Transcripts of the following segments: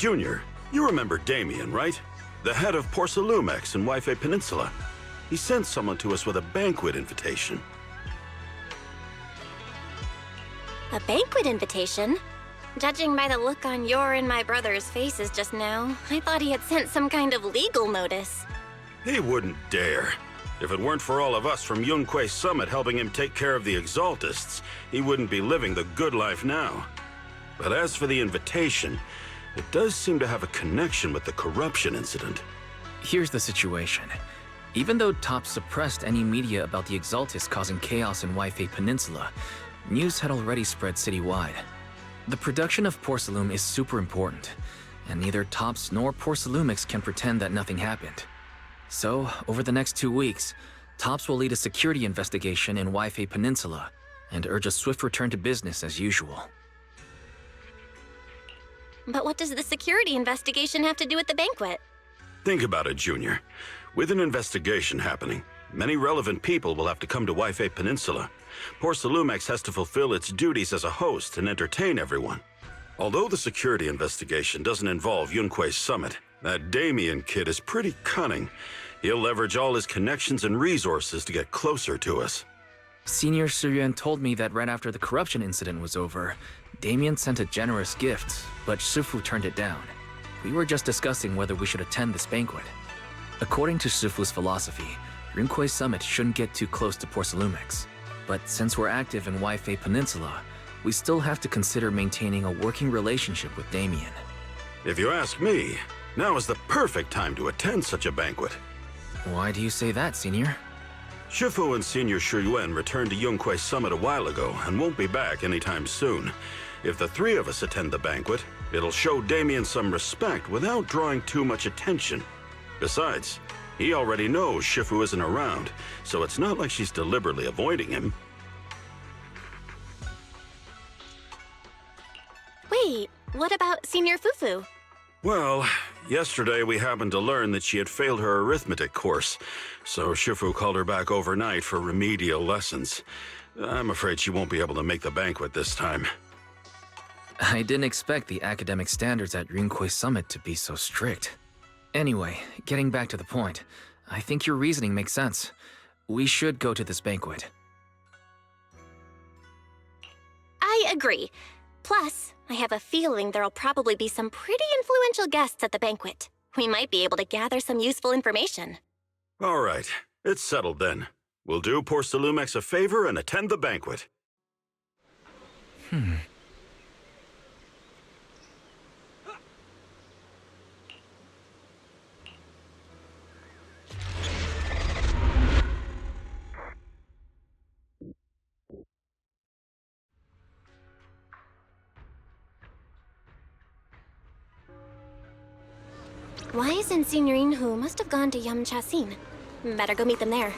Junior, you remember Damien, right? The head of Porcelumex in Wi-Fi Peninsula. He sent someone to us with a banquet invitation. A banquet invitation? Judging by the look on your and my brother's faces just now, I thought he had sent some kind of legal notice. He wouldn't dare. If it weren't for all of us from Yunque Summit helping him take care of the Exaltists, he wouldn't be living the good life now. But as for the invitation, it does seem to have a connection with the corruption incident. Here's the situation. Even though Top suppressed any media about the Exaltists causing chaos in Wi-Fi Peninsula, news had already spread citywide. The production of Porcelume is super important, and neither Tops nor Porcelumix can pretend that nothing happened. So, over the next 2 weeks, Tops will lead a security investigation in Wi-Fi Peninsula and urge a swift return to business as usual. But what does the security investigation have to do with the banquet? Think about it, Junior. With an investigation happening, many relevant people will have to come to Wi-Fi Peninsula. Porcelumex has to fulfill its duties as a host and entertain everyone. Although the security investigation doesn't involve Yunque's summit, that Damien kid is pretty cunning. He'll leverage all his connections and resources to get closer to us. Senior Suyuan told me that right after the corruption incident was over, Damien sent a generous gift, but Shifu turned it down. We were just discussing whether we should attend this banquet. According to Shifu's philosophy, Yunque's summit shouldn't get too close to Porcelumex. But since we're active in Wi-Fi Peninsula, we still have to consider maintaining a working relationship with Damien. If you ask me, now is the perfect time to attend such a banquet. Why do you say that, Senior? Shifu and Senior Shuyuan returned to Yunque Summit a while ago and won't be back anytime soon. If the three of us attend the banquet, it'll show Damien some respect without drawing too much attention. Besides, he already knows Shifu isn't around, so it's not like she's deliberately avoiding him. Wait, what about Senior Fufu? Well, yesterday we happened to learn that she had failed her arithmetic course, so Shifu called her back overnight for remedial lessons. I'm afraid she won't be able to make the banquet this time. I didn't expect the academic standards at Yunque Summit to be so strict. Anyway, getting back to the point, I think your reasoning makes sense. We should go to this banquet. I agree. Plus, I have a feeling there'll probably be some pretty influential guests at the banquet. We might be able to gather some useful information. All right, it's settled then. We'll do Porcelumex a favor and attend the banquet. Wise and Senior Inhu must have gone to Yamchasin. Better go meet them there.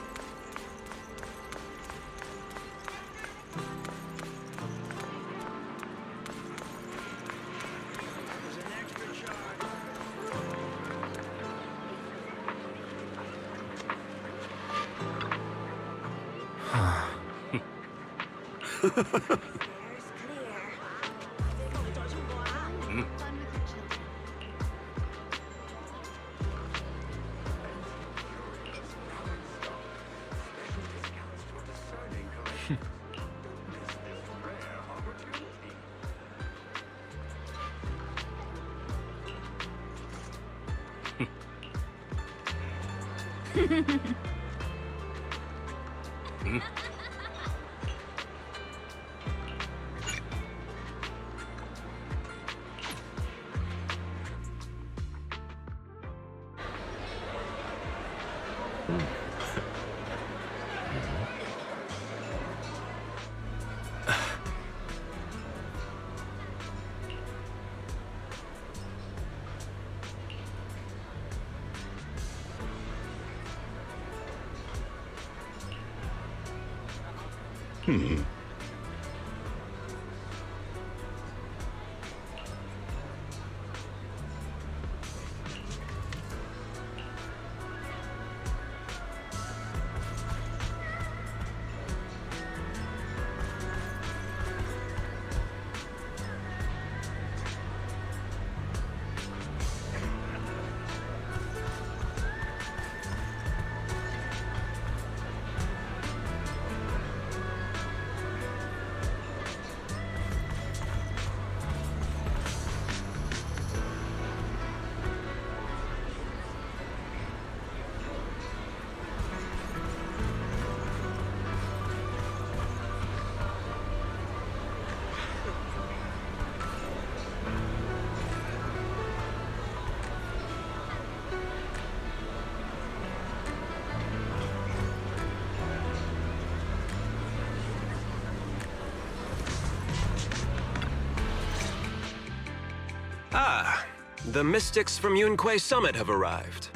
Ah, the mystics from Yunque Summit have arrived.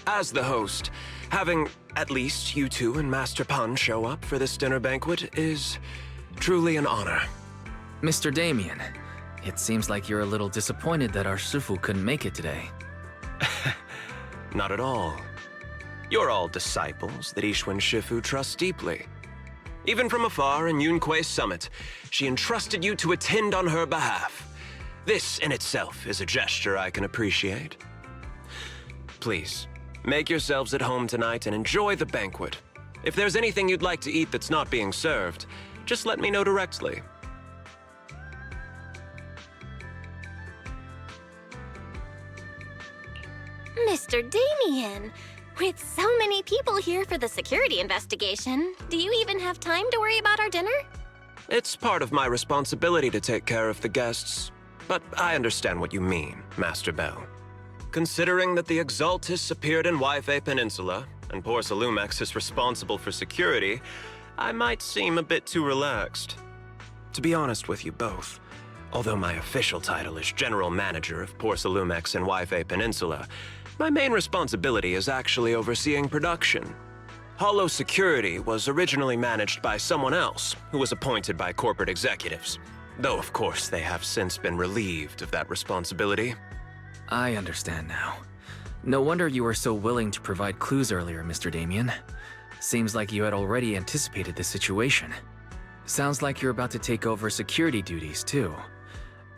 As the host, having at least you two and Master Pan show up for this dinner banquet is truly an honor. Mr. Damien, it seems like you're a little disappointed that our Shifu couldn't make it today. Not at all. You're all disciples that Ishwen Shifu trusts deeply. Even from afar in Yunque Summit, she entrusted you to attend on her behalf. This in itself is a gesture I can appreciate. Please, make yourselves at home tonight and enjoy the banquet. If there's anything you'd like to eat that's not being served, just let me know directly. Mr. Damien, with so many people here for the security investigation, do you even have time to worry about our dinner? It's part of my responsibility to take care of the guests, but I understand what you mean, Master Belle. Considering that the Exaltis appeared in Wi-Fi Peninsula, and Porsalumex is responsible for security, I might seem a bit too relaxed. To be honest with you both, although my official title is General Manager of Porsalumex and Wi-Fi Peninsula, my main responsibility is actually overseeing production. Hollow Security was originally managed by someone else, who was appointed by corporate executives. Though, of course, they have since been relieved of that responsibility. I understand now. No wonder you were so willing to provide clues earlier, Mr. Damien. Seems like you had already anticipated the situation. Sounds like you're about to take over security duties, too.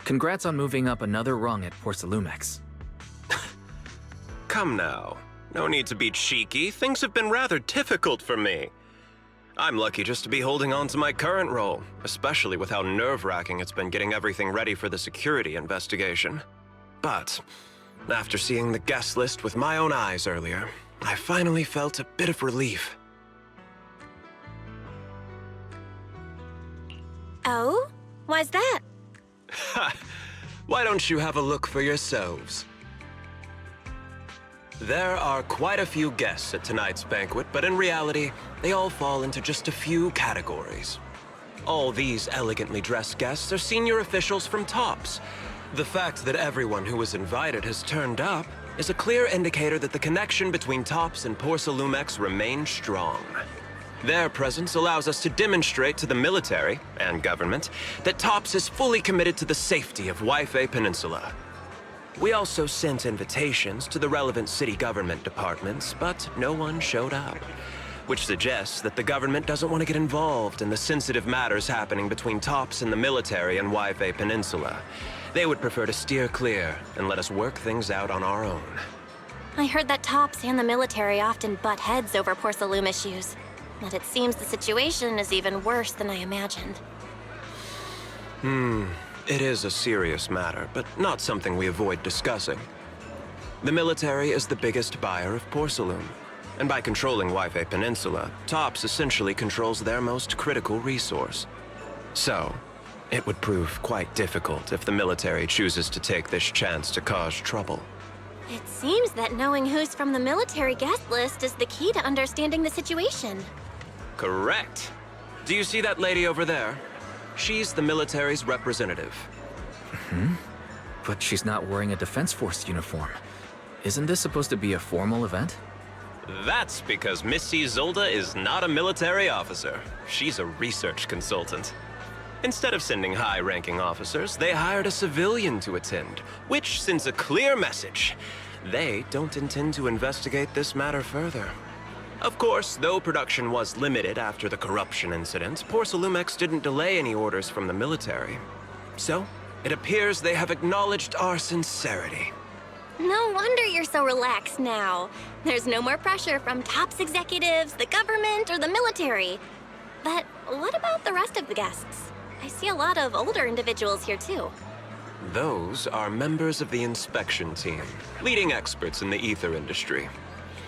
Congrats on moving up another rung at Porsalumex. Come now. No need to be cheeky. Things have been rather difficult for me. I'm lucky just to be holding on to my current role, especially with how nerve-wracking it's been getting everything ready for the security investigation. But after seeing the guest list with my own eyes earlier, I finally felt a bit of relief. Oh? Why's that? Ha! Why don't you have a look for yourselves? There are quite a few guests at tonight's banquet, but in reality, they all fall into just a few categories. All these elegantly dressed guests are senior officials from TOPS. The fact that everyone who was invited has turned up is a clear indicator that the connection between TOPS and Porsalumex remains strong. Their presence allows us to demonstrate to the military and government that TOPS is fully committed to the safety of Wi-Fi Peninsula. We also sent invitations to the relevant city government departments, but no one showed up, which suggests that the government doesn't want to get involved in the sensitive matters happening between TOPS and the military and Wi-Fi Peninsula. They would prefer to steer clear and let us work things out on our own. I heard that TOPS and the military often butt heads over Porsalume issues, but it seems the situation is even worse than I imagined. It is a serious matter, but not something we avoid discussing. The military is the biggest buyer of Porsalume, and by controlling Wi-Fi Peninsula, TOPS essentially controls their most critical resource. So, it would prove quite difficult if the military chooses to take this chance to cause trouble. It seems that knowing who's from the military guest list is the key to understanding the situation. Correct. Do you see that lady over there? She's the military's representative. But she's not wearing a Defense Force uniform. Isn't this supposed to be a formal event? That's because Missy Zolda is not a military officer. She's a research consultant. Instead of sending high-ranking officers, they hired a civilian to attend, which sends a clear message. They don't intend to investigate this matter further. Of course, though production was limited after the corruption incident, Porsalumex didn't delay any orders from the military. So, it appears they have acknowledged our sincerity. No wonder you're so relaxed now. There's no more pressure from TOPS executives, the government, or the military. But what about the rest of the guests? I see a lot of older individuals here too. Those are members of the inspection team, leading experts in the ether industry.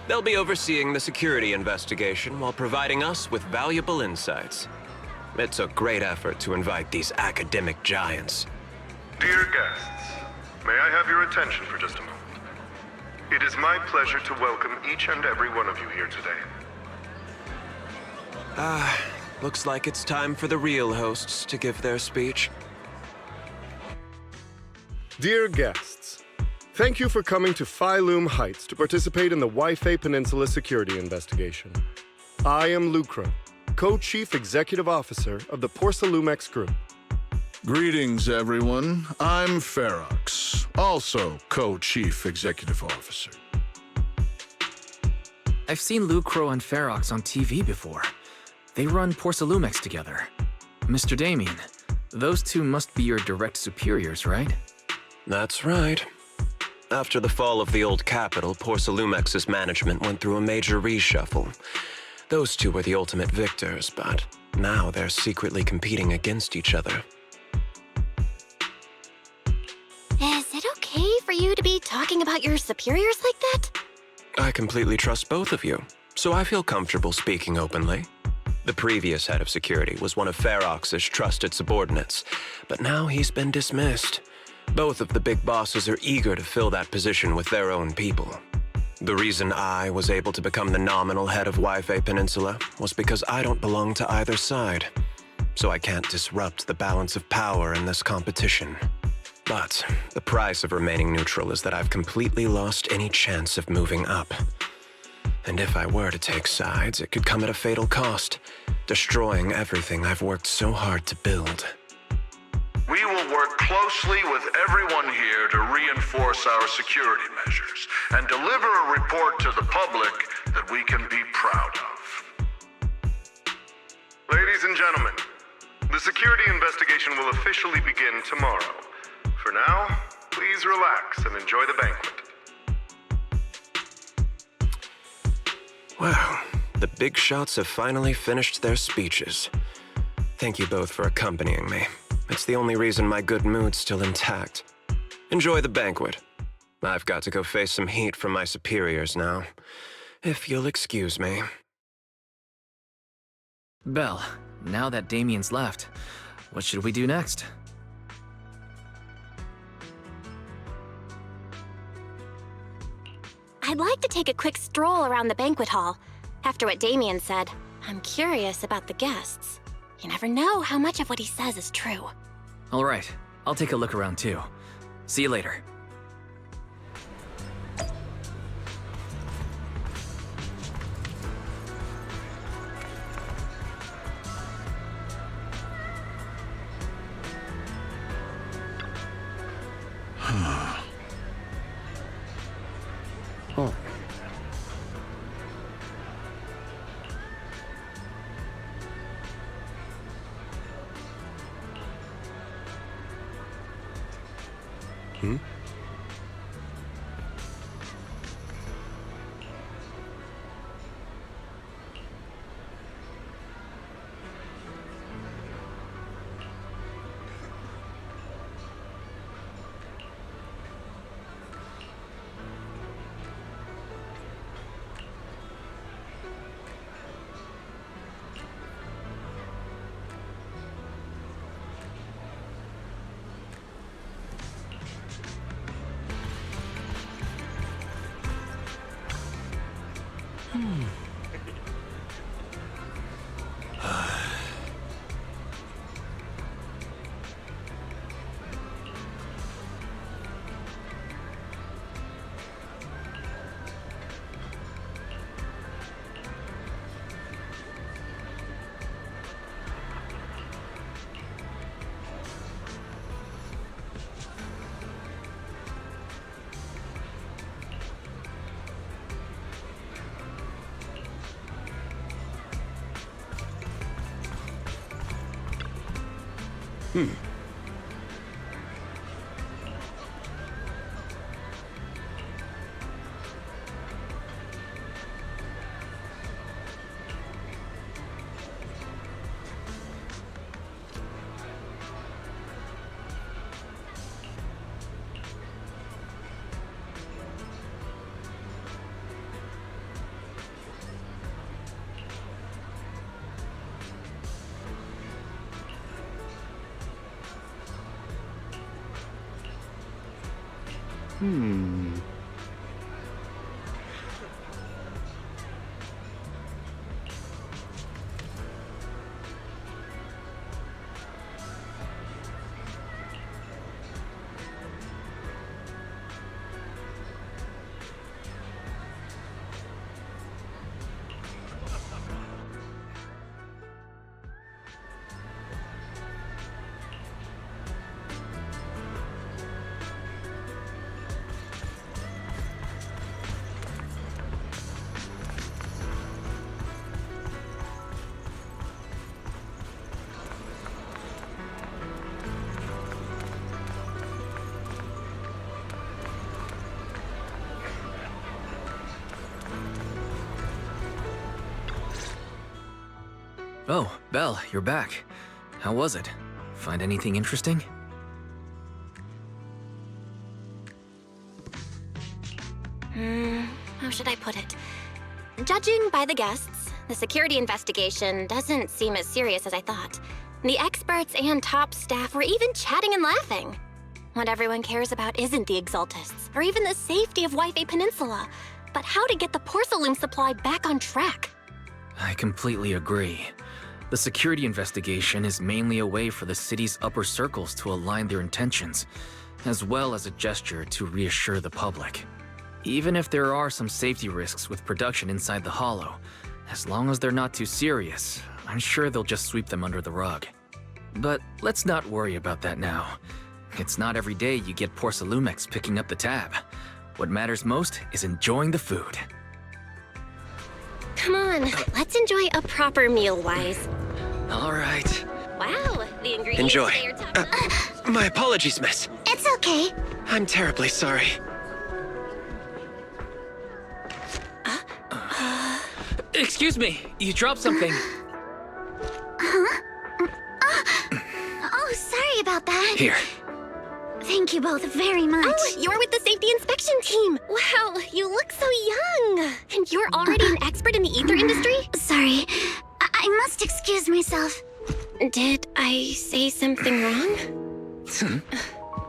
They'll be overseeing the security investigation while providing us with valuable insights. It took great effort to invite these academic giants. Dear guests, may I have your attention for just a moment? It is my pleasure to welcome each and every one of you here today. Looks like it's time for the real hosts to give their speech. Dear guests, Thank you for coming to Phi-Lum Heights to participate in the Wi-Fi Peninsula security investigation. I am Lucro, Co-Chief Executive Officer of the Porsalumex Group. Greetings, everyone. I'm Ferox, also Co-Chief Executive Officer. I've seen Lucro and Ferox on TV before. They run Porsalumex together. Mr. Damien, those two must be your direct superiors, right? That's right. After the fall of the old capital, Porsalumex's management went through a major reshuffle. Those two were the ultimate victors, but now they're secretly competing against each other. Is it okay for you to be talking about your superiors like that? I completely trust both of you, so I feel comfortable speaking openly. The previous head of security was one of Ferox's trusted subordinates, but now he's been dismissed. Both of the big bosses are eager to fill that position with their own people. The reason I was able to become the nominal head of Wi-Fi Peninsula was because I don't belong to either side, so I can't disrupt the balance of power in this competition. But the price of remaining neutral is that I've completely lost any chance of moving up. And if I were to take sides, it could come at a fatal cost, destroying everything I've worked so hard to build. We will work closely with everyone here to reinforce our security measures and deliver a report to the public that we can be proud of. Ladies and gentlemen, the security investigation will officially begin tomorrow. For now, please relax and enjoy the banquet. Wow, the big shots have finally finished their speeches. Thank you both for accompanying me. It's the only reason my good mood's still intact. Enjoy the banquet. I've got to go face some heat from my superiors now. If you'll excuse me. Belle, now that Damien's left, what should we do next? I'd like to take a quick stroll around the banquet hall. After what Damien said, I'm curious about the guests. You never know how much of what he says is true. All right, I'll take a look around too. See you later. Oh. Hmm? Oh, Belle, you're back. How was it? Find anything interesting? How should I put it? Judging by the guests, the security investigation doesn't seem as serious as I thought. The experts and top staff were even chatting and laughing. What everyone cares about isn't the Exaltists, or even the safety of Wi-Fi Peninsula, but how to get the porcelain supply back on track. I completely agree. The security investigation is mainly a way for the city's upper circles to align their intentions, as well as a gesture to reassure the public. Even if there are some safety risks with production inside the Hollow, as long as they're not too serious, I'm sure they'll just sweep them under the rug. But let's not worry about that now. It's not every day you get Porcelumex picking up the tab. What matters most is enjoying the food. Come on, let's enjoy a proper meal, Wise. All right. Wow, the ingredients Enjoy. today are top notch. My apologies, miss. It's okay. I'm terribly sorry. Excuse me, you dropped something. Oh, sorry about that. Here. Thank you both very much. Oh, you're with the safety inspection team. Wow, you look so young. And you're already an expert in the ether industry? Sorry, I must excuse myself. Did I say something wrong?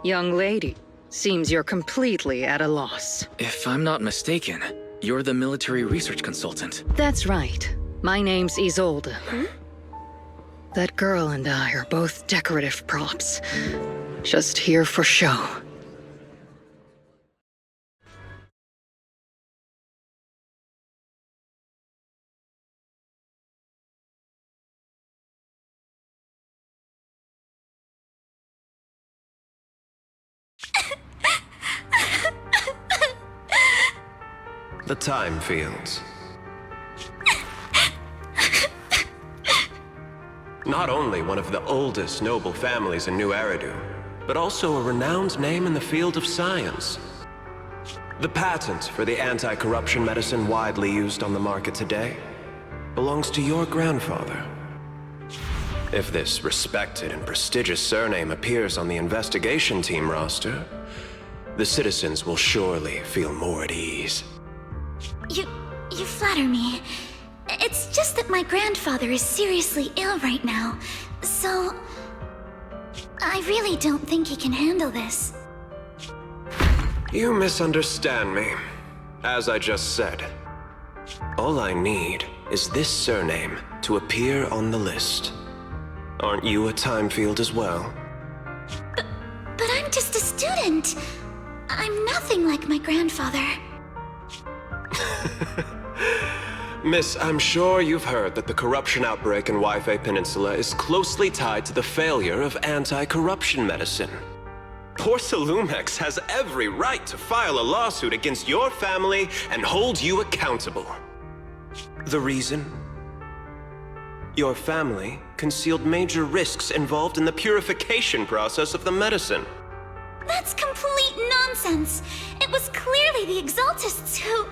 Young lady, seems you're completely at a loss. If I'm not mistaken, you're the military research consultant. That's right. My name's Isolde. That girl and I are both decorative props. Just here for show. The time fields. Not only one of the oldest noble families in New Eridu, but also a renowned name in the field of science. The patent for the anti-corruption medicine widely used on the market today belongs to your grandfather. If this respected and prestigious surname appears on the investigation team roster, the citizens will surely feel more at ease. You flatter me. It's just that my grandfather is seriously ill right now, so I really don't think he can handle this. You misunderstand me. As I just said, all I need is this surname to appear on the list. Aren't you a time field as well? But I'm just a student. I'm nothing like my grandfather. Miss, I'm sure you've heard that the corruption outbreak in Wi-Fi Peninsula is closely tied to the failure of anti-corruption medicine. Porcelumex has every right to file a lawsuit against your family and hold you accountable. The reason? Your family concealed major risks involved in the purification process of the medicine. That's complete nonsense. It was clearly the Exaltists who...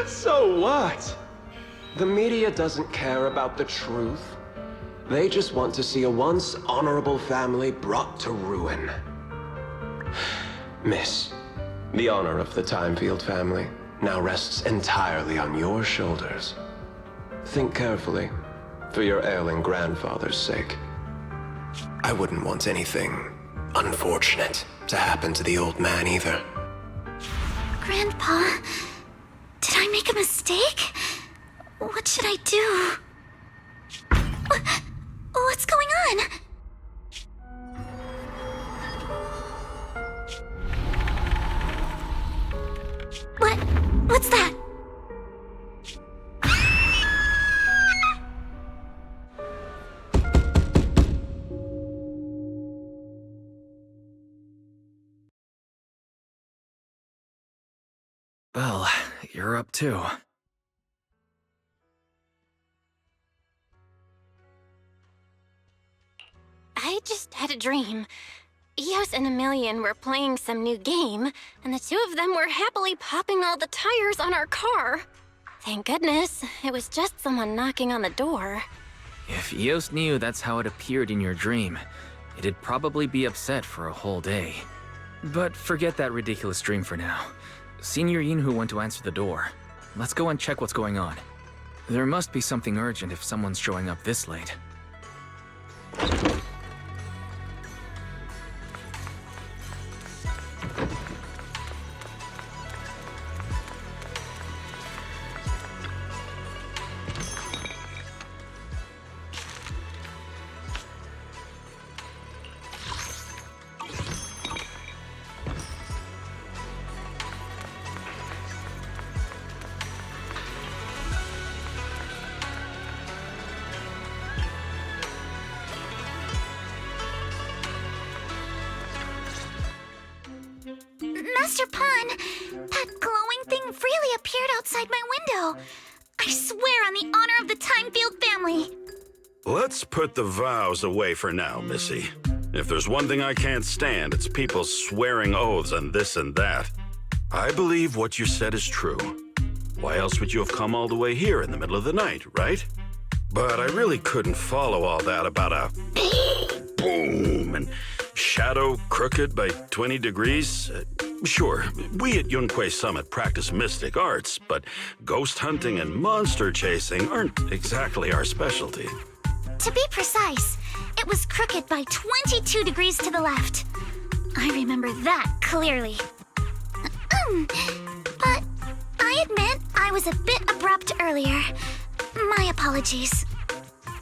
So what? The media doesn't care about the truth. They just want to see a once honorable family brought to ruin. Miss, the honor of the Timefield family now rests entirely on your shoulders. Think carefully, for your ailing grandfather's sake. I wouldn't want anything unfortunate to happen to the old man either. Grandpa, did I make a mistake? What should I do? What's going on? What's that? Belle, you're up too. I just had a dream. Eos and Emilian were playing some new game, and the two of them were happily popping all the tires on our car. Thank goodness. It was just someone knocking on the door. If Eos knew that's how it appeared in your dream, it'd probably be upset for a whole day. But forget that ridiculous dream for now. Senior Yinhu went to answer the door. Let's go and check what's going on. There must be something urgent if someone's showing up this late. Master Pun, that glowing thing really appeared outside my window. I swear on the honor of the Timefield family. Let's put the vows away for now, Missy. If there's one thing I can't stand, it's people swearing oaths and this and that. I believe what you said is true. Why else would you have come all the way here in the middle of the night, right? But I really couldn't follow all that about a boom and shadow crooked by 20 degrees. Sure, we at Yunquei Summit practice mystic arts, but ghost hunting and monster chasing aren't exactly our specialty. To be precise, it was crooked by 22 degrees to the left. I remember that clearly. But I admit I was a bit abrupt earlier. My apologies.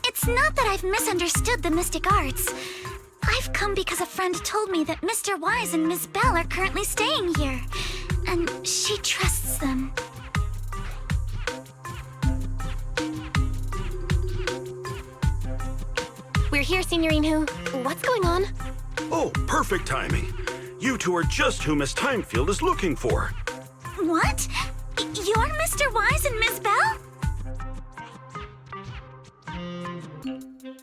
It's not that I've misunderstood the mystic arts. I've come because a friend told me that Mr. Wise and Miss Belle are currently staying here, and she trusts them. We're here, Senior Yinhu. What's going on? Oh, perfect timing. You two are just who Miss Timefield is looking for. What? You're Mr. Wise and Miss Belle?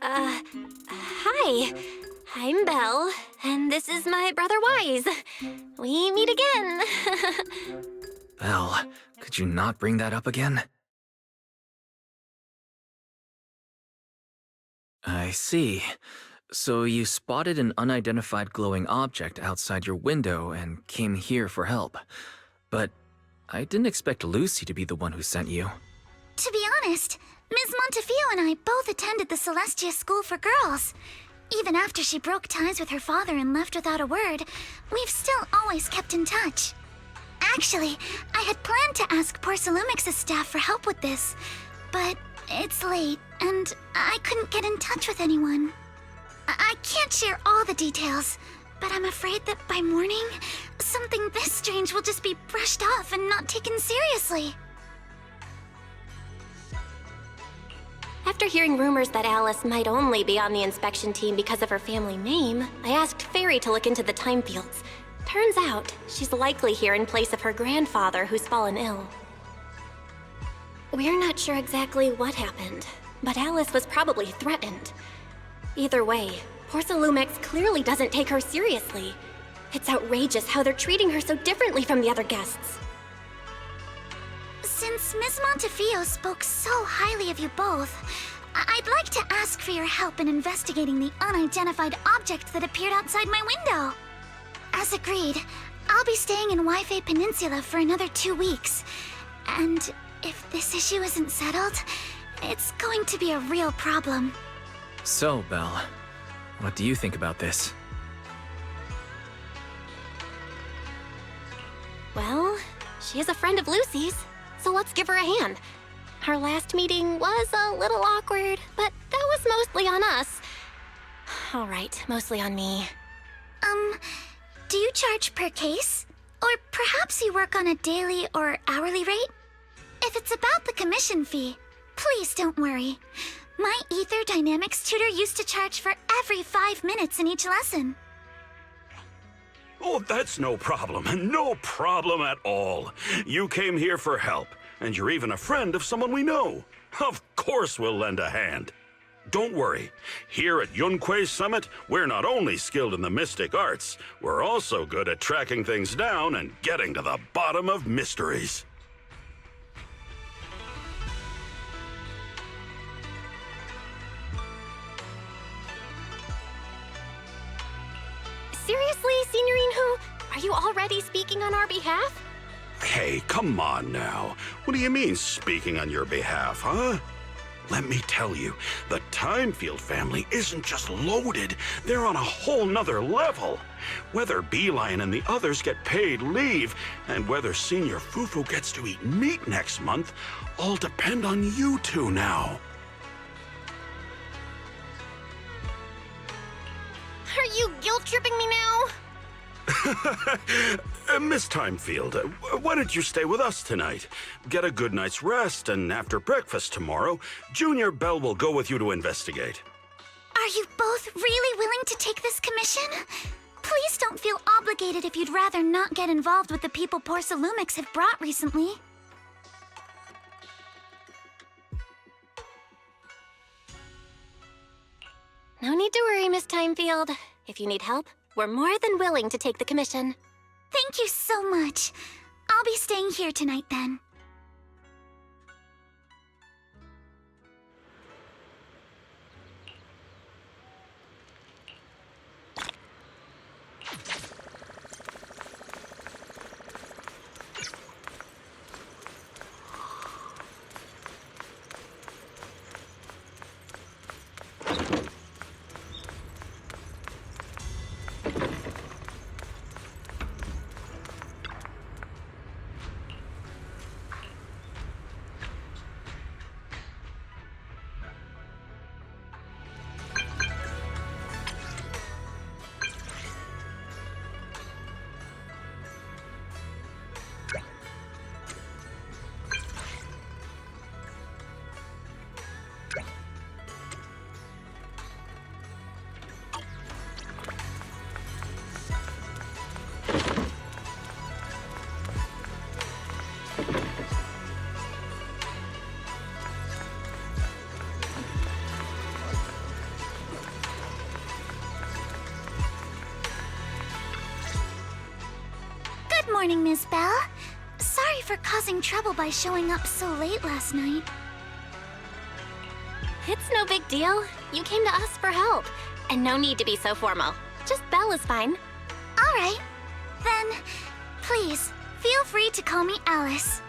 Hi. I'm Belle, and this is my brother Wise. We meet again. Belle, could you not bring that up again? I see. So you spotted an unidentified glowing object outside your window and came here for help. But I didn't expect Lucy to be the one who sent you. To be honest, Ms. Montefiore and I both attended the Celestia School for Girls. Even after she broke ties with her father and left without a word, we've still always kept in touch. Actually, I had planned to ask Porcelumix's staff for help with this, but it's late, and I couldn't get in touch with anyone. I can't share all the details, but I'm afraid that by morning, something this strange will just be brushed off and not taken seriously. After hearing rumors that Alice might only be on the inspection team because of her family name, I asked Fairy to look into the Timefields. Turns out, she's likely here in place of her grandfather who's fallen ill. We're not sure exactly what happened, but Alice was probably threatened. Either way, Porcelumix clearly doesn't take her seriously. It's outrageous how they're treating her so differently from the other guests. Since Ms. Montefiore spoke so highly of you both, I'd like to ask for your help in investigating the unidentified object that appeared outside my window. As agreed, I'll be staying in Wi-Fi Peninsula for another 2 weeks. And if this issue isn't settled, it's going to be a real problem. So, Belle, what do you think about this? Well, she is a friend of Lucy's, so let's give her a hand. Our last meeting was a little awkward, but that was mostly on us. All right, mostly on me. Do you charge per case? Or perhaps you work on a daily or hourly rate? If it's about the commission fee, please don't worry. My Ether Dynamics tutor used to charge for every 5 minutes in each lesson. Oh, that's no problem. No problem at all. You came here for help, and you're even a friend of someone we know. Of course we'll lend a hand. Don't worry. Here at Yunquei Summit, we're not only skilled in the mystic arts, we're also good at tracking things down and getting to the bottom of mysteries. Seriously, Signorine Who? Are you already speaking on our behalf? Hey, come on now. What do you mean, speaking on your behalf, huh? Let me tell you, the Timefield family isn't just loaded, they're on a whole nother level. Whether Beeline and the others get paid leave, and whether Senior Fufu gets to eat meat next month, all depend on you two now. Are you guilt-tripping me now? Miss Timefield, why don't you stay with us tonight? Get a good night's rest, and after breakfast tomorrow, Junior Belle will go with you to investigate. Are you both really willing to take this commission? Please don't feel obligated if you'd rather not get involved with the people Porsalumix have brought recently. No need to worry, Miss Timefield. If you need help, we're more than willing to take the commission. Thank you so much. I'll be staying here tonight then. Good morning, Miss Belle. Sorry for causing trouble by showing up so late last night. It's no big deal. You came to us for help. And no need to be so formal. Just Belle is fine. All right. Then, please, feel free to call me Alice.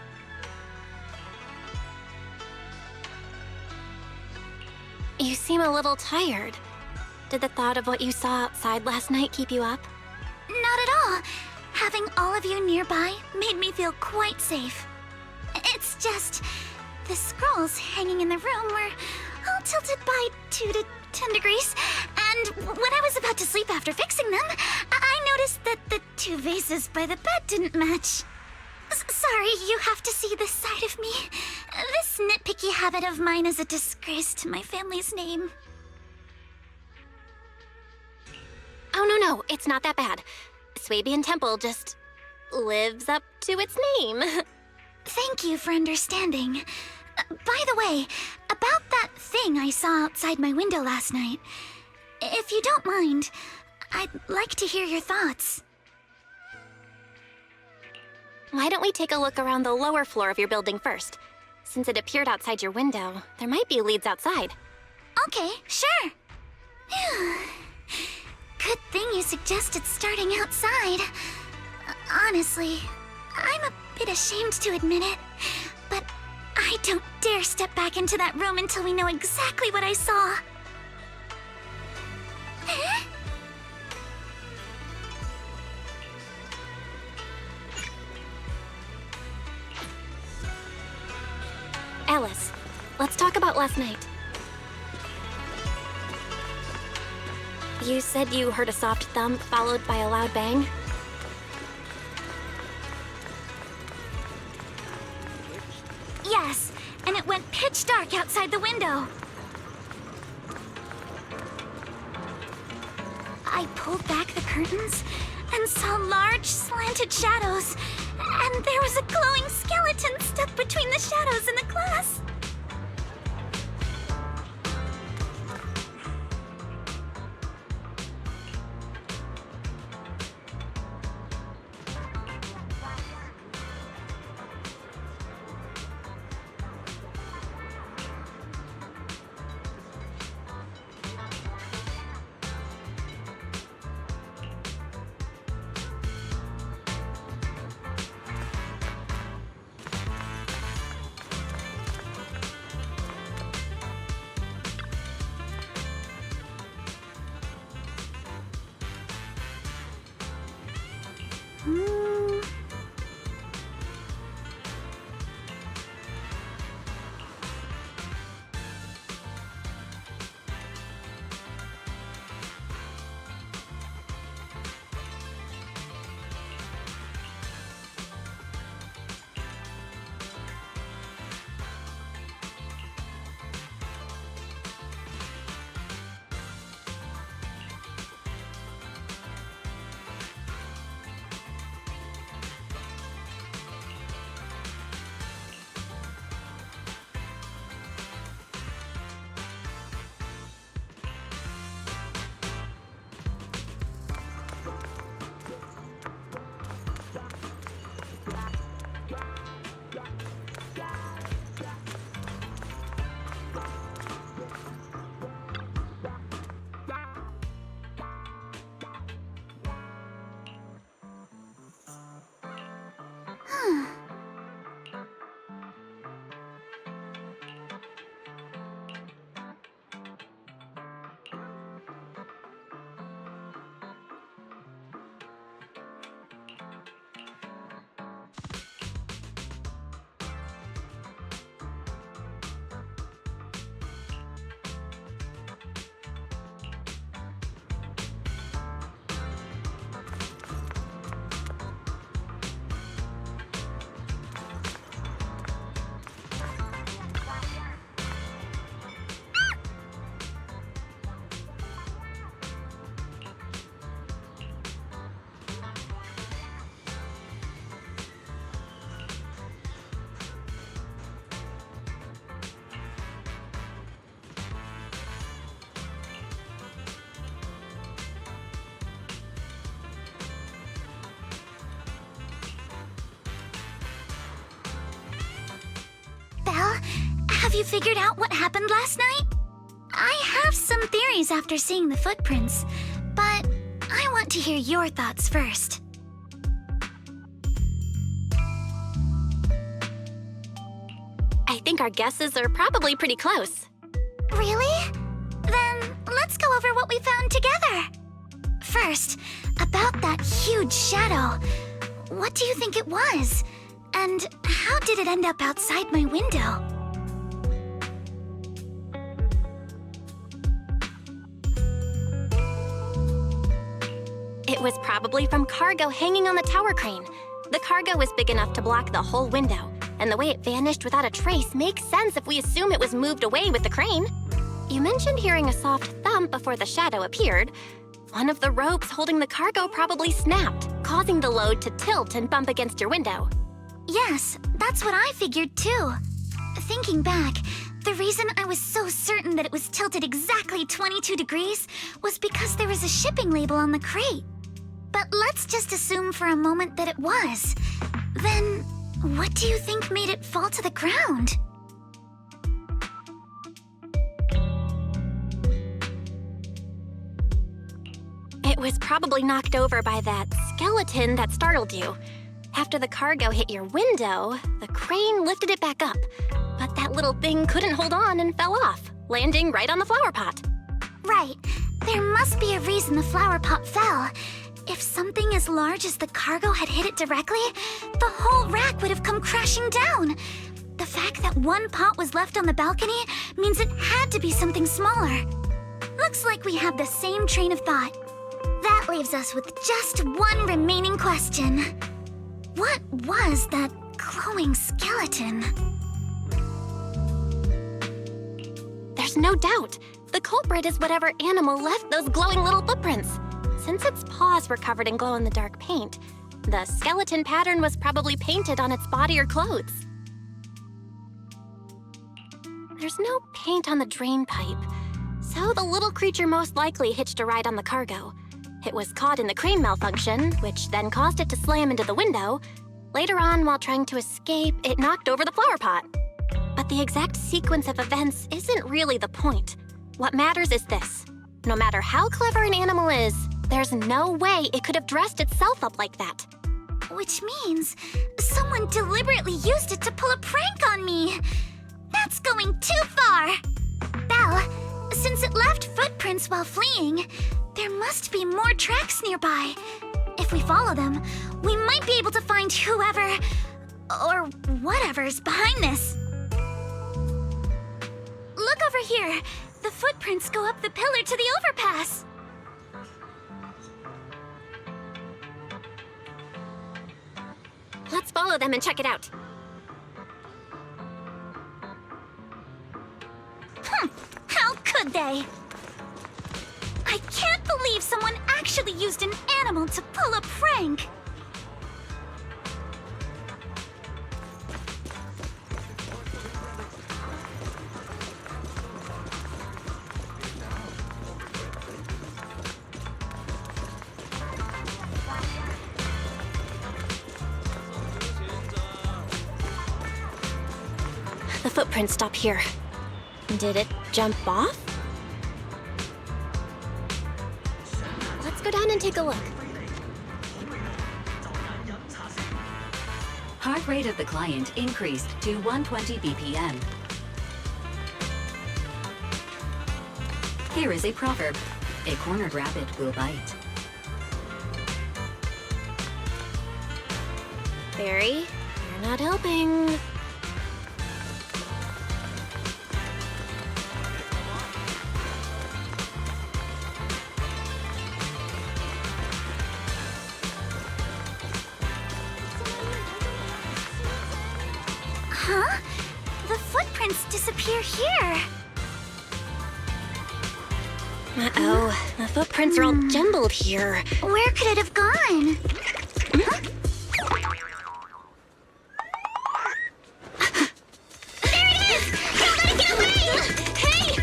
You seem a little tired. Did the thought of what you saw outside last night keep you up? Not at all. Having all of you nearby made me feel quite safe. It's just, the scrolls hanging in the room were all tilted by 2 to 10 degrees, and when I was about to sleep after fixing them, I noticed that the 2 vases by the bed didn't match. Sorry, you have to see this side of me. This nitpicky habit of mine is a disgrace to my family's name. Oh, no, it's not that bad. Swabian Temple just lives up to its name. Thank you for understanding. By the way, about that thing I saw outside my window last night, if you don't mind, I'd like to hear your thoughts. Why don't we take a look around the lower floor of your building first? Since it appeared outside your window, there might be leads outside. Okay, sure. Good thing you suggested starting outside. Honestly, I'm a bit ashamed to admit it, but I don't dare step back into that room until we know exactly what I saw. Alice, let's talk about last night. You said you heard a soft thump followed by a loud bang? Yes, and it went pitch dark outside the window. I pulled back the curtains and saw large slanted shadows, and there was a glowing skeleton stuck between the shadows and the glass. Have you figured out what happened last night? I have some theories after seeing the footprints, but I want to hear your thoughts first. I think our guesses are probably pretty close. Really? Then let's go over what we found together. First, about that huge shadow. What do you think it was? And how did it end up outside my window? It was probably from cargo hanging on the tower crane. The cargo was big enough to block the whole window, and the way it vanished without a trace makes sense if we assume it was moved away with the crane. You mentioned hearing a soft thump before the shadow appeared. One of the ropes holding the cargo probably snapped, causing the load to tilt and bump against your window. Yes, that's what I figured too. Thinking back, the reason I was so certain that it was tilted exactly 22 degrees was because there was a shipping label on the crate. But let's just assume for a moment that it was. Then, what do you think made it fall to the ground? It was probably knocked over by that skeleton that startled you. After the cargo hit your window, the crane lifted it back up. But that little thing couldn't hold on and fell off, landing right on the flower pot. Right. There must be a reason the flower pot fell. If something as large as the cargo had hit it directly, the whole rack would have come crashing down. The fact that one pot was left on the balcony means it had to be something smaller. Looks like we have the same train of thought. That leaves us with just one remaining question. What was that glowing skeleton? There's no doubt. The culprit is whatever animal left those glowing little footprints. Since its paws were covered in glow-in-the-dark paint, the skeleton pattern was probably painted on its body or clothes. There's no paint on the drain pipe, so the little creature most likely hitched a ride on the cargo. It was caught in the crane malfunction, which then caused it to slam into the window. Later on, while trying to escape, it knocked over the flower pot. But the exact sequence of events isn't really the point. What matters is this. No matter how clever an animal is, there's no way it could have dressed itself up like that. Which means someone deliberately used it to pull a prank on me. That's going too far. Belle, since it left footprints while fleeing, there must be more tracks nearby. If we follow them, we might be able to find whoever or whatever's behind this. Look over here. The footprints go up the pillar to the overpass. Let's follow them and check it out. How could they? I can't believe someone actually used an animal to pull a prank. The footprints stop here. Did it jump off? Let's go down and take a look. Heart rate of the client increased to 120 BPM. Here is a proverb. A cornered rabbit will bite. Barry, you're not helping. Huh? The footprints disappear here. Uh-oh, the footprints are all jumbled here. Where could it have gone? Huh? There it is! Don't let it get away! Hey!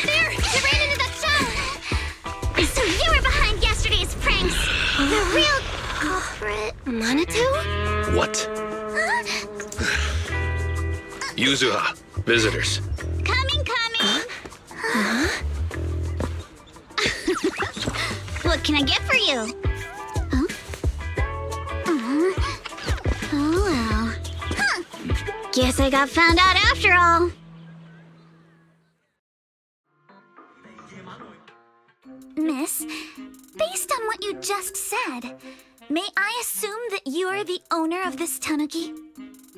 There! It ran into that stone! So you were behind yesterday's pranks! The real culprit... Manitou? What? Yuzuha, visitors. Coming. What can I get for you? Huh? Oh, well. Huh. Guess I got found out after all. Miss, based on what you just said, may I assume that you're the owner of this tanuki?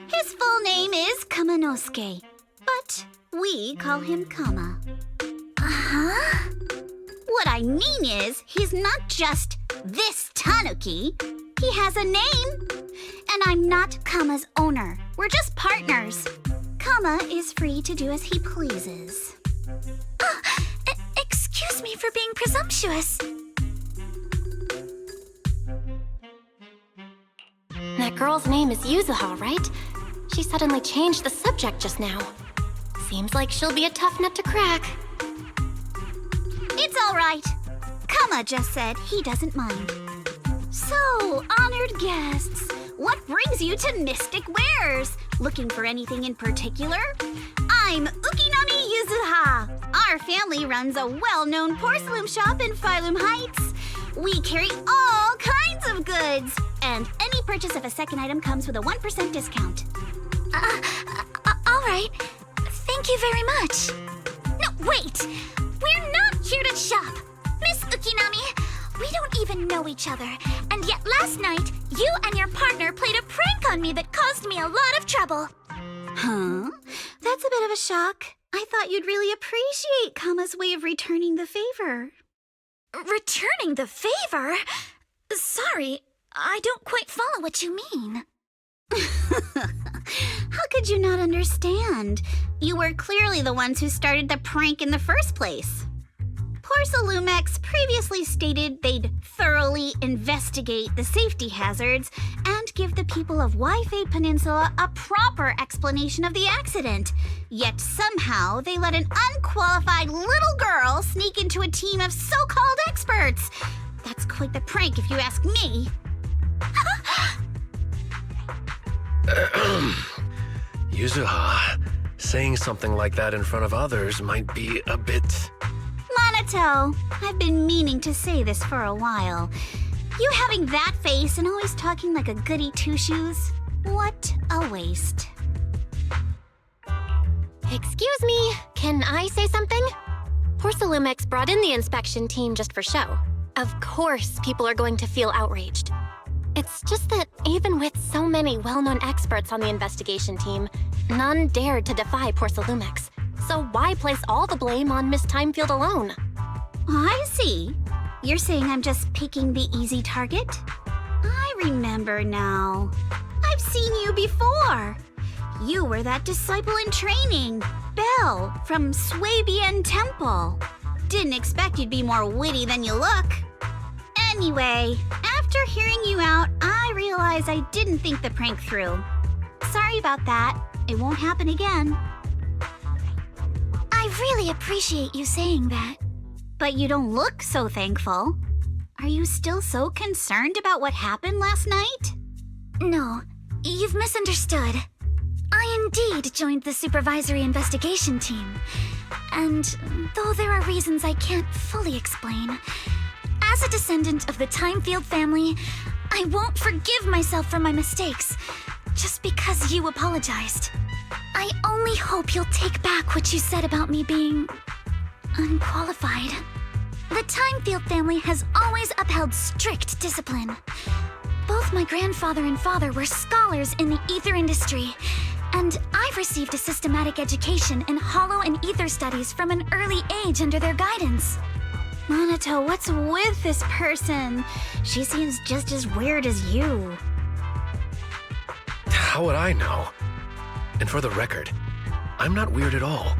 His full name is Kamanosuke, but we call him Kama. Uh-huh. What I mean is, he's not just this tanuki. He has a name. And I'm not Kama's owner. We're just partners. Kama is free to do as he pleases. Excuse me for being presumptuous. That girl's name is Yuzuha, right? She suddenly changed the subject just now. Seems like she'll be a tough nut to crack. It's all right. Kama just said he doesn't mind. So, honored guests, what brings you to Mystic Wares? Looking for anything in particular? I'm Ukinami Yuzuha. Our family runs a well-known porcelain shop in Phylum Heights. We carry all kinds of goods, and any purchase of a second item comes with a 1% discount. All right. Thank you very much. No, wait! We're not here to shop! Miss Ukinami, we don't even know each other, and yet last night, you and your partner played a prank on me that caused me a lot of trouble. Huh? That's a bit of a shock. I thought you'd really appreciate Kama's way of returning the favor. Returning the favor? Sorry, I don't quite follow what you mean. How could you not understand? You were clearly the ones who started the prank in the first place. Porcelumex previously stated they'd thoroughly investigate the safety hazards and give the people of Wi-Fi Peninsula a proper explanation of the accident. Yet somehow they let an unqualified little girl sneak into a team of so-called experts. That's quite the prank if you ask me. Yuzuha, saying something like that in front of others might be a bit... Monato, I've been meaning to say this for a while. You having that face and always talking like a goody two-shoes? What a waste. Excuse me, can I say something? Porcelumex brought in the inspection team just for show. Of course people are going to feel outraged. It's just that even with so many well-known experts on the investigation team, none dared to defy Porcelumex. So why place all the blame on Miss Timefield alone? I see. You're saying I'm just picking the easy target? I remember now. I've seen you before. You were that disciple in training, Belle, from Swabian Temple. Didn't expect you'd be more witty than you look. Anyway, after hearing you out, I realized I didn't think the prank through. Sorry about that. It won't happen again. I really appreciate you saying that. But you don't look so thankful. Are you still so concerned about what happened last night? No, you've misunderstood. I indeed joined the supervisory investigation team. And though there are reasons I can't fully explain, as a descendant of the Timefield family, I won't forgive myself for my mistakes just because you apologized. I only hope you'll take back what you said about me being unqualified. The Timefield family has always upheld strict discipline. Both my grandfather and father were scholars in the ether industry, and I've received a systematic education in hollow and ether studies from an early age under their guidance. Monato, what's with this person? She seems just as weird as you. How would I know? And for the record, I'm not weird at all.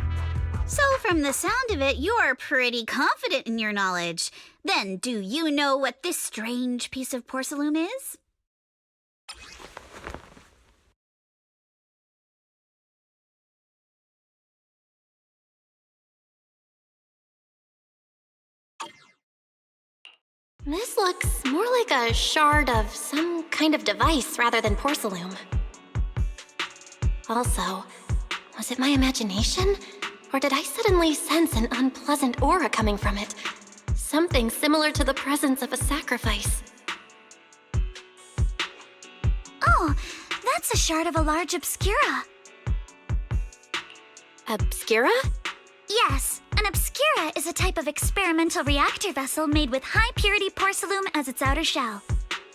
So from the sound of it, you're pretty confident in your knowledge. Then do you know what this strange piece of porcelain is? This looks more like a shard of some kind of device rather than porcelain. Also, Was it my imagination? Or did I suddenly sense an unpleasant aura coming from it? Something similar to the presence of a sacrifice. Oh, that's a shard of a large obscura. Obscura? Yes, an obscura is a type of experimental reactor vessel made with high-purity porcelain as its outer shell.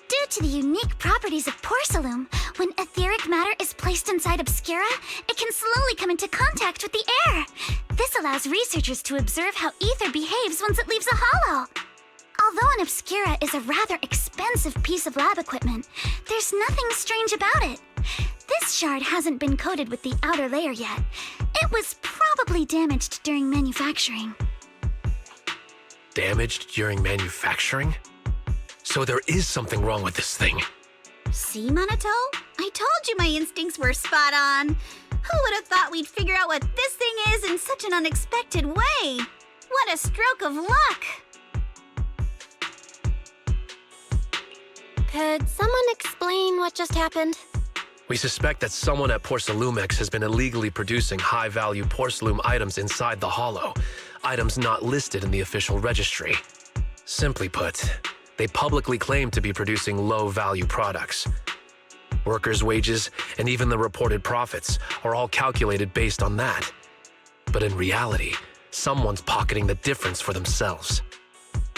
Due to the unique properties of porcelain, when etheric matter is placed inside obscura, it can slowly come into contact with the air. This allows researchers to observe how ether behaves once it leaves a hollow. Although an obscura is a rather expensive piece of lab equipment, there's nothing strange about it. This shard hasn't been coated with the outer layer yet. It was probably damaged during manufacturing. Damaged during manufacturing? So there is something wrong with this thing. See, Minato? I told you my instincts were spot on. Who would have thought we'd figure out what this thing is in such an unexpected way? What a stroke of luck! Could someone explain what just happened? We suspect that someone at Porcelumex has been illegally producing high-value porcelain items inside the hollow, items not listed in the official registry. Simply put, they publicly claim to be producing low-value products. Workers' wages and even the reported profits are all calculated based on that. But in reality, someone's pocketing the difference for themselves.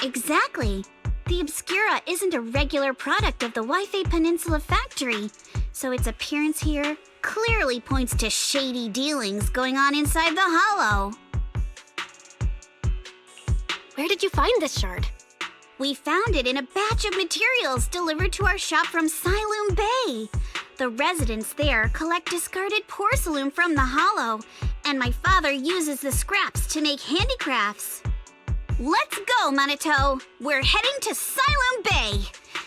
Exactly. The Obscura isn't a regular product of the Wi-Fi Peninsula factory, so its appearance here clearly points to shady dealings going on inside the hollow. Where did you find this shard? We found it in a batch of materials delivered to our shop from Siloon Bay. The residents there collect discarded porcelain from the hollow, and my father uses the scraps to make handicrafts. Let's go, Minato! We're heading to Siloon Bay!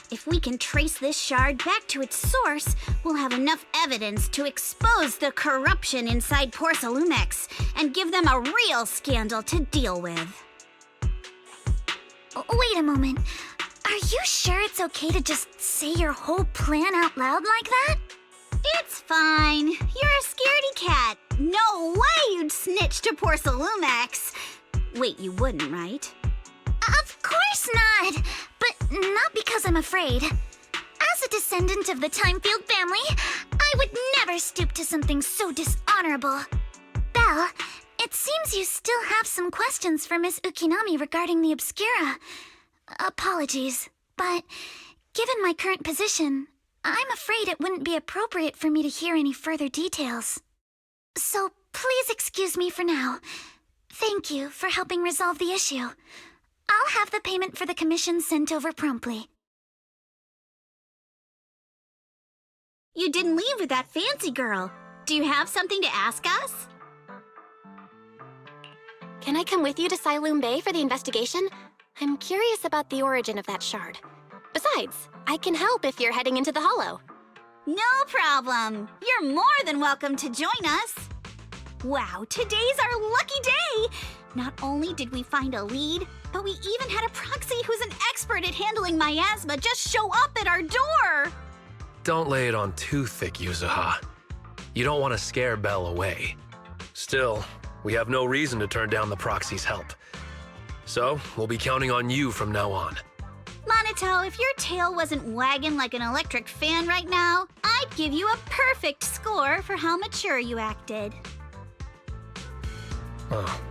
If we can trace this shard back to its source, we'll have enough evidence to expose the corruption inside Porcelumex and give them a real scandal to deal with. Wait a moment. Are you sure it's okay to just say your whole plan out loud like that? It's fine. You're a scaredy cat. No way you'd snitch to Porcelumex. Wait, you wouldn't, right? Of course not! But not because I'm afraid. As a descendant of the Timefield family, I would never stoop to something so dishonorable. Belle, it seems you still have some questions for Miss Ukinami regarding the Obscura. Apologies, but given my current position, I'm afraid it wouldn't be appropriate for me to hear any further details. So please excuse me for now. Thank you for helping resolve the issue. I'll have the payment for the commission sent over promptly. You didn't leave with that fancy girl. Do you have something to ask us? Can I come with you to Siloon Bay for the investigation? I'm curious about the origin of that shard. Besides, I can help if you're heading into the hollow. No problem. You're more than welcome to join us. Wow, today's our lucky day! Not only did we find a lead, but we even had a proxy who's an expert at handling miasma just show up at our door! Don't lay it on too thick, Yuzuha. You don't want to scare Belle away. Still, we have no reason to turn down the proxy's help. So, we'll be counting on you from now on. Minato, if your tail wasn't wagging like an electric fan right now, I'd give you a perfect score for how mature you acted. Oh.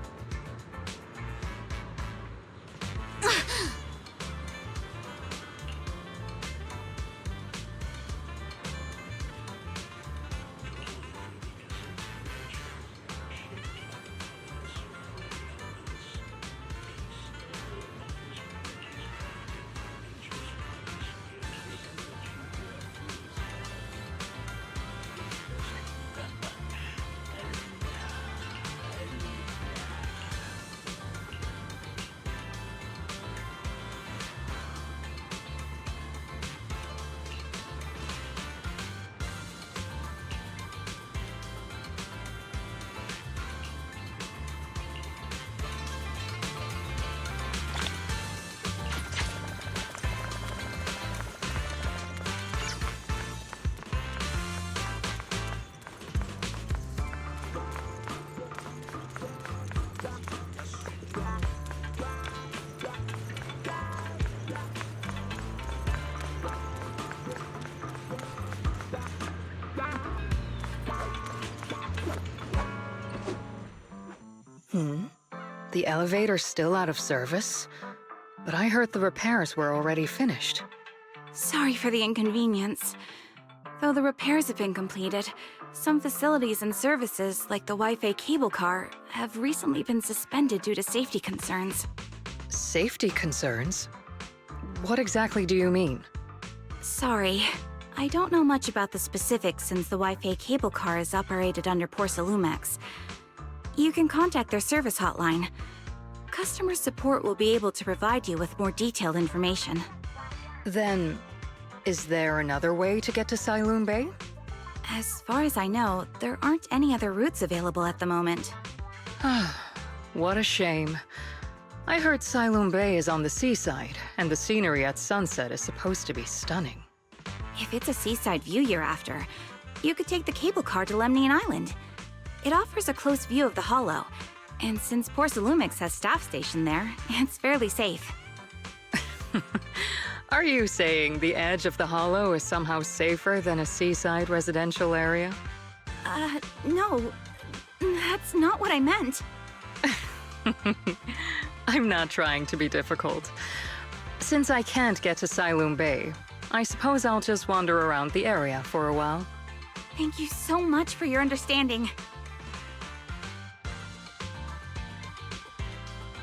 The elevator's still out of service? But I heard the repairs were already finished. Sorry for the inconvenience. Though the repairs have been completed, some facilities and services, like the Wi-Fi cable car, have recently been suspended due to safety concerns. Safety concerns? What exactly do you mean? Sorry. I don't know much about the specifics since the Wi-Fi cable car is operated under Porsalumex. You can contact their service hotline. Customer support will be able to provide you with more detailed information. Then, is there another way to get to Sailoon Bay? As far as I know, there aren't any other routes available at the moment. What a shame. I heard Sailoon Bay is on the seaside, and the scenery at sunset is supposed to be stunning. If it's a seaside view you're after, you could take the cable car to Lemnian Island. It offers a close view of the Hollow, and since Porsalumex has staff stationed there, it's fairly safe. Are you saying the edge of the Hollow is somehow safer than a seaside residential area? No. That's not what I meant. I'm not trying to be difficult. Since I can't get to Sailoon Bay, I suppose I'll just wander around the area for a while. Thank you so much for your understanding.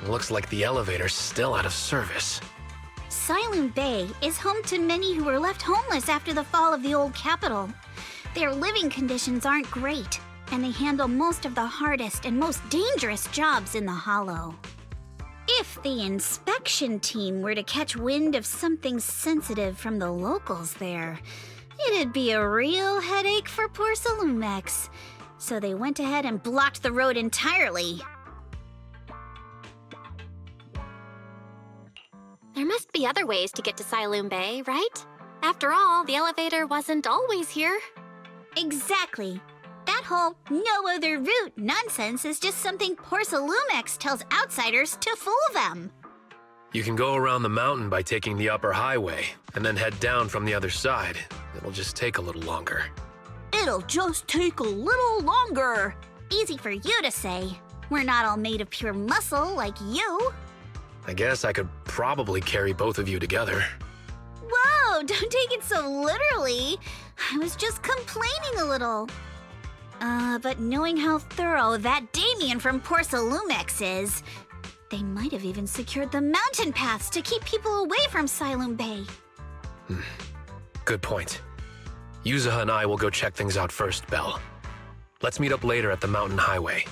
Looks like the elevator's still out of service. Sailoon Bay is home to many who were left homeless after the fall of the old capital. Their living conditions aren't great, and they handle most of the hardest and most dangerous jobs in the Hollow. If the inspection team were to catch wind of something sensitive from the locals there, it'd be a real headache for Porsalumex. So they went ahead and blocked the road entirely. There must be other ways to get to Sailoon Bay, right? After all, the elevator wasn't always here. Exactly. That whole no other route nonsense is just something Porsalumex tells outsiders to fool them. You can go around the mountain by taking the upper highway, and then head down from the other side. It'll just take a little longer. It'll just take a little longer. Easy for you to say. We're not all made of pure muscle like you. I guess I could probably carry both of you together. Whoa, don't take it so literally. I was just complaining a little. But knowing how thorough that Damien from Porsalumex is, they might have even secured the mountain paths to keep people away from Sailoon Bay. Good point. Yuzuha and I will go check things out first, Belle. Let's meet up later at the mountain highway.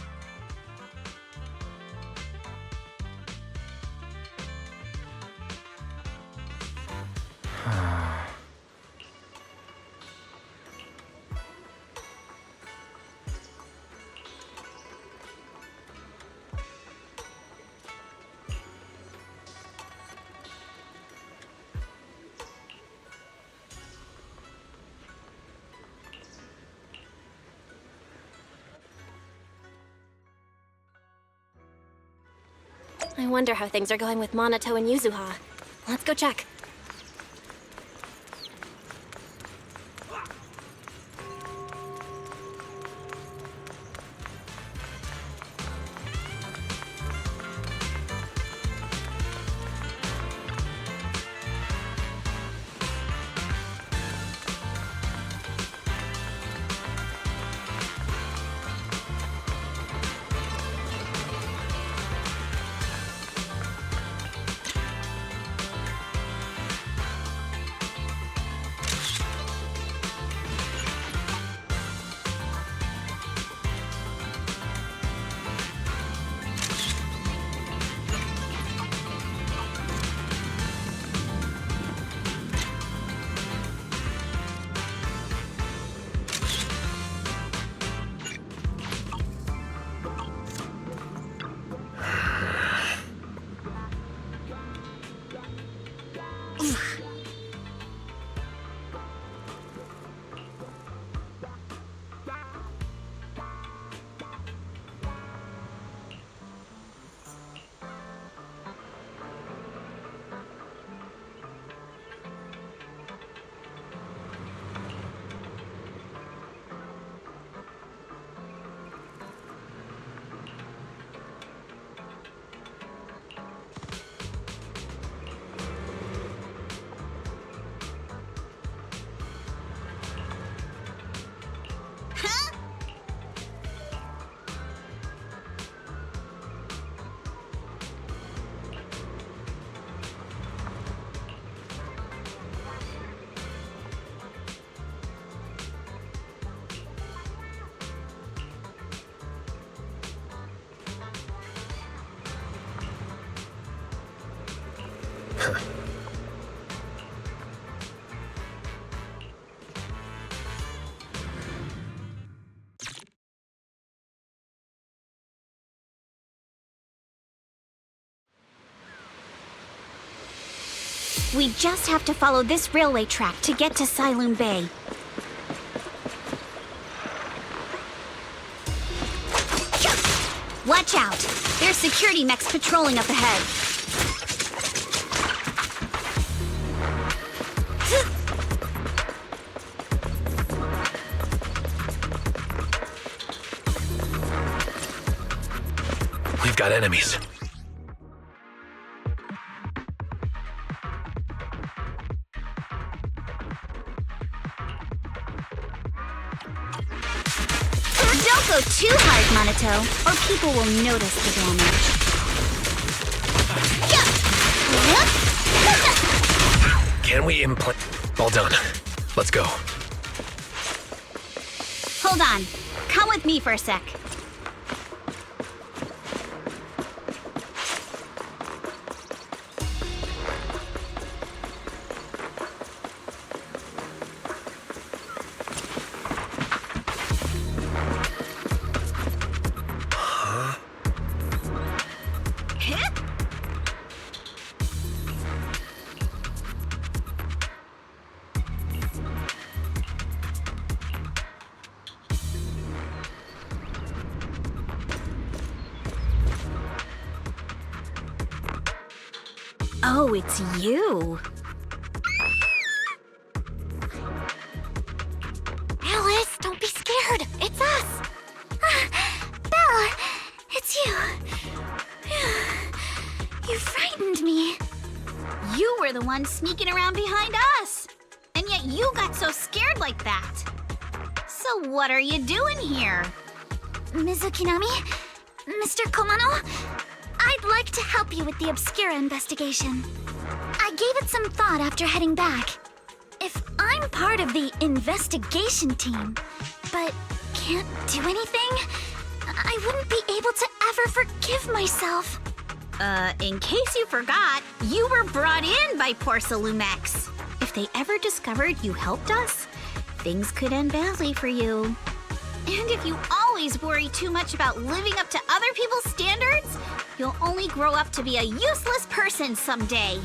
I wonder how things are going with Monato and Yuzuha. Let's go check. We just have to follow this railway track to get to Sailoon Bay. Watch out! There's security mechs patrolling up ahead. We've got enemies. Don't go too hard, Monato, or people will notice the damage. Can we implant? All done. Let's go. Hold on. Come with me for a sec. Oh, it's you. Alice, don't be scared. It's us. Belle, it's you. You frightened me. You were the one sneaking around behind us. And yet you got so scared like that. So what are you doing here? Mizukinami? Mr. Komano? I'd like to help you with the Obscura investigation. I gave it some thought after heading back. If I'm part of the investigation team, but can't do anything, I wouldn't be able to ever forgive myself. In case you forgot, you were brought in by Porsalumex. If they ever discovered you helped us, things could end badly for you. And if you always worry too much about living up to other people's standards, you'll only grow up to be a useless person someday.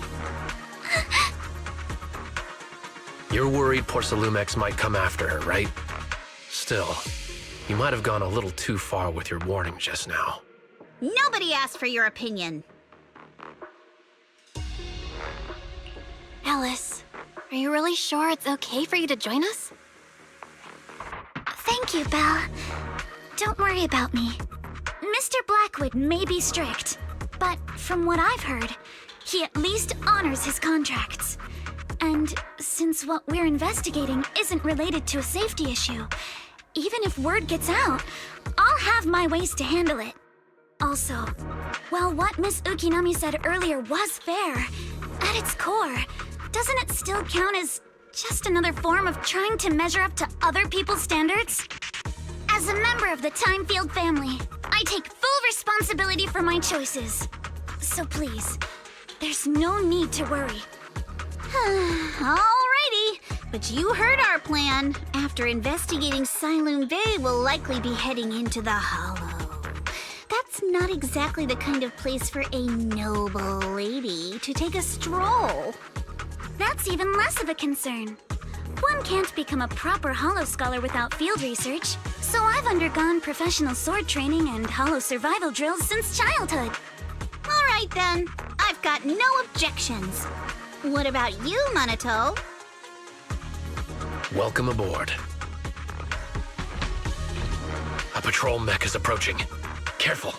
You're worried Porsalumex might come after her, right? Still, you might have gone a little too far with your warning just now. Nobody asked for your opinion. Alice, are you really sure it's okay for you to join us? Thank you, Belle. Don't worry about me. Mr. Blackwood may be strict, but from what I've heard, he at least honors his contracts. And since what we're investigating isn't related to a safety issue, even if word gets out, I'll have my ways to handle it. Also, while what Miss Ukinami said earlier was fair, at its core, doesn't it still count as just another form of trying to measure up to other people's standards? As a member of the Timefield family, I take full responsibility for my choices. So please, there's no need to worry. Alrighty, but you heard our plan. After investigating Sailoon Bay, we'll likely be heading into the Hollow. That's not exactly the kind of place for a noble lady to take a stroll. That's even less of a concern. One can't become a proper Hollow scholar without field research, so I've undergone professional sword training and Hollow survival drills since childhood. Alright then, I've got no objections. What about you, Monato? Welcome aboard. A patrol mech is approaching. Careful.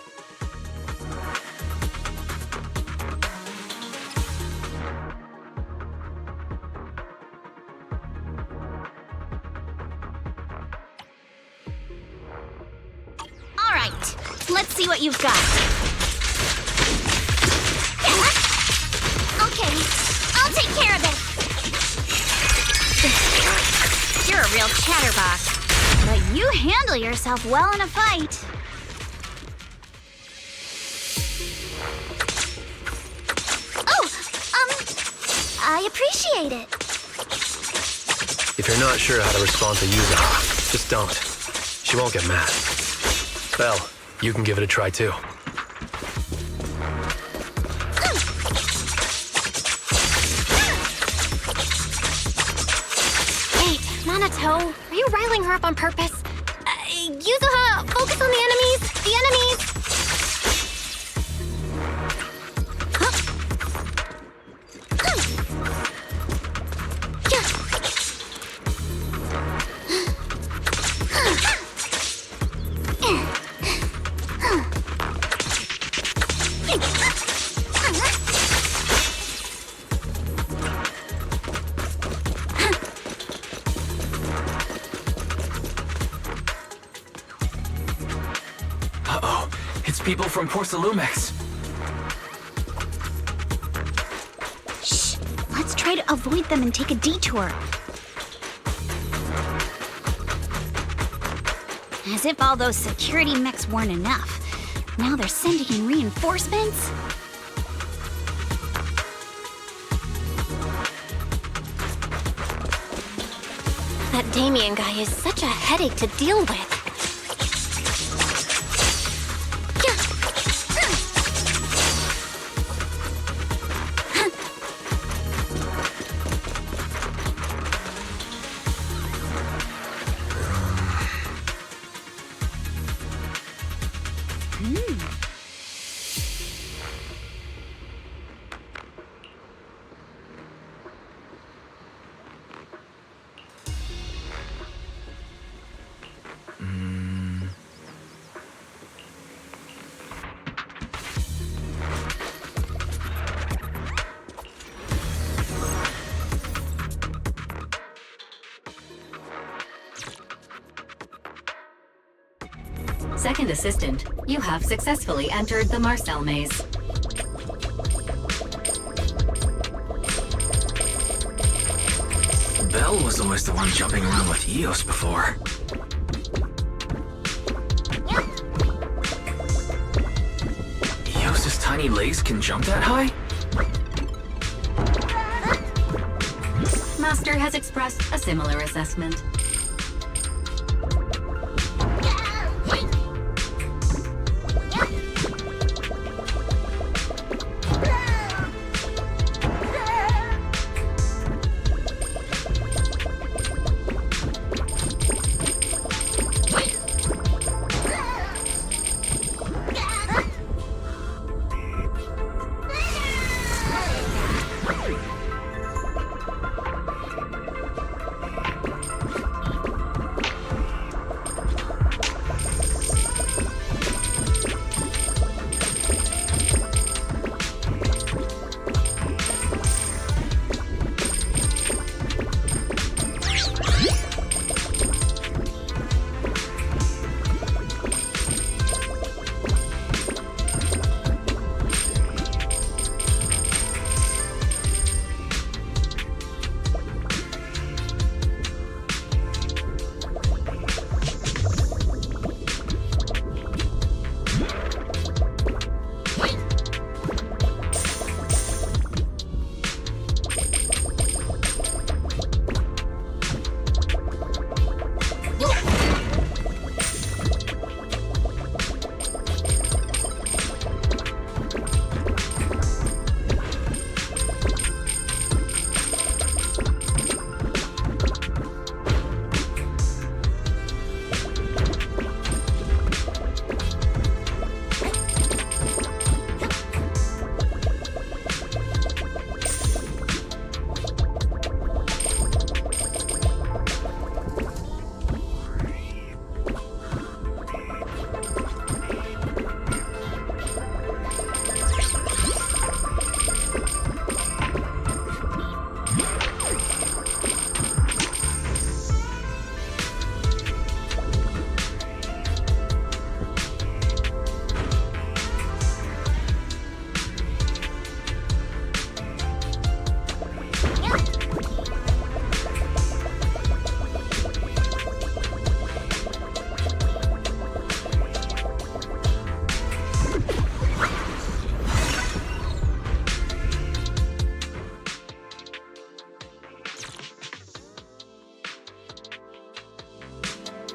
All right, let's see what you've got. Okay, I'll take care of it. You're a real chatterbox, but you handle yourself well in a fight. I appreciate it. If you're not sure how to respond to Yuzuha, just don't. She won't get mad. Belle, you can give it a try too. Wait, Nanato, are you riling her up on purpose? Yuzuha, focus on the enemies! The enemies! Uh-oh, it's people from Porsalumex. Shh! Let's try to avoid them and take a detour. As if all those security mechs weren't enough. Now they're sending in reinforcements? That Damien guy is such a headache to deal with. Second assistant, you have successfully entered the Marcel maze. Belle was always the one jumping around with Eos before. Eos's tiny legs can jump that high? Master has expressed a similar assessment.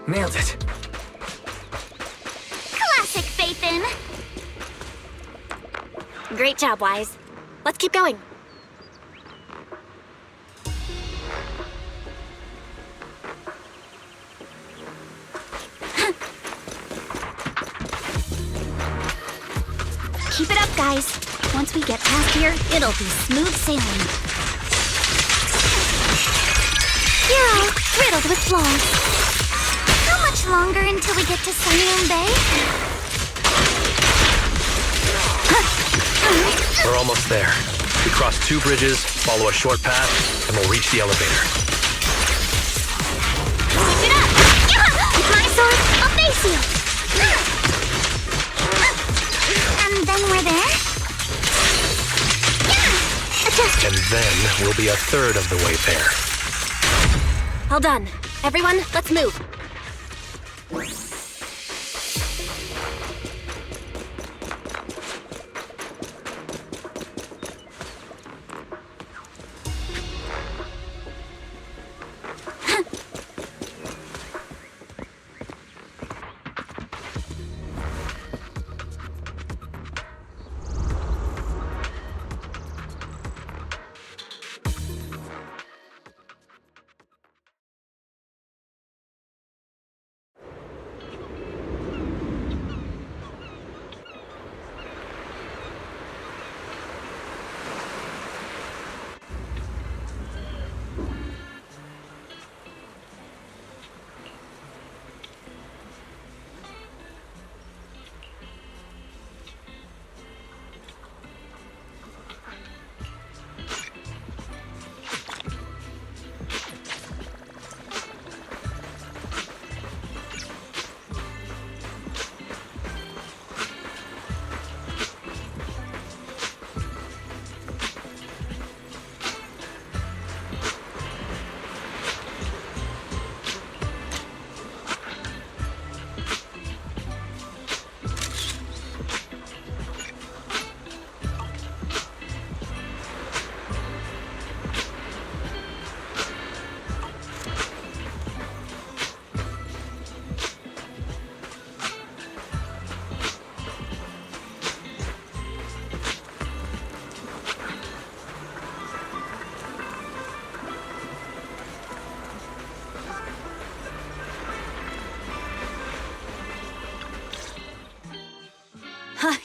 Nailed it. Classic Faithin. Great job, Wise. Let's keep going. Keep it up, guys. Once we get past here, it'll be smooth sailing. You're all riddled with flaws. How much longer until we get to Sunnyland Bay? We're almost there. We cross 2 bridges, follow a short path, and we'll reach the elevator. Keep it up! With my sword, I'll face you! And then we're there? And then we'll be a third of the way there. All done. Everyone, let's move.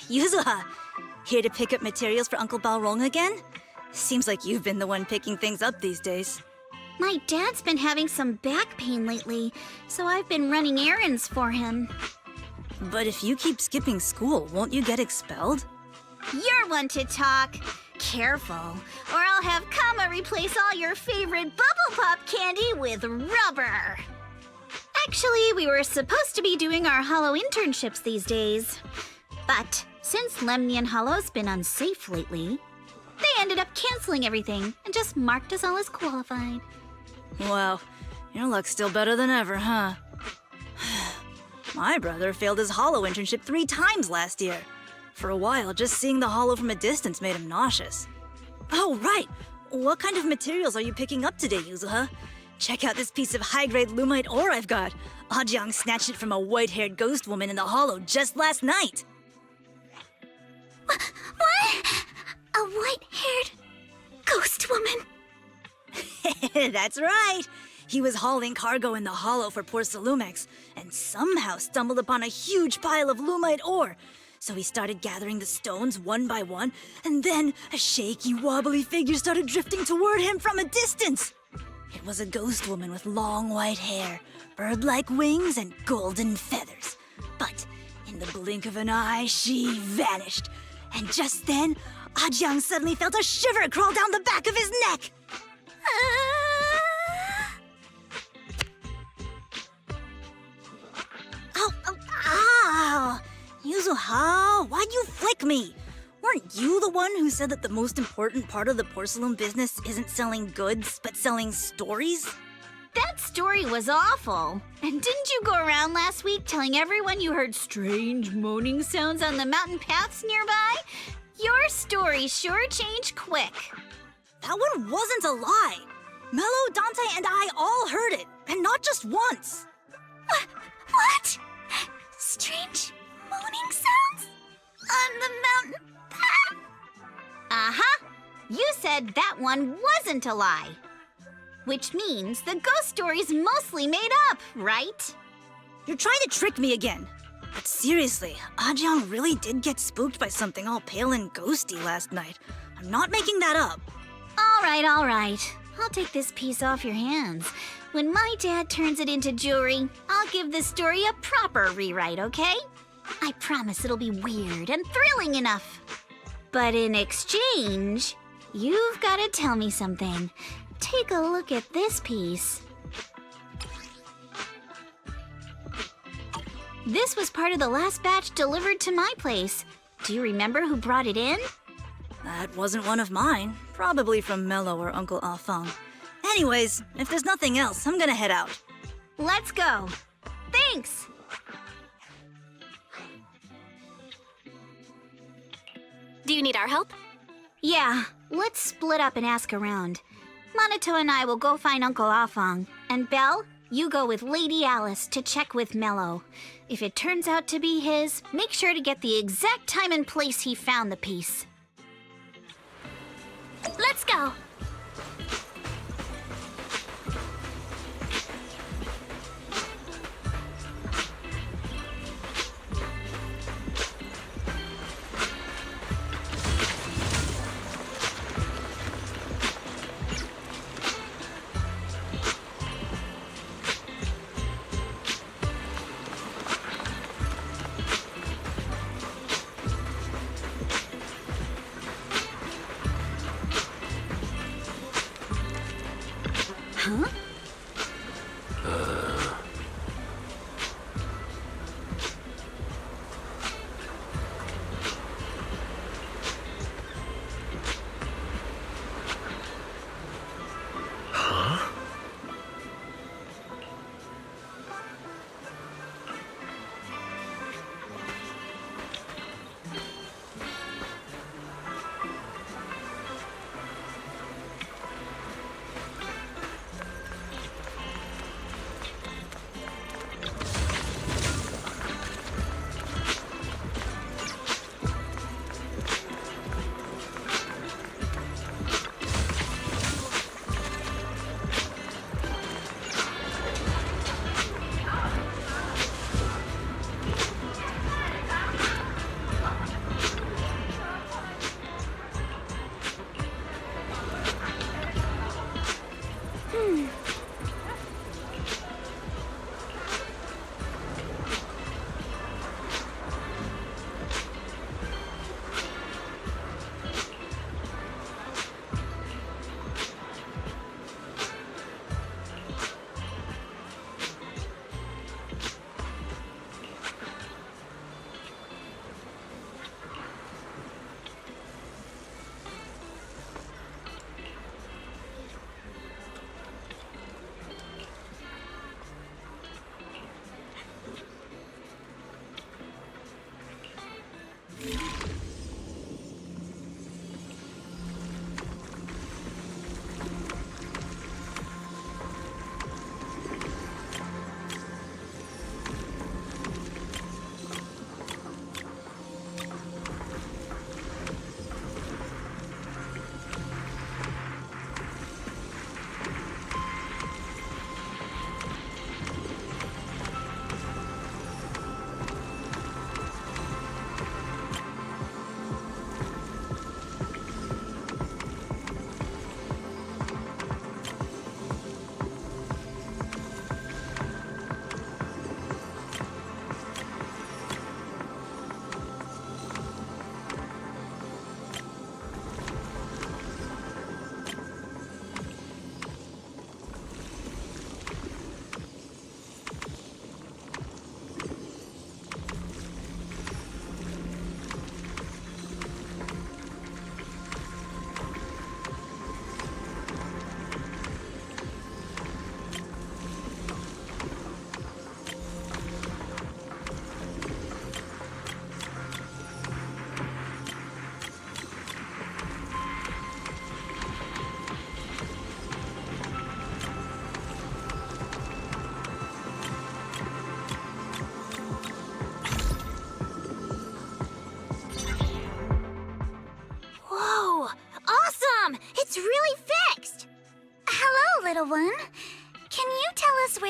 Yuzuha, here to pick up materials for Uncle Balrong again? Seems like you've been the one picking things up these days. My dad's been having some back pain lately, so I've been running errands for him. But if you keep skipping school, won't you get expelled? You're one to talk. Careful, or I'll have Kama replace all your favorite Bubble Pop candy with rubber. Actually, we were supposed to be doing our Hollow internships these days. But since Lemnian Hollow's been unsafe lately, they ended up canceling everything and just marked us all as qualified. Wow, your luck's still better than ever, huh? My brother failed his Hollow internship 3 times last year. For a while, just seeing the Hollow from a distance made him nauseous. Oh, right! What kind of materials are you picking up today, Yuzuha? Check out this piece of high-grade lumite ore I've got. Ajang snatched it from a white-haired ghost woman in the Hollow just last night. What? A white-haired ghost woman? That's right! He was hauling cargo in the Hollow for Porsalumex, and somehow stumbled upon a huge pile of lumite ore. So he started gathering the stones one by one, and then a shaky, wobbly figure started drifting toward him from a distance. It was a ghost woman with long white hair, bird-like wings, and golden feathers. But in the blink of an eye, she vanished. And just then, Ajang suddenly felt a shiver crawl down the back of his neck. Ow! Yuzuha, why'd you flick me? Weren't you the one who said that the most important part of the porcelain business isn't selling goods, but selling stories? That story was awful. And didn't you go around last week telling everyone you heard strange moaning sounds on the mountain paths nearby? Your story sure changed quick. That one wasn't a lie. Mello, Dante, and I all heard it, and not just once. What? Strange moaning sounds? On the mountain path? Uh-huh. You said that one wasn't a lie. Which means the ghost story's mostly made up, right? You're trying to trick me again. But seriously, Ajang really did get spooked by something all pale and ghosty last night. I'm not making that up. All right. I'll take this piece off your hands. When my dad turns it into jewelry, I'll give this story a proper rewrite, okay? I promise it'll be weird and thrilling enough. But in exchange, you've got to tell me something. Take a look at this piece. This was part of the last batch delivered to my place. Do you remember who brought it in? That wasn't one of mine. Probably from Mello or Uncle Afang. Anyways, if there's nothing else, I'm gonna head out. Let's go. Thanks! Do you need our help? Yeah, let's split up and ask around. Monato and I will go find Uncle Afang. And Belle, you go with Lady Alice to check with Mello. If it turns out to be his, make sure to get the exact time and place he found the piece. Let's go. Huh?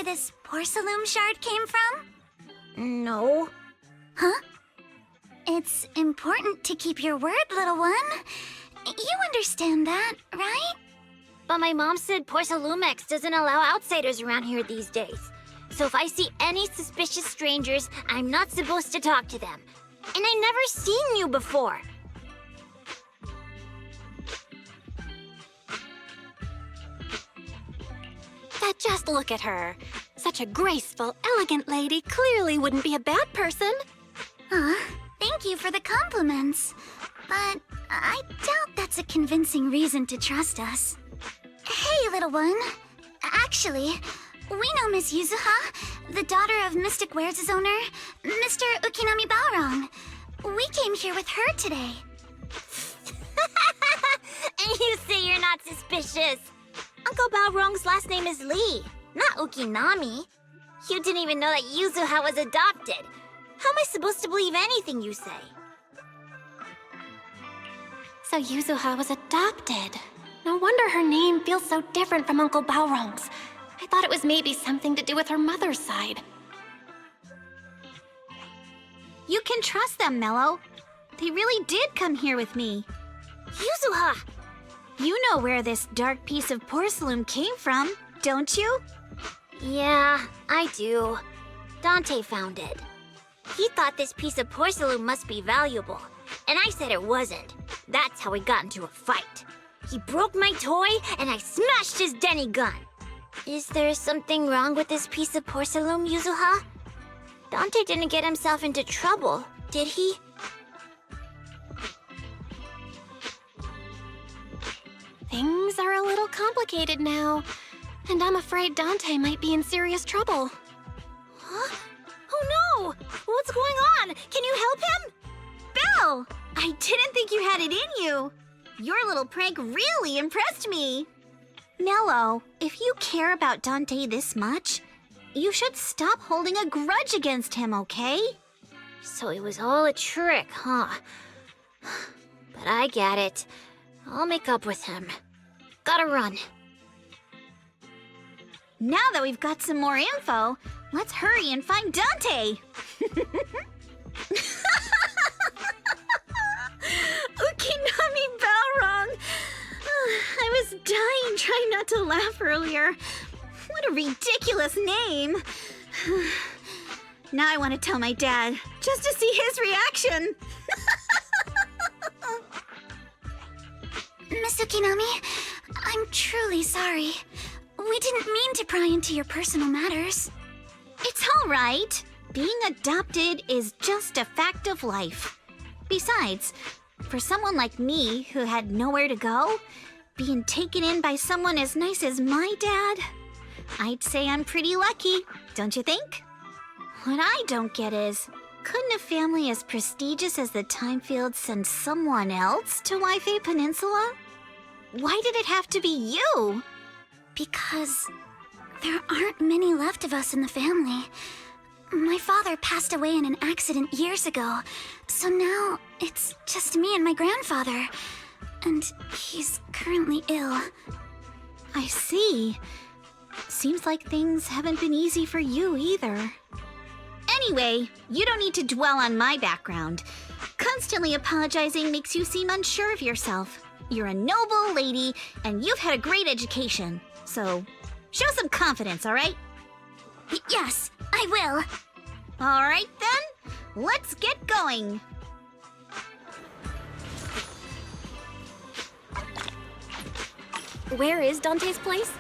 where this porcelain shard came from? No. Huh? It's important to keep your word, little one. You understand that, right? But my mom said Porcelumex doesn't allow outsiders around here these days. So if I see any suspicious strangers, I'm not supposed to talk to them. And I never seen you before. But just look at her. Such a graceful, elegant lady clearly wouldn't be a bad person. Thank you for the compliments. But I doubt that's a convincing reason to trust us. Hey, little one. Actually, we know Miss Yuzuha, the daughter of Mystic Wares' owner, Mr. Ukinami Balrong. We came here with her today. And you say you're not suspicious. Uncle Balrong's last name is Lee, not Ukinami. You didn't even know that Yuzuha was adopted. How am I supposed to believe anything you say? So Yuzuha was adopted. No wonder her name feels so different from Uncle Balrong's. I thought it was maybe something to do with her mother's side. You can trust them, Mello. They really did come here with me. Yuzuha! You know where this dark piece of porcelain came from, don't you? Yeah, I do. Dante found it. He thought this piece of porcelain must be valuable, and I said it wasn't. That's how we got into a fight. He broke my toy, and I smashed his Denny gun. Is there something wrong with this piece of porcelain, Yuzuha? Dante didn't get himself into trouble, did he? Things are a little complicated now, and I'm afraid Dante might be in serious trouble. Huh? Oh no! What's going on? Can you help him? Belle! I didn't think you had it in you. Your little prank really impressed me. Mello, if you care about Dante this much, you should stop holding a grudge against him, okay? So it was all a trick, huh? But I get it. I'll make up with him. Gotta run. Now that we've got some more info, let's hurry and find Dante! Ukinami Balrong! I was dying trying not to laugh earlier. What a ridiculous name! Now I want to tell my dad, just to see his reaction! Miss Ukinami, I'm truly sorry. We didn't mean to pry into your personal matters. It's all right. Being adopted is just a fact of life. Besides, for someone like me who had nowhere to go, being taken in by someone as nice as my dad, I'd say I'm pretty lucky, don't you think? What I don't get is, couldn't a family as prestigious as the Timefields send someone else to Wi-Fi Peninsula? Why did it have to be you? Because there aren't many left of us in the family. My father passed away in an accident years ago, so now it's just me and my grandfather. And he's currently ill. I see. Seems like things haven't been easy for you either. Anyway, you don't need to dwell on my background. Constantly apologizing makes you seem unsure of yourself. You're a noble lady, and you've had a great education. So, show some confidence, all right? Yes, I will. All right, then. Let's get going. Where is Dante's place?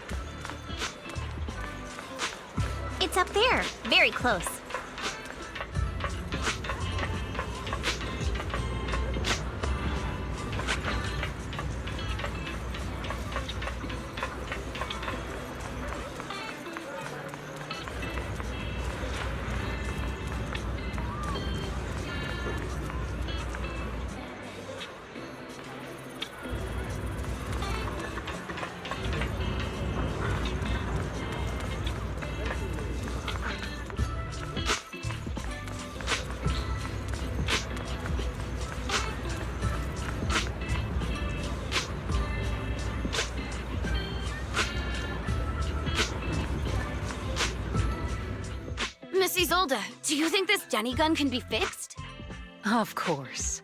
It's up there, very close. Miss Isolde, do you think this Denny gun can be fixed? Of course.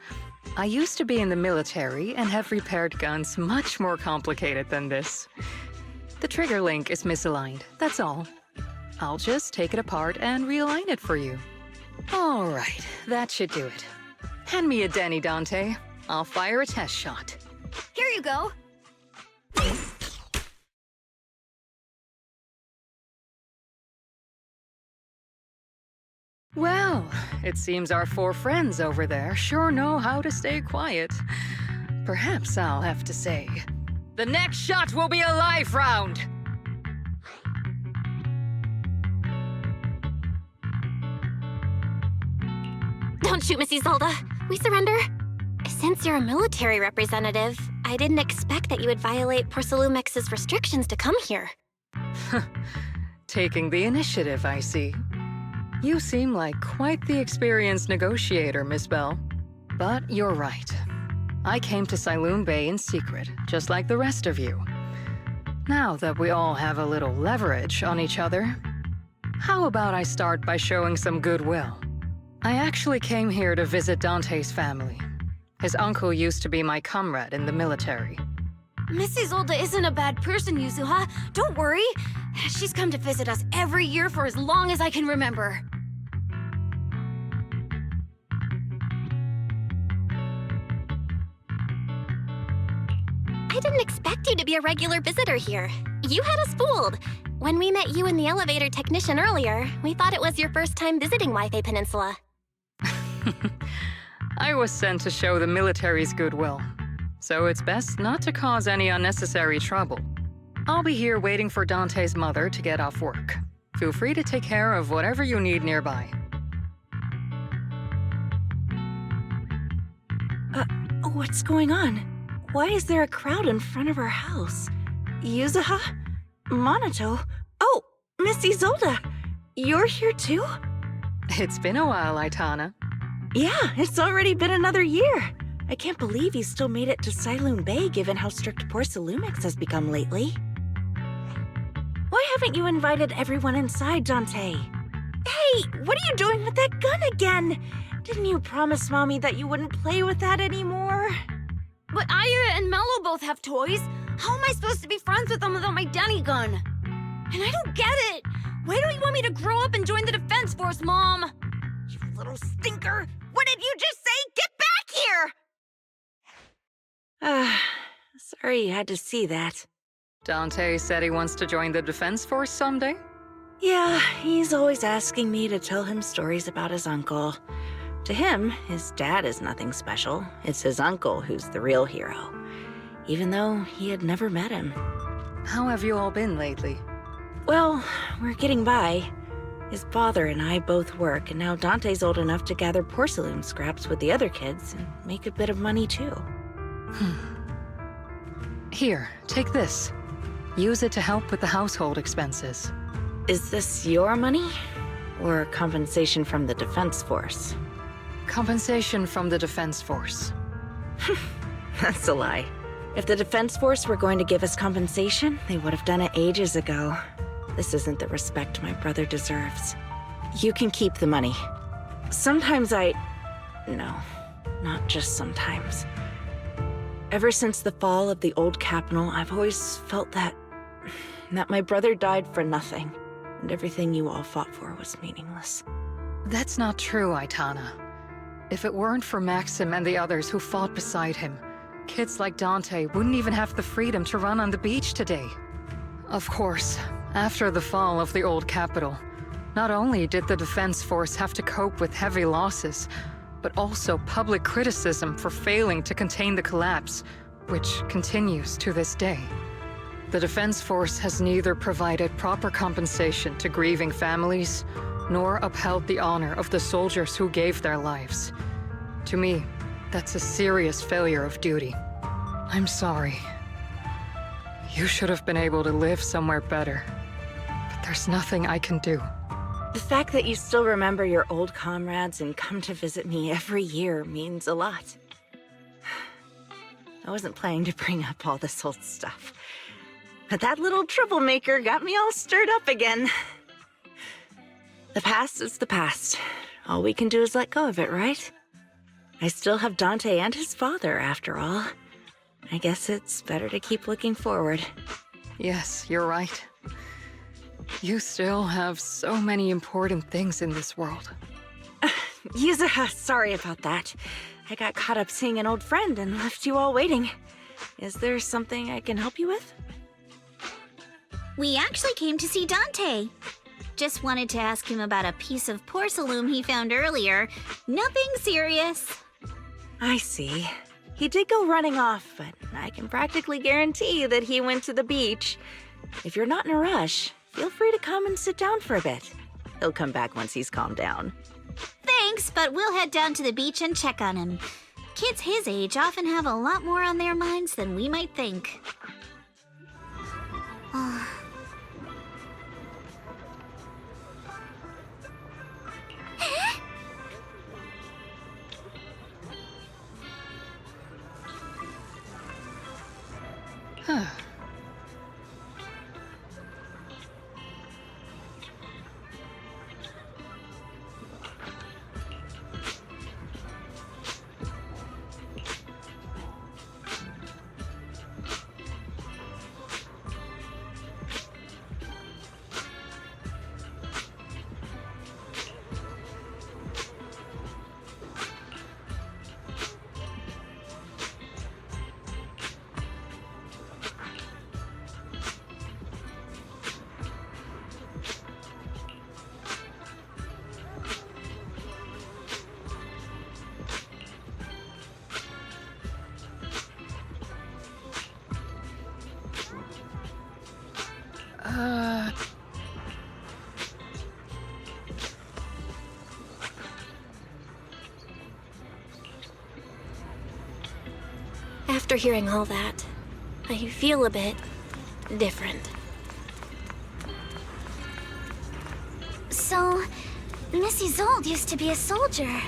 I used to be in the military and have repaired guns much more complicated than this. The trigger link is misaligned, that's all. I'll just take it apart and realign it for you. All right, that should do it. Hand me a Denny, Dante. I'll fire a test shot. Here you go. Well, it seems our 4 friends over there sure know how to stay quiet. Perhaps I'll have to say, the next shot will be a live round! Don't shoot, Miss Isolde. We surrender. Since you're a military representative, I didn't expect that you would violate Porcelumex's restrictions to come here. Taking the initiative, I see. You seem like quite the experienced negotiator, Miss Belle. But you're right. I came to Siloon Bay in secret, just like the rest of you. Now that we all have a little leverage on each other, how about I start by showing some goodwill? I actually came here to visit Dante's family. His uncle used to be my comrade in the military. Miss Isolde isn't a bad person, Yuzuha. Don't worry. She's come to visit us every year for as long as I can remember. I didn't expect you to be a regular visitor here. You had us fooled. When we met you and the elevator technician earlier, we thought it was your first time visiting Wi-Fi Peninsula. I was sent to show the military's goodwill, so it's best not to cause any unnecessary trouble. I'll be here waiting for Dante's mother to get off work. Feel free to take care of whatever you need nearby. What's going on? Why is there a crowd in front of our house? Yuzuha? Monato? Oh, Miss Isolde! You're here too? It's been a while, Aitana. Yeah, it's already been another year. I can't believe you still made it to Siloon Bay given how strict Porcelumix has become lately. Why haven't you invited everyone inside, Dante? Hey, what are you doing with that gun again? Didn't you promise Mommy that you wouldn't play with that anymore? But Aya and Mello both have toys. How am I supposed to be friends with them without my Denny gun? And I don't get it. Why don't you want me to grow up and join the Defense Force, Mom? You little stinker. What did you just say? Get back here! Sorry you had to see that. Dante said he wants to join the Defense Force someday? Yeah, he's always asking me to tell him stories about his uncle. To him, his dad is nothing special. It's his uncle who's the real hero, even though he had never met him. How have you all been lately? Well, we're getting by. His father and I both work, and now Dante's old enough to gather porcelain scraps with the other kids and make a bit of money too. Here, take this. Use it to help with the household expenses. Is this your money? Or compensation from the Defense Force? Compensation from the Defense Force. That's a lie. If the Defense Force were going to give us compensation, they would have done it ages ago. This isn't the respect my brother deserves. You can keep the money. Sometimes No, not just sometimes. Ever since the fall of the old capital, I've always felt that my brother died for nothing, and everything you all fought for was meaningless. That's not true, Aitana. If it weren't for Maxim and the others who fought beside him, kids like Dante wouldn't even have the freedom to run on the beach today. Of course, after the fall of the old capital, not only did the Defense Force have to cope with heavy losses, but also public criticism for failing to contain the collapse, which continues to this day. The Defense Force has neither provided proper compensation to grieving families, nor upheld the honor of the soldiers who gave their lives. To me, that's a serious failure of duty. I'm sorry. You should have been able to live somewhere better, but there's nothing I can do. The fact that you still remember your old comrades and come to visit me every year means a lot. I wasn't planning to bring up all this old stuff, but that little troublemaker got me all stirred up again. The past is the past. All we can do is let go of it, right? I still have Dante and his father, after all. I guess it's better to keep looking forward. Yes, you're right. You still have so many important things in this world. Yuzuha, sorry about that. I got caught up seeing an old friend and left you all waiting. Is there something I can help you with? We actually came to see Dante. Just wanted to ask him about a piece of porcelain he found earlier. Nothing serious. I see. He did go running off, but I can practically guarantee that he went to the beach. If you're not in a rush, feel free to come and sit down for a bit. He'll come back once he's calmed down. Thanks, but we'll head down to the beach and check on him. Kids his age often have a lot more on their minds than we might think. Huh. After hearing all that, I feel a bit different. So, Missy Zold used to be a soldier,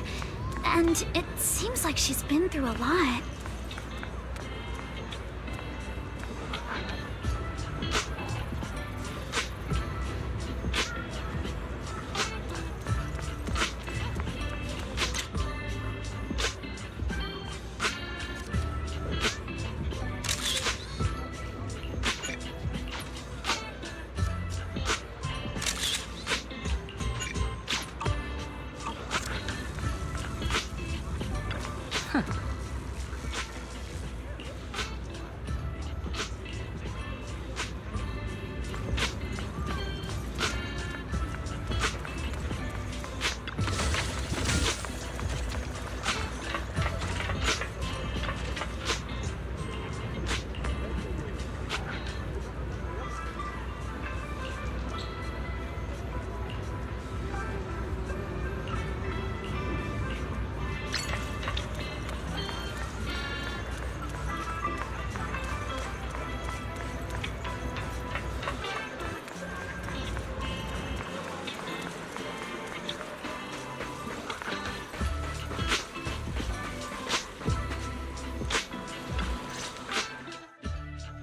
and it seems like she's been through a lot.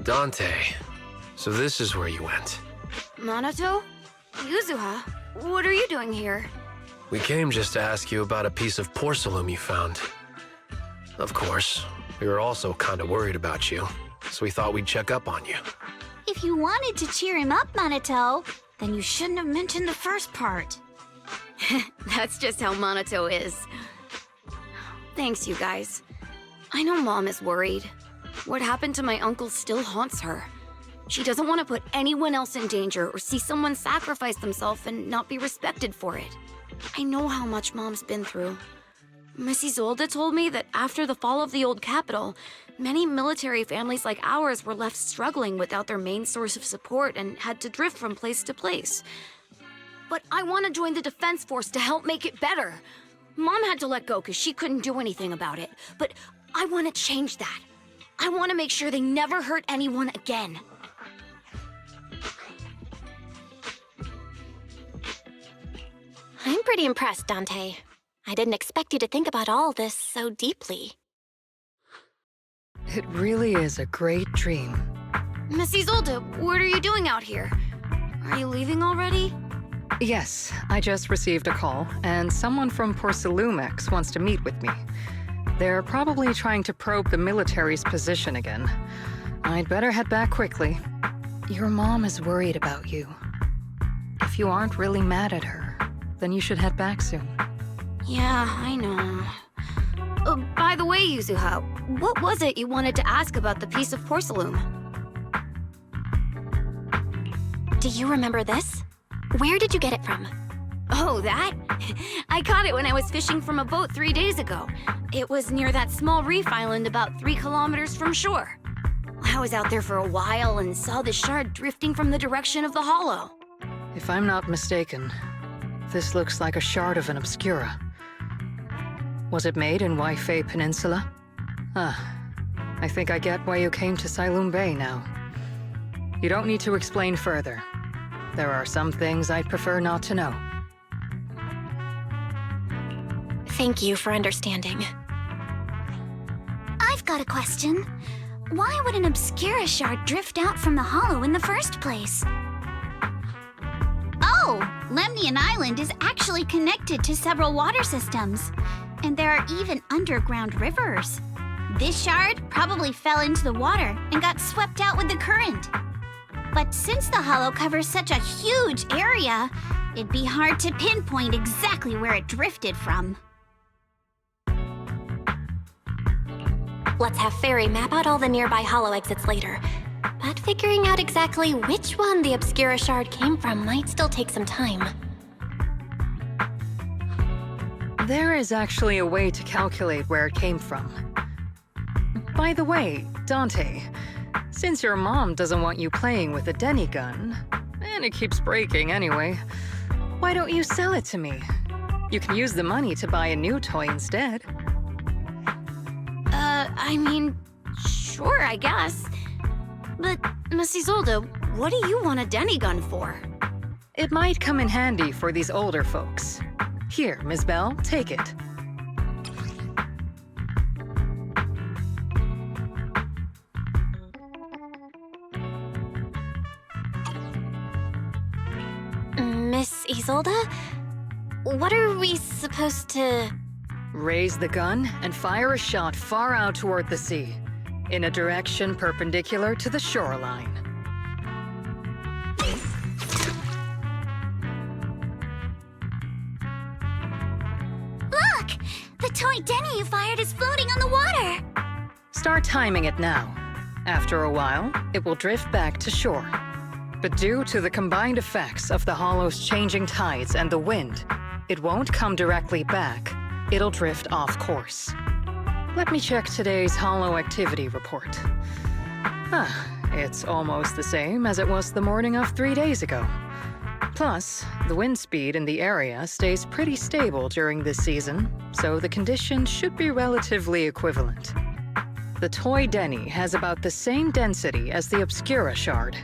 Dante, so this is where you went. Minato? Yuzuha? What are you doing here? We came just to ask you about a piece of porcelain you found. Of course, we were also kind of worried about you, so we thought we'd check up on you. If you wanted to cheer him up, Minato, then you shouldn't have mentioned the first part. That's just how Minato is. Thanks, you guys. I know Mom is worried. What happened to my uncle still haunts her. She doesn't want to put anyone else in danger or see someone sacrifice themselves and not be respected for it. I know how much Mom's been through. Mrs. Zolda told me that after the fall of the old capital, many military families like ours were left struggling without their main source of support and had to drift from place to place. But I want to join the defense force to help make it better. Mom had to let go because she couldn't do anything about it, but I want to change that. I want to make sure they never hurt anyone again. I'm pretty impressed, Dante. I didn't expect you to think about all this so deeply. It really is a great dream. Mrs. Zolda, what are you doing out here? Are you leaving already? Yes, I just received a call, and someone from Porsalumex wants to meet with me. They're probably trying to probe the military's position again. I'd better head back quickly. Your mom is worried about you. If you aren't really mad at her, then you should head back soon. Yeah, I know. By the way, Yuzuha, what was it you wanted to ask about the piece of porcelain? Do you remember this? Where did you get it from? Oh, that? I caught it when I was fishing from a boat 3 days ago. It was near that small reef island about 3 kilometers from shore. I was out there for a while and saw the shard drifting from the direction of the hollow. If I'm not mistaken, this looks like a shard of an Obscura. Was it made in Waifei Peninsula? I think I get why you came to Silum Bay now. You don't need to explain further. There are some things I'd prefer not to know. Thank you for understanding. I've got a question. Why would an Obscura shard drift out from the hollow in the first place? Oh, Lemnian Island is actually connected to several water systems. And there are even underground rivers. This shard probably fell into the water and got swept out with the current. But since the hollow covers such a huge area, it'd be hard to pinpoint exactly where it drifted from. Let's have Fairy map out all the nearby hollow exits later. But figuring out exactly which one the Obscura shard came from might still take some time. There is actually a way to calculate where it came from. By the way, Dante, since your mom doesn't want you playing with a Denny gun, and it keeps breaking anyway, why don't you sell it to me? You can use the money to buy a new toy instead. I mean, sure, I guess. But, Miss Isolde, what do you want a Denny gun for? It might come in handy for these older folks. Here, Ms. Belle, take it. Miss Isolde? What are we supposed to... Raise the gun and fire a shot far out toward the sea, in a direction perpendicular to the shoreline. Look! The toy Denny you fired is floating on the water! Start timing it now. After a while, it will drift back to shore. But due to the combined effects of the hollow's changing tides and the wind, it won't come directly back. It'll drift off course. Let me check today's hollow activity report. It's almost the same as it was the morning of 3 days ago. Plus, the wind speed in the area stays pretty stable during this season, so the conditions should be relatively equivalent. The toy Denny has about the same density as the Obscura shard,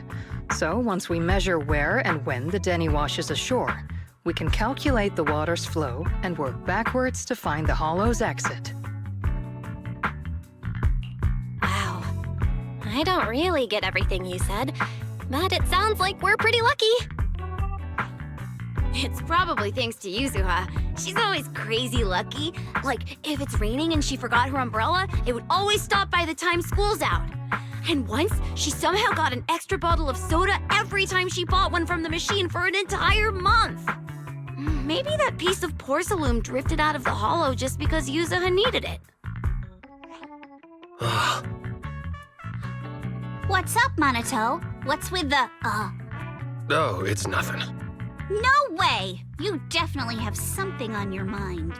so once we measure where and when the Denny washes ashore, we can calculate the water's flow and work backwards to find the hollow's exit. Wow. I don't really get everything you said, but it sounds like we're pretty lucky. It's probably thanks to Yuzuha. She's always crazy lucky. Like, if it's raining and she forgot her umbrella, it would always stop by the time school's out. And once, she somehow got an extra bottle of soda every time she bought one from the machine for an entire month. Maybe that piece of porcelain drifted out of the hollow just because Yuzuha needed it. What's up, Monato? What's with the, Oh, it's nothing. No way! You definitely have something on your mind.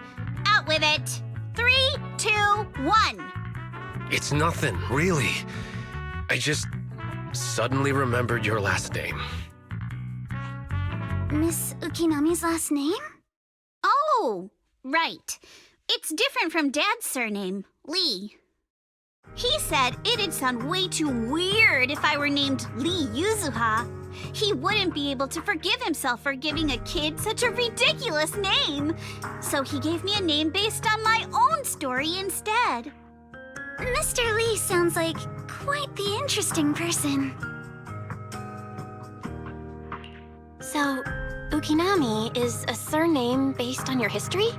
Out with it! 3, 2, 1! It's nothing, really. I just suddenly remembered your last name. Miss Ukinami's last name? Oh, right. It's different from Dad's surname, Lee. He said it'd sound way too weird if I were named Lee Yuzuha. He wouldn't be able to forgive himself for giving a kid such a ridiculous name. So he gave me a name based on my own story instead. Mr. Lee sounds like quite the interesting person. So, Ukinami is a surname based on your history?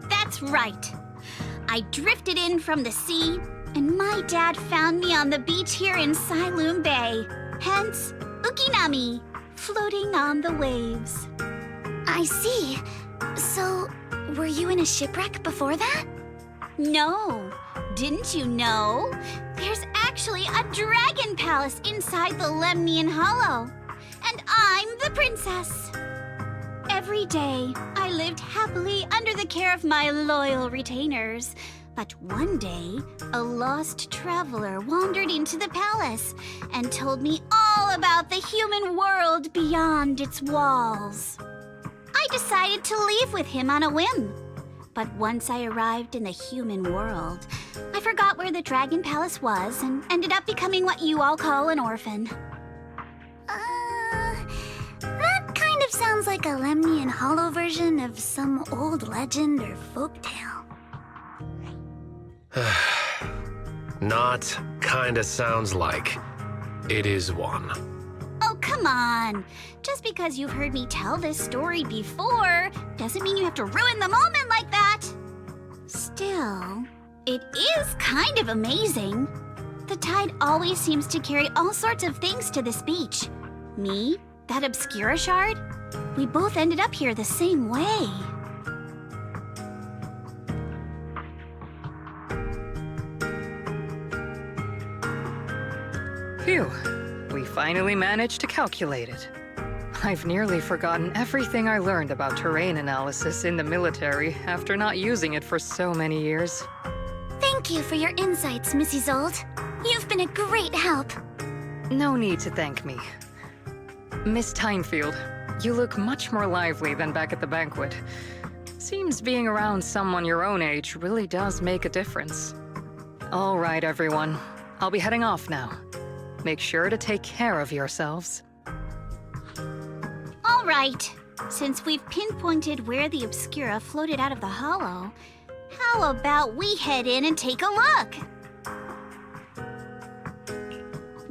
That's right. I drifted in from the sea, and my dad found me on the beach here in Sailoom Bay. Hence, Ukinami, floating on the waves. I see. So, were you in a shipwreck before that? No. Didn't you know? There's actually a dragon palace inside the Lemnian Hollow. And I'm the princess. Every day, I lived happily under the care of my loyal retainers. But one day, a lost traveler wandered into the palace and told me all about the human world beyond its walls. I decided to leave with him on a whim. But once I arrived in the human world, I forgot where the Dragon Palace was and ended up becoming what you all call an orphan. That kind of sounds like a Lemnian Hollow version of some old legend or folktale. Not kinda sounds like. It is one. Oh, come on. Just because you've heard me tell this story before doesn't mean you have to ruin the moment like that. Still, it is kind of amazing. The tide always seems to carry all sorts of things to this beach. Me, that Obscura shard, we both ended up here the same way. Phew. We finally managed to calculate it. I've nearly forgotten everything I learned about terrain analysis in the military after not using it for so many years. Thank you for your insights, Mrs. Old. You've been a great help. No need to thank me. Miss Timefield, you look much more lively than back at the banquet. Seems being around someone your own age really does make a difference. All right, everyone. I'll be heading off now. Make sure to take care of yourselves. All right. Since we've pinpointed where the Obscura floated out of the hollow, how about we head in and take a look?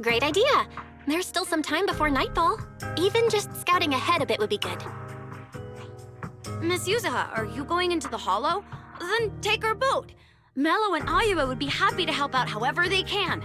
Great idea. There's still some time before nightfall. Even just scouting ahead a bit would be good. Miss Yuzuha, are you going into the hollow? Then take our boat. Mello and Ayuba would be happy to help out however they can.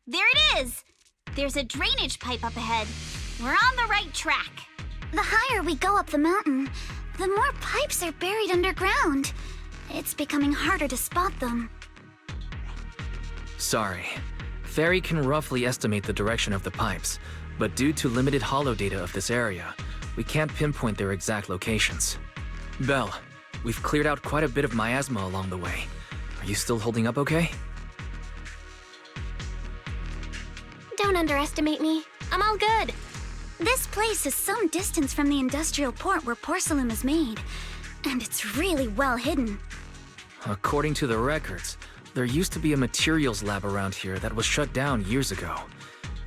There it is! There's a drainage pipe up ahead. We're on the right track. The higher we go up the mountain, the more pipes are buried underground. It's becoming harder to spot them. Sorry. Fairy can roughly estimate the direction of the pipes, but due to limited holo data of this area, we can't pinpoint their exact locations. Belle, we've cleared out quite a bit of miasma along the way. Are you still holding up okay? Don't underestimate me. I'm all good. This place is some distance from the industrial port where porcelain is made, and it's really well hidden. According to the records, there used to be a materials lab around here that was shut down years ago.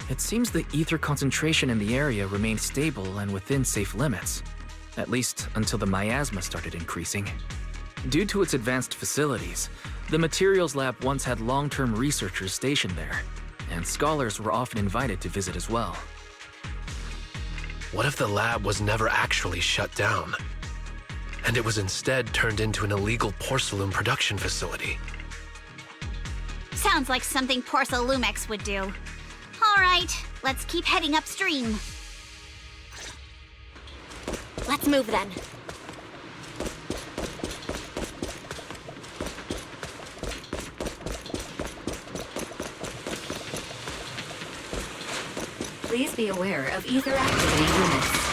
It seems the ether concentration in the area remained stable and within safe limits, at least until the miasma started increasing. Due to its advanced facilities, the materials lab once had long-term researchers stationed there, and scholars were often invited to visit as well. What if the lab was never actually shut down, and it was instead turned into an illegal porcelain production facility? Sounds like something Porcelumex would do. All right, let's keep heading upstream. Let's move then. Please be aware of ether activity units.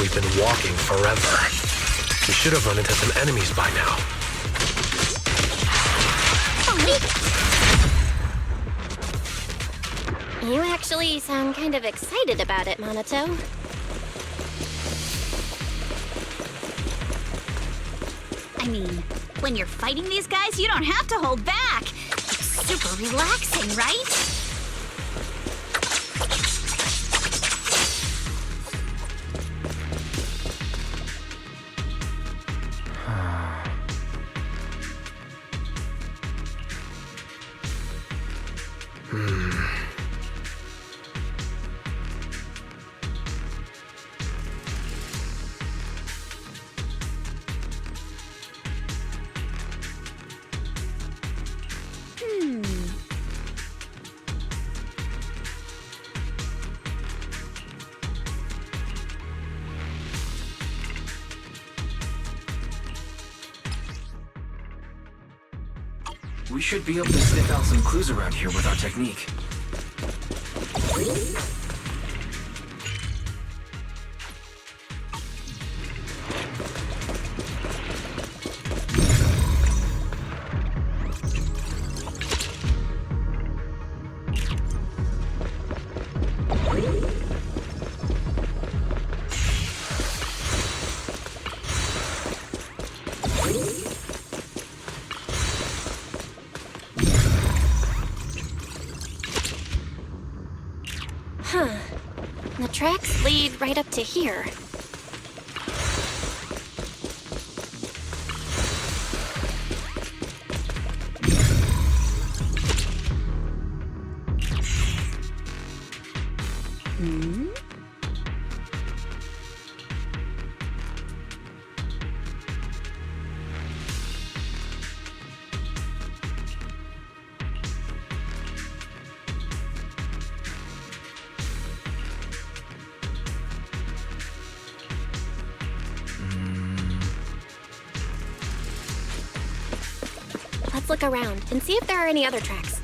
we've been walking forever. We should have run into some enemies by now. You actually sound kind of excited about it, Monato. I mean, when you're fighting these guys, you don't have to hold back. It's super relaxing, right? We should be able to sniff out some clues around here with our technique. The tracks lead right up to here. Let's look around and see if there are any other tracks.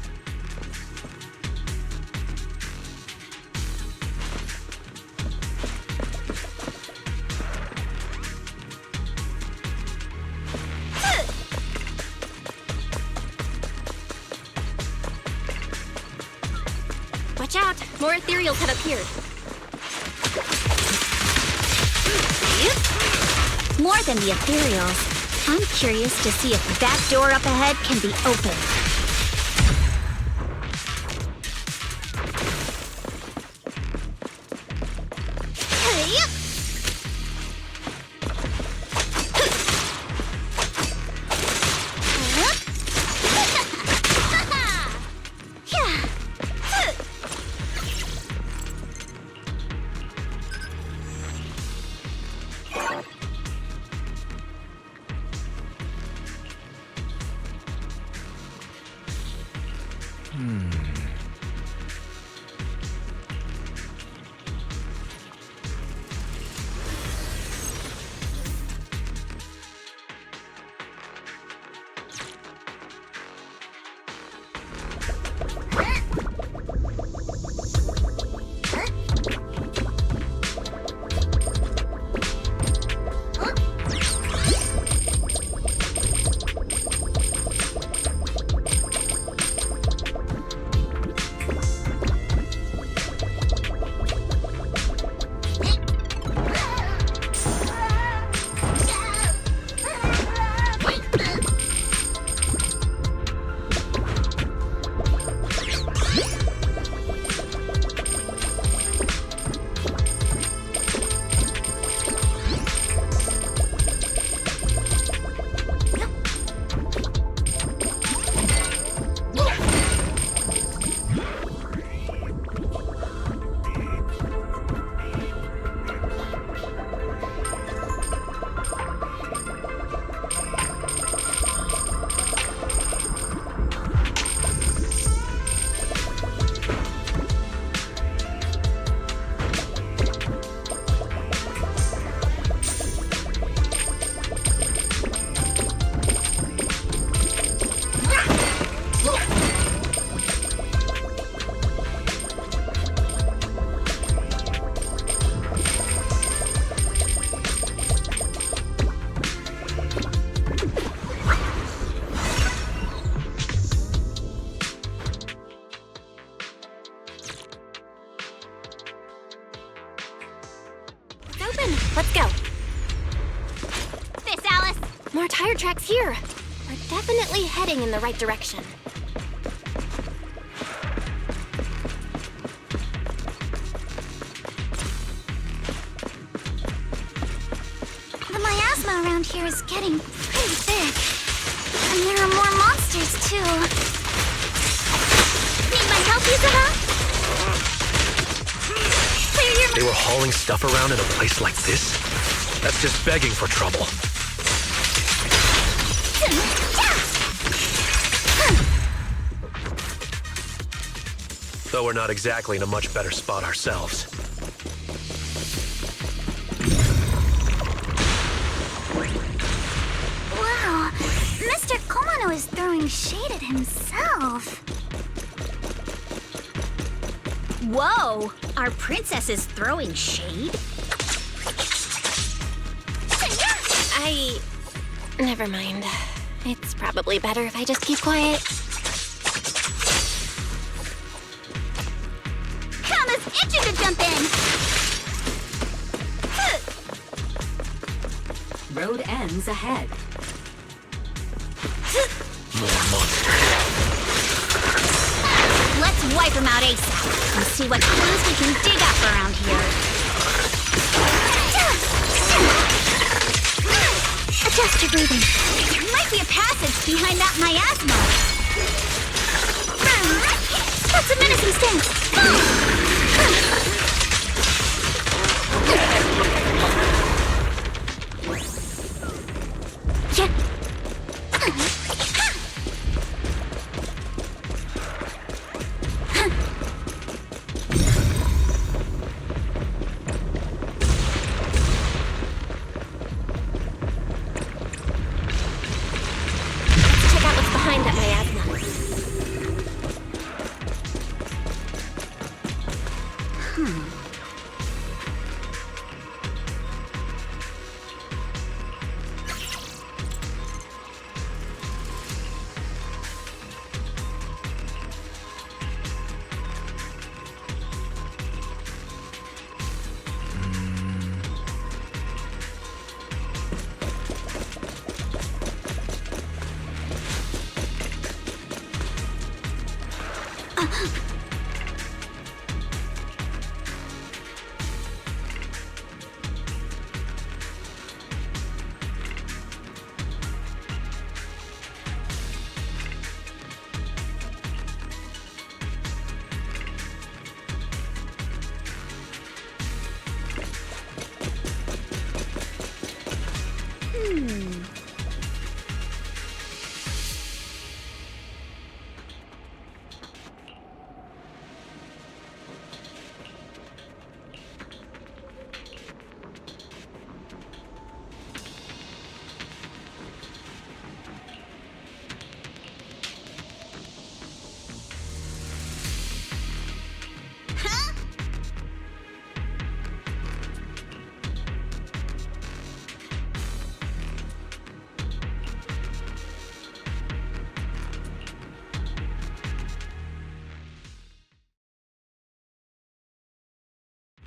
Watch out! More Ethereals have appeared. More than the Ethereals. I'm curious to see if that door up ahead can be opened. tire tracks here. We're definitely heading in the right direction. The miasma around here is getting pretty big. And there are more monsters, too. Need my help, Yuzuha? Clear your... They were hauling stuff around in a place like this? That's just begging for trouble. Though we're not exactly in a much better spot ourselves. Wow, Mr. Komano is throwing shade at himself. Whoa! Our princess is throwing shade? Never mind. It's probably better if I just keep quiet. Kama's itching to jump in! Road ends ahead. More monsters. Let's wipe them out ASAP and see what clues we can dig up around here. Adjust your breathing. There might be a passage behind that miasma. That's a menacing Check out what's behind that miasma.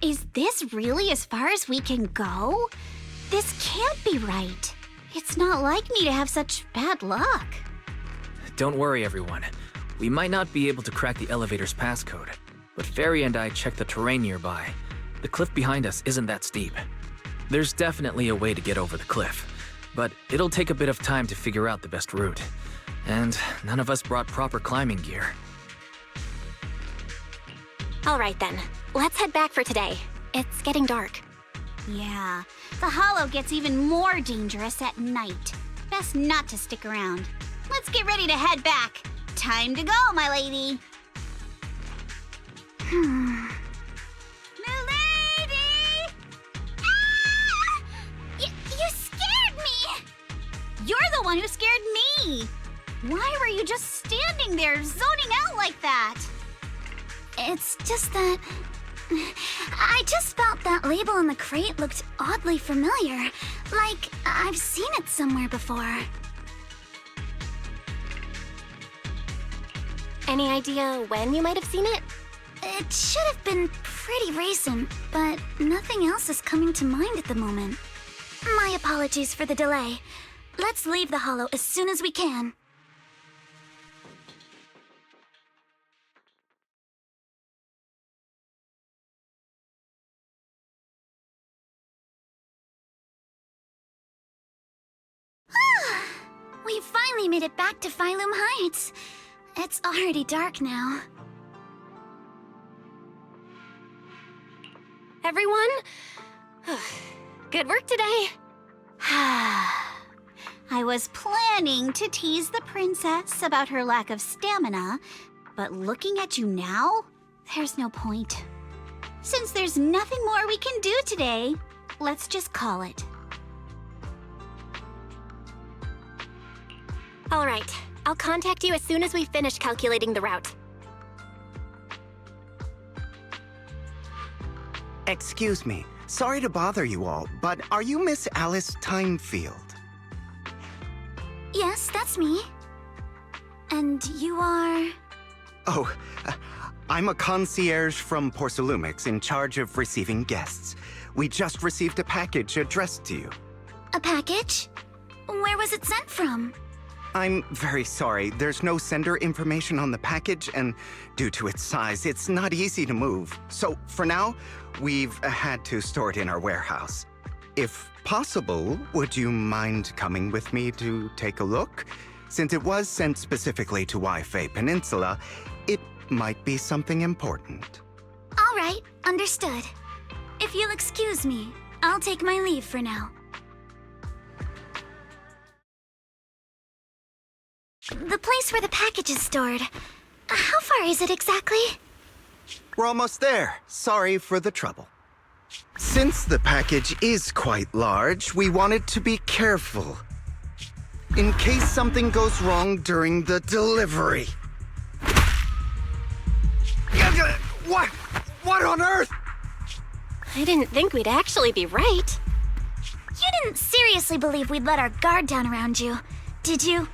Is this really as far as we can go? This can't be right. It's not like me to have such bad luck. Don't worry, everyone. We might not be able to crack the elevator's passcode, but Fairy and I checked the terrain nearby. The cliff behind us isn't that steep. There's definitely a way to get over the cliff, but it'll take a bit of time to figure out the best route. And none of us brought proper climbing gear. All right then, let's head back for today. It's getting dark. Yeah, the hollow gets even more dangerous at night. Best not to stick around. Let's get ready to head back. Time to go, my lady. Milady! Ah! You scared me! You're the one who scared me! Why were you just standing there, zoning out like that? It's just that... I just felt that label on the crate looked oddly familiar. Like, I've seen it somewhere before. Any idea when you might have seen it? It should have been pretty recent, but nothing else is coming to mind at the moment. My apologies for the delay. Let's leave the Hollow as soon as we can. We finally made it back to Phylum Heights. It's already dark now. Everyone? Good work today. I was planning to tease the princess about her lack of stamina, but looking at you now, there's no point. Since there's nothing more we can do today, let's just call it. All right, I'll contact you as soon as we finish calculating the route. Excuse me. Sorry to bother you all, but are you Miss Alice Timefield? Yes, that's me. And you are... Oh, I'm a concierge from Porcelumix in charge of receiving guests. We just received a package addressed to you. A package? Where was it sent from? I'm very sorry. There's no sender information on the package, and due to its size, it's not easy to move. So, for now, we've had to store it in our warehouse. If possible, would you mind coming with me to take a look? Since it was sent specifically to Wi-Fi Peninsula, it might be something important. All right, understood. If you'll excuse me, I'll take my leave for now. The place where the package is stored. How far is it exactly? We're almost there. Sorry for the trouble. Since the package is quite large, we wanted to be careful. In case something goes wrong during the delivery. What on earth? I didn't think we'd actually be right. You didn't seriously believe we'd let our guard down around you, did you?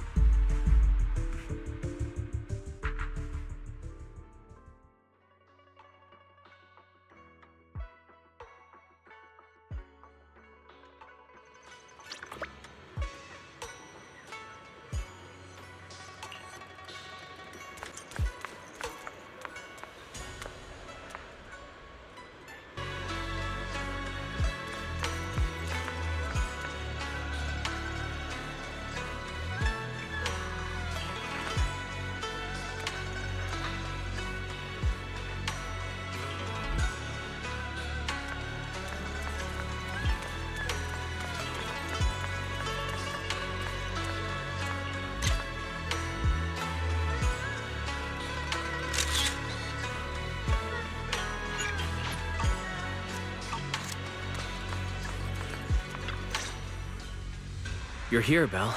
You're here, Belle.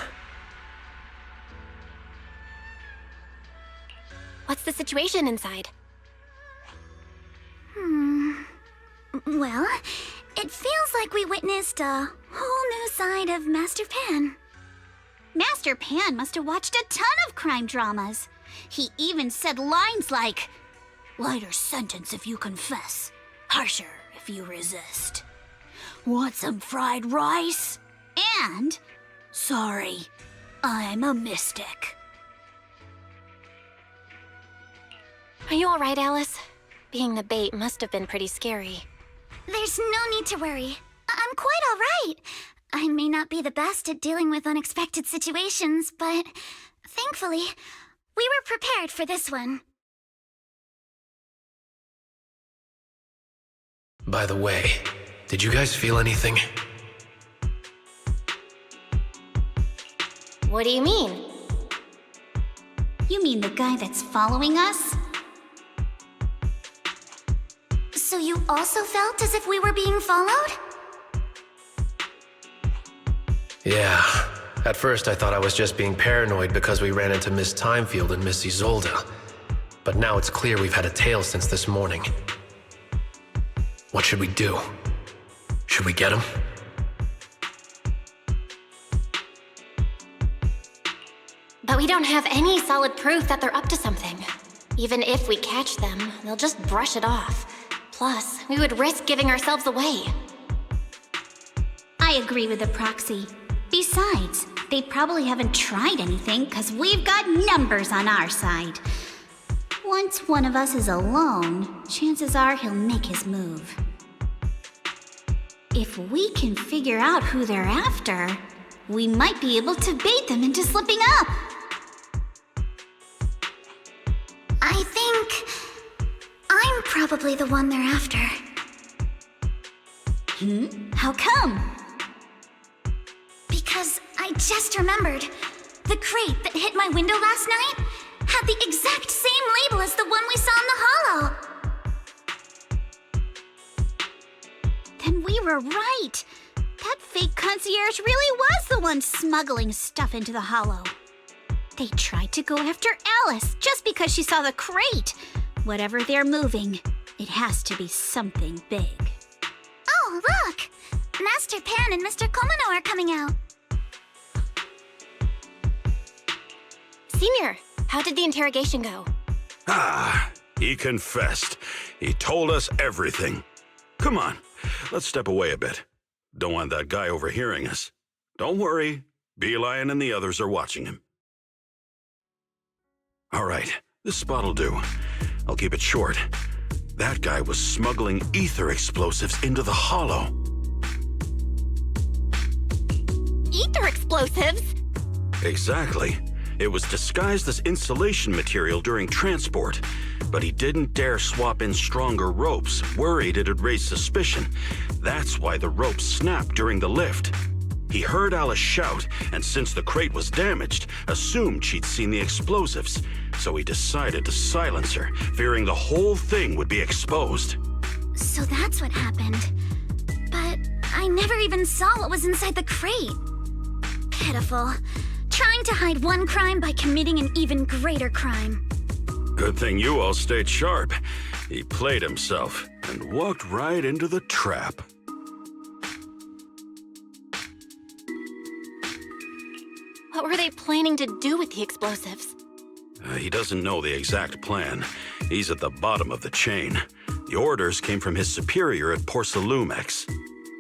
What's the situation inside? Well, it feels like we witnessed a whole new side of Master Pan. Master Pan must have watched a ton of crime dramas. He even said lines like, "Lighter sentence if you confess, harsher if you resist. Want some fried rice?" And, "Sorry, I'm a mystic." Are you all right, Alice? Being the bait must have been pretty scary. There's no need to worry. I'm quite all right. I may not be the best at dealing with unexpected situations, but thankfully, we were prepared for this one. By the way, did you guys feel anything? What do you mean? You mean the guy that's following us? So you also felt as if we were being followed? Yeah. At first I thought I was just being paranoid because we ran into Miss Timefield and Miss Isolde. But now it's clear we've had a tail since this morning. What should we do? Should we get him? But we don't have any solid proof that they're up to something. Even if we catch them, they'll just brush it off. Plus, we would risk giving ourselves away. I agree with the Proxy. Besides, they probably haven't tried anything because we've got numbers on our side. Once one of us is alone, chances are he'll make his move. If we can figure out who they're after, we might be able to bait them into slipping up. I think I'm probably the one they're after. How come? Because I just remembered. The crate that hit my window last night had the exact same label as the one we saw in the hollow. Then we were right. That fake concierge really was the one smuggling stuff into the hollow. They tried to go after Alice just because she saw the crate. Whatever they're moving, it has to be something big. Oh, look! Master Pan and Mr. Komano are coming out. Senior, how did the interrogation go? He confessed. He told us everything. Come on, let's step away a bit. Don't want that guy overhearing us. Don't worry, Beeline and the others are watching him. All right, this spot'll do. I'll keep it short. That guy was smuggling ether explosives into the hollow. Ether explosives? Exactly. It was disguised as insulation material during transport, but he didn't dare swap in stronger ropes, worried it'd raise suspicion. That's why the ropes snapped during the lift. He heard Alice shout, and since the crate was damaged, assumed she'd seen the explosives, so he decided to silence her, fearing the whole thing would be exposed. So that's what happened. But I never even saw what was inside the crate. Pitiful. Trying to hide one crime by committing an even greater crime. Good thing you all stayed sharp. He played himself and walked right into the trap. What were they planning to do with the explosives? He doesn't know the exact plan. He's at the bottom of the chain. The orders came from his superior at Porsalumex.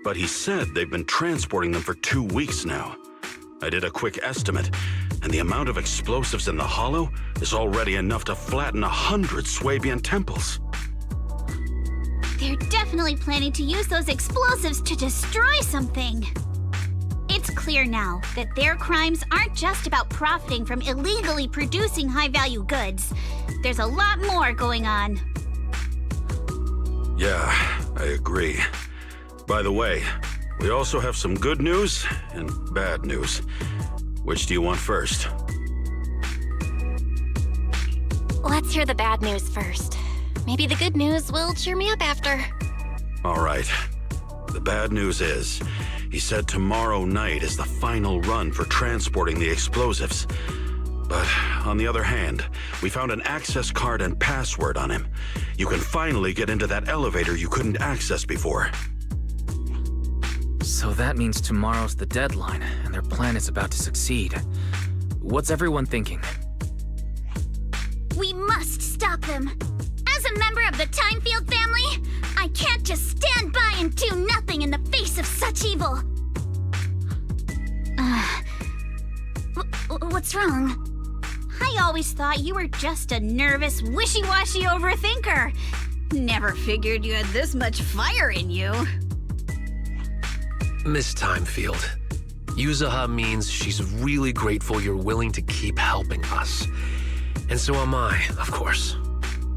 But he said they've been transporting them for 2 weeks now. I did a quick estimate, and the amount of explosives in the hollow is already enough to flatten 100 Swabian temples. They're definitely planning to use those explosives to destroy something. It's clear now that their crimes aren't just about profiting from illegally producing high-value goods. There's a lot more going on. Yeah, I agree. By the way, we also have some good news and bad news. Which do you want first? Let's hear the bad news first. Maybe the good news will cheer me up after. All right. The bad news is, he said tomorrow night is the final run for transporting the explosives. But on the other hand, we found an access card and password on him. You can finally get into that elevator you couldn't access before. So that means tomorrow's the deadline, and their plan is about to succeed. What's everyone thinking? We must stop them. As a member of the Timefield family, I can't just stand by and do nothing in the face of such evil. What's wrong? I always thought you were just a nervous, wishy-washy overthinker. Never figured you had this much fire in you. Miss Timefield, Yuzaha means she's really grateful you're willing to keep helping us. And so am I, of course.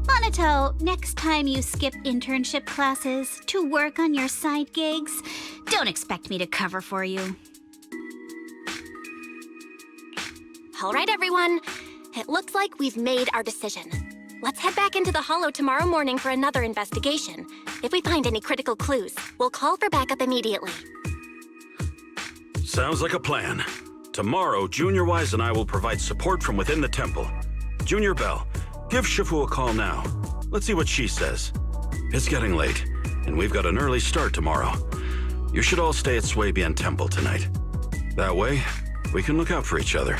Monato, next time you skip internship classes to work on your side gigs, don't expect me to cover for you. All right, everyone. It looks like we've made our decision. Let's head back into the hollow tomorrow morning for another investigation. If we find any critical clues, we'll call for backup immediately. Sounds like a plan. Tomorrow, Junior Wise and I will provide support from within the temple. Junior Belle, give Shifu a call now. Let's see what she says. It's getting late, and we've got an early start tomorrow. You should all stay at Swabian Temple tonight. That way, we can look out for each other.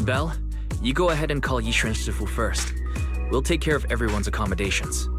Belle, you go ahead and call Yishan Shifu first. We'll take care of everyone's accommodations.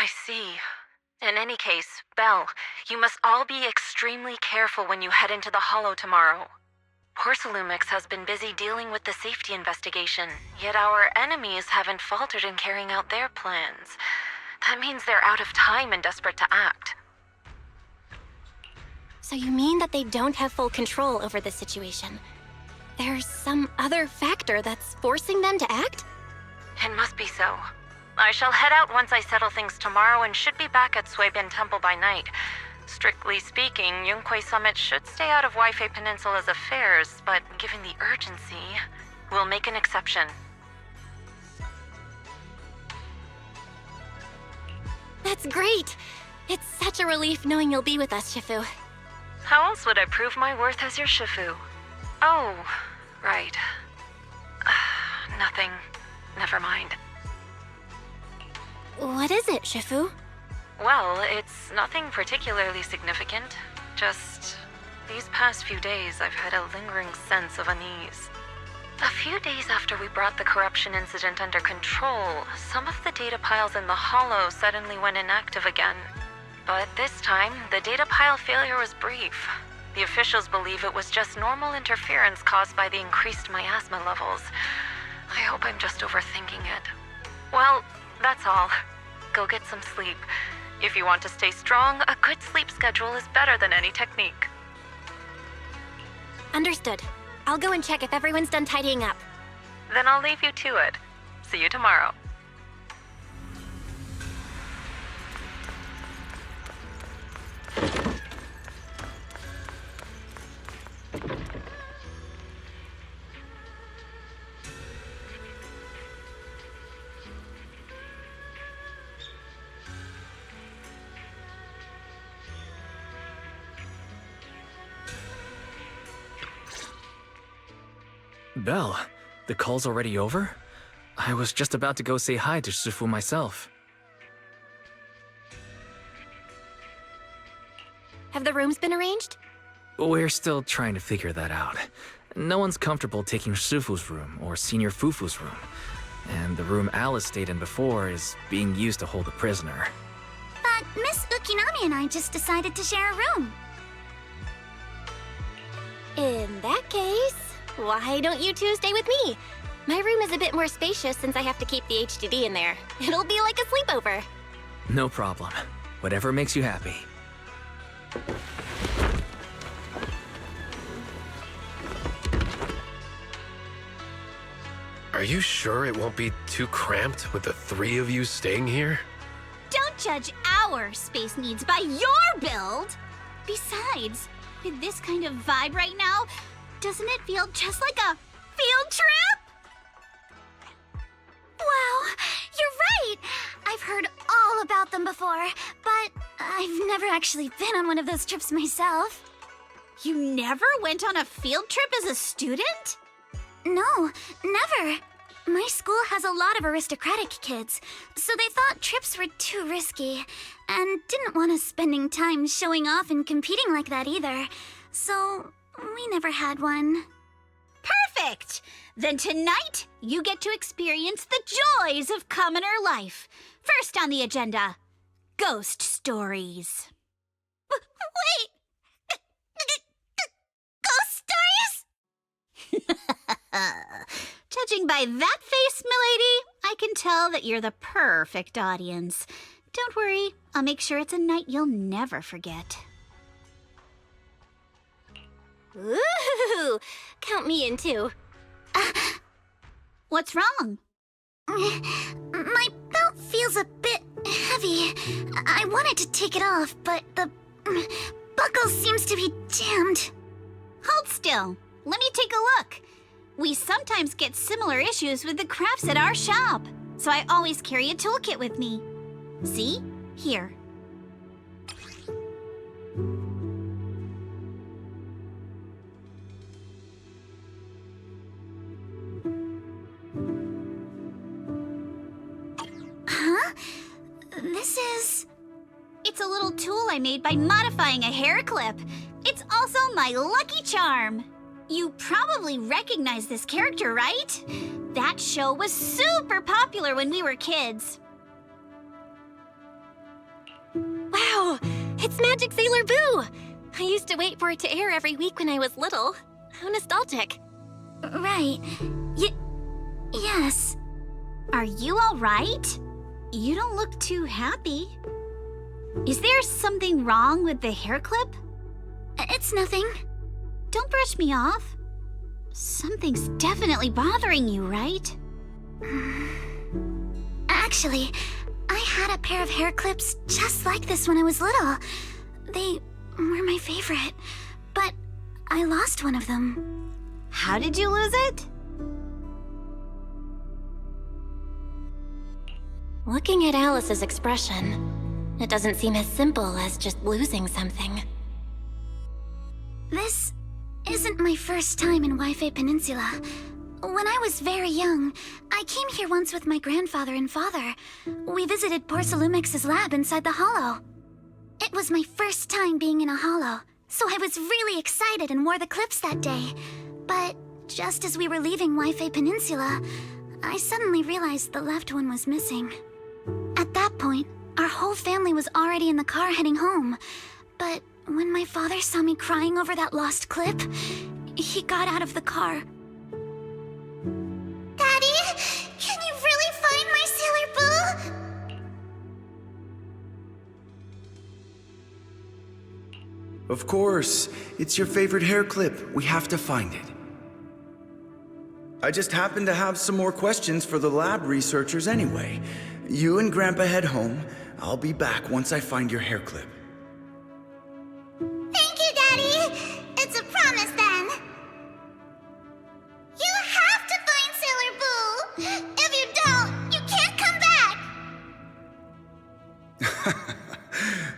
I see. In any case, Belle, you must all be extremely careful when you head into the Hollow tomorrow. Porsalumix has been busy dealing with the safety investigation, yet our enemies haven't faltered in carrying out their plans. That means they're out of time and desperate to act. So you mean that they don't have full control over the situation? There's some other factor that's forcing them to act? It must be so. I shall head out once I settle things tomorrow and should be back at Suibin Temple by night. Strictly speaking, Yunquei Summit should stay out of Waifei Peninsula's affairs, but given the urgency, we'll make an exception. That's great! It's such a relief knowing you'll be with us, Shifu. How else would I prove my worth as your Shifu? Oh, right. Nothing. Never mind. What is it, Shifu? Well, it's nothing particularly significant. Just these past few days, I've had a lingering sense of unease. A few days after we brought the corruption incident under control, some of the data piles in the Hollow suddenly went inactive again. But this time, the data pile failure was brief. The officials believe it was just normal interference caused by the increased miasma levels. I hope I'm just overthinking it. Well, that's all. Go get some sleep. If you want to stay strong, a good sleep schedule is better than any technique. Understood. I'll go and check if everyone's done tidying up. Then I'll leave you to it. See you tomorrow. Belle, the call's already over? I was just about to go say hi to Shifu myself. Have the rooms been arranged? We're still trying to figure that out. No one's comfortable taking Shifu's room or Senior Fufu's room. And the room Alice stayed in before is being used to hold a prisoner. But Miss Ukinami and I just decided to share a room. In that case, why don't you two stay with me? My room is a bit more spacious since I have to keep the HDD in there. It'll be like a sleepover. No problem. Whatever makes you happy. Are you sure it won't be too cramped with the three of you staying here? Don't judge our space needs by your build! Besides, with this kind of vibe right now, doesn't it feel just like a field trip? Wow, you're right! I've heard all about them before, but I've never actually been on one of those trips myself. You never went on a field trip as a student? No, never. My school has a lot of aristocratic kids, so they thought trips were too risky, and didn't want us spending time showing off and competing like that either. So we never had one. Perfect! Then tonight, you get to experience the joys of commoner life. First on the agenda, ghost stories. Wait! Ghost stories? Judging by that face, milady, I can tell that you're the perfect audience. Don't worry, I'll make sure it's a night you'll never forget. Ooh, count me in too. What's wrong? My belt feels a bit heavy. I wanted to take it off, but the buckle seems to be jammed. Hold still. Let me take a look. We sometimes get similar issues with the crafts at our shop, so I always carry a toolkit with me. See? Here. Huh? This is... It's a little tool I made by modifying a hair clip. It's also my lucky charm. You probably recognize this character, right? That show was super popular when we were kids. Wow, it's Magic Sailor Boo! I used to wait for it to air every week when I was little. How nostalgic. Right. Yes. Are you all right? You don't look too happy. Is there something wrong with the hair clip? It's nothing. Don't brush me off. Something's definitely bothering you, right? Actually, I had a pair of hair clips just like this when I was little. They were my favorite, but I lost one of them. How did you lose it? Looking at Alice's expression, it doesn't seem as simple as just losing something. This isn't my first time in Wi-Fi Peninsula. When I was very young, I came here once with my grandfather and father. We visited Porsalumex's lab inside the Hollow. It was my first time being in a Hollow, so I was really excited and wore the clips that day. But just as we were leaving Wi-Fi Peninsula, I suddenly realized the left one was missing. At that point, our whole family was already in the car heading home. But when my father saw me crying over that lost clip, he got out of the car. Daddy, can you really find my Sailor Boo? Of course. It's your favorite hair clip. We have to find it. I just happen to have some more questions for the lab researchers anyway. You and Grandpa head home. I'll be back once I find your hair clip. Thank you, Daddy. It's a promise then. You have to find Sailor Boo. If you don't, you can't come back.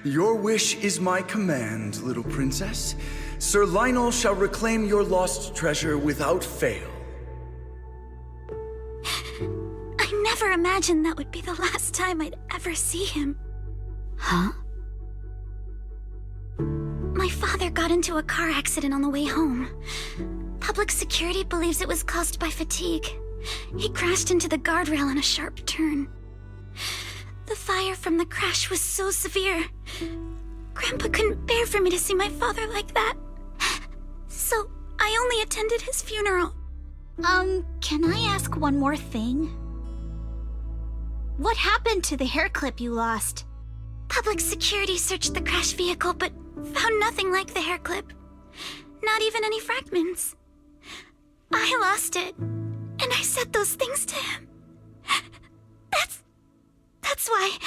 Your wish is my command, little princess. Sir Lionel shall reclaim your lost treasure without fail. I never imagined that would be the last time I'd ever see him. Huh? My father got into a car accident on the way home. Public security believes it was caused by fatigue. He crashed into the guardrail on a sharp turn. The fire from the crash was so severe. Grandpa couldn't bear for me to see my father like that. So I only attended his funeral. Can I ask one more thing? What happened to the hair clip you lost? Public security searched the crash vehicle, but found nothing like the hair clip. Not even any fragments. I lost it, and I said those things to him. That's why...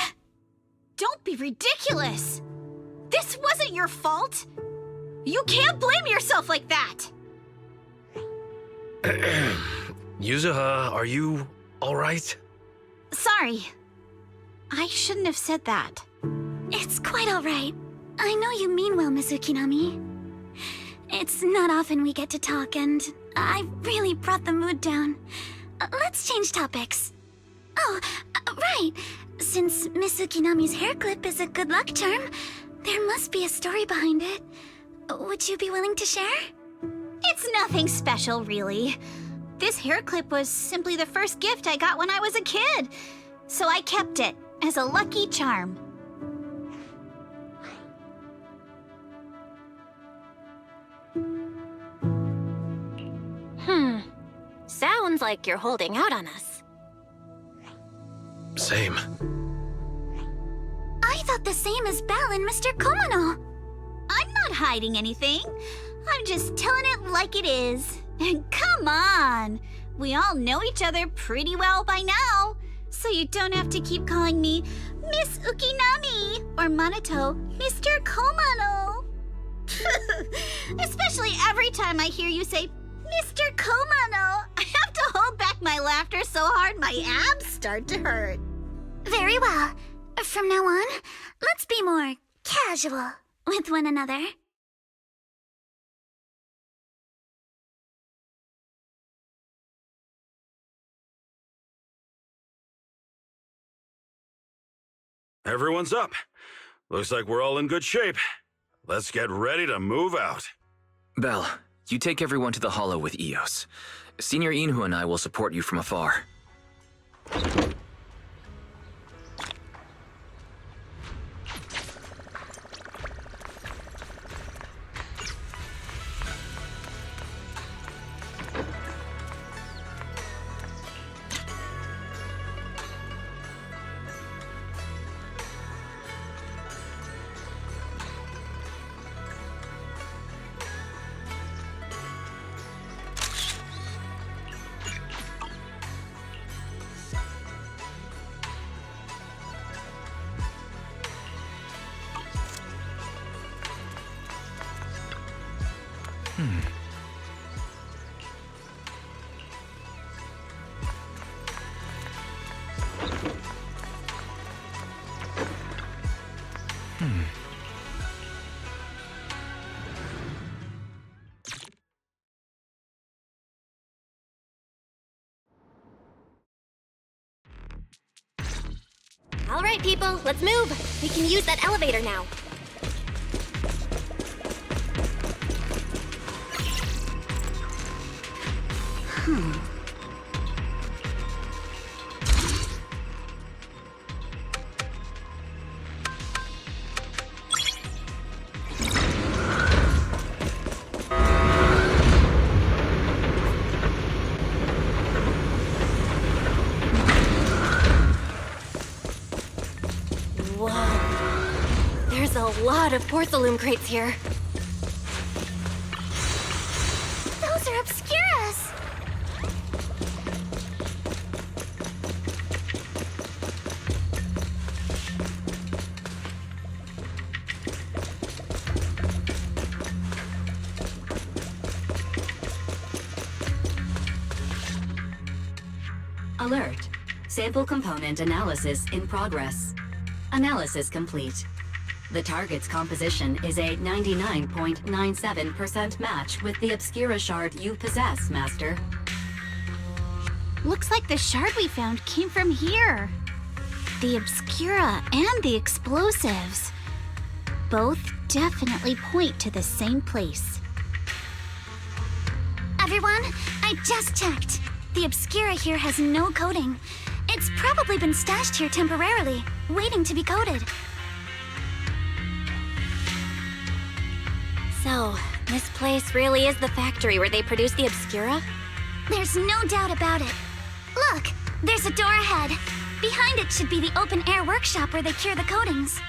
Don't be ridiculous! This wasn't your fault! You can't blame yourself like that! Yuzuha, are you alright? Sorry. I shouldn't have said that. It's quite alright. I know you mean well, Miss Ukinami. It's not often we get to talk, and I really brought the mood down. Let's change topics. Oh, right. Since Miss Ukinami's hair clip is a good luck charm, there must be a story behind it. Would you be willing to share? It's nothing special, really. This hair clip was simply the first gift I got when I was a kid, so I kept it as a lucky charm. Sounds like you're holding out on us. Same. I thought the same as Belle and Mr. Komono. I'm not hiding anything. I'm just telling it like it is. And come on! We all know each other pretty well by now, so you don't have to keep calling me Miss Ukinami or Manato Mr. Komono. Especially every time I hear you say Mr. Komono, I have to hold back my laughter so hard my abs start to hurt. Very well. From now on, let's be more casual with one another. Everyone's up. Looks like we're all in good shape. Let's get ready to move out. Belle, you take everyone to the Hollow with Eos. Senior Inhu and I will support you from afar. All right, people, let's move. We can use that elevator now. Whoa. There's a lot of porcelain crates here. Those are Obscuras! Alert. Sample component analysis in progress. Analysis complete. The target's composition is a 99.97% match with the Obscura shard you possess, Master. Looks like the shard we found came from here. The Obscura and the explosives. Both definitely point to the same place. Everyone, I just checked. The Obscura here has no coding. It's probably been stashed here temporarily, waiting to be coded. So, this place really is the factory where they produce the Obscura? There's no doubt about it. Look, there's a door ahead. Behind it should be the open-air workshop where they cure the coatings.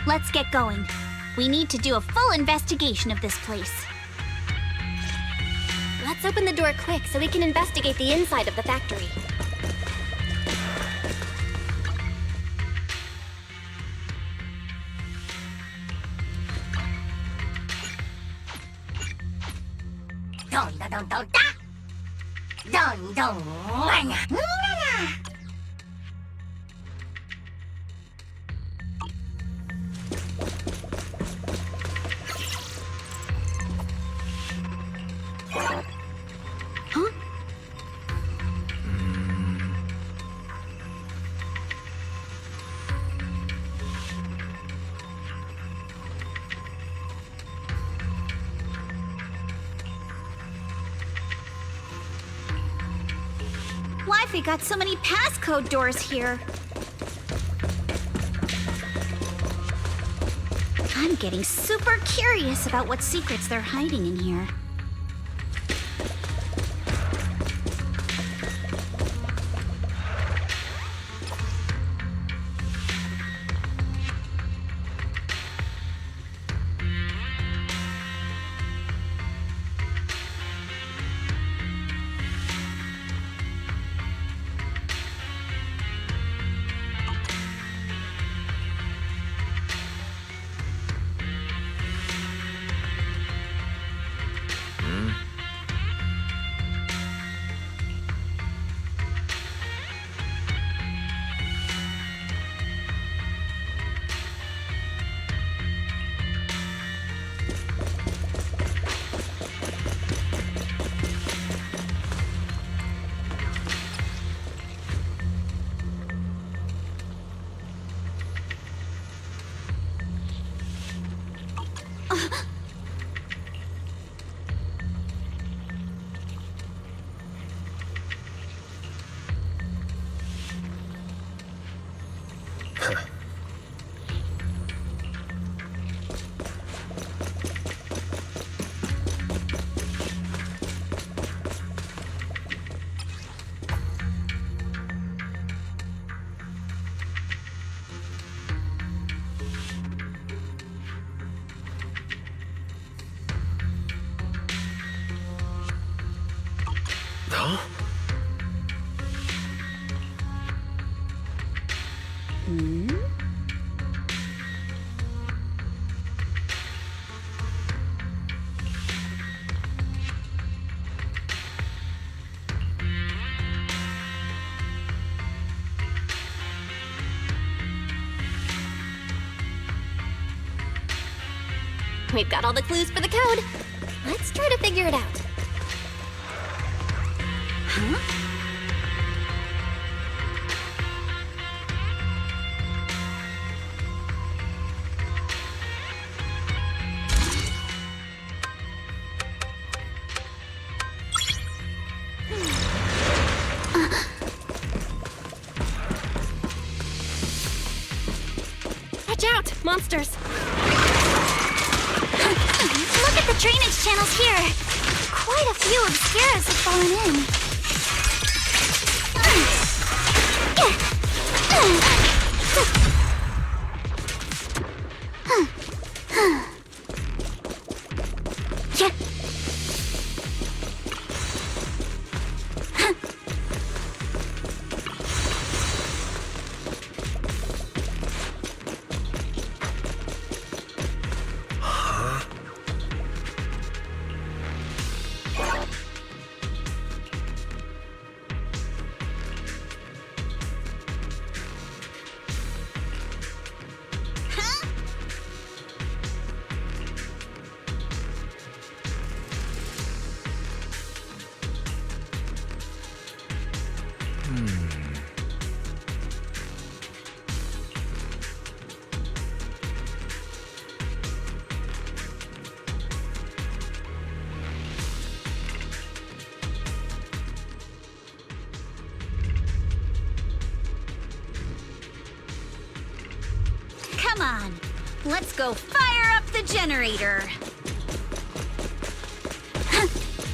Let's get going. We need to do a full investigation of this place. Let's open the door quick so we can investigate the inside of the factory. Dun dun dun dun da! Dun dun wang! Why've they got so many passcode doors here? I'm getting super curious about what secrets they're hiding in here. No? We've got all the clues for the code. Let's try to figure it out. Watch out! Monsters! Look at the drainage channels here. Quite a few obscuras have fallen in. Come on, let's go fire up the generator.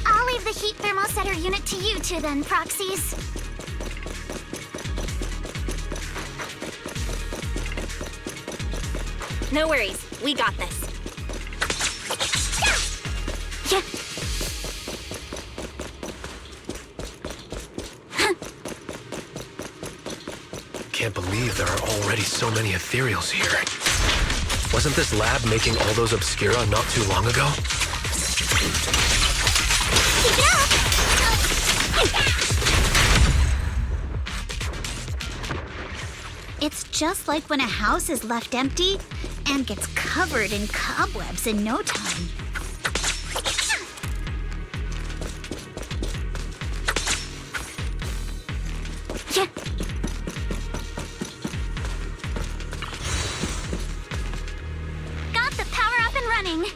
I'll leave the heat thermosetter unit to you two then, Proxies. No worries, we got this. Yeah. Can't believe there are already so many Ethereals here. Wasn't this lab making all those Obscura not too long ago? It's just like when a house is left empty and gets covered in cobwebs in no time. Yeah. Got the power up and running.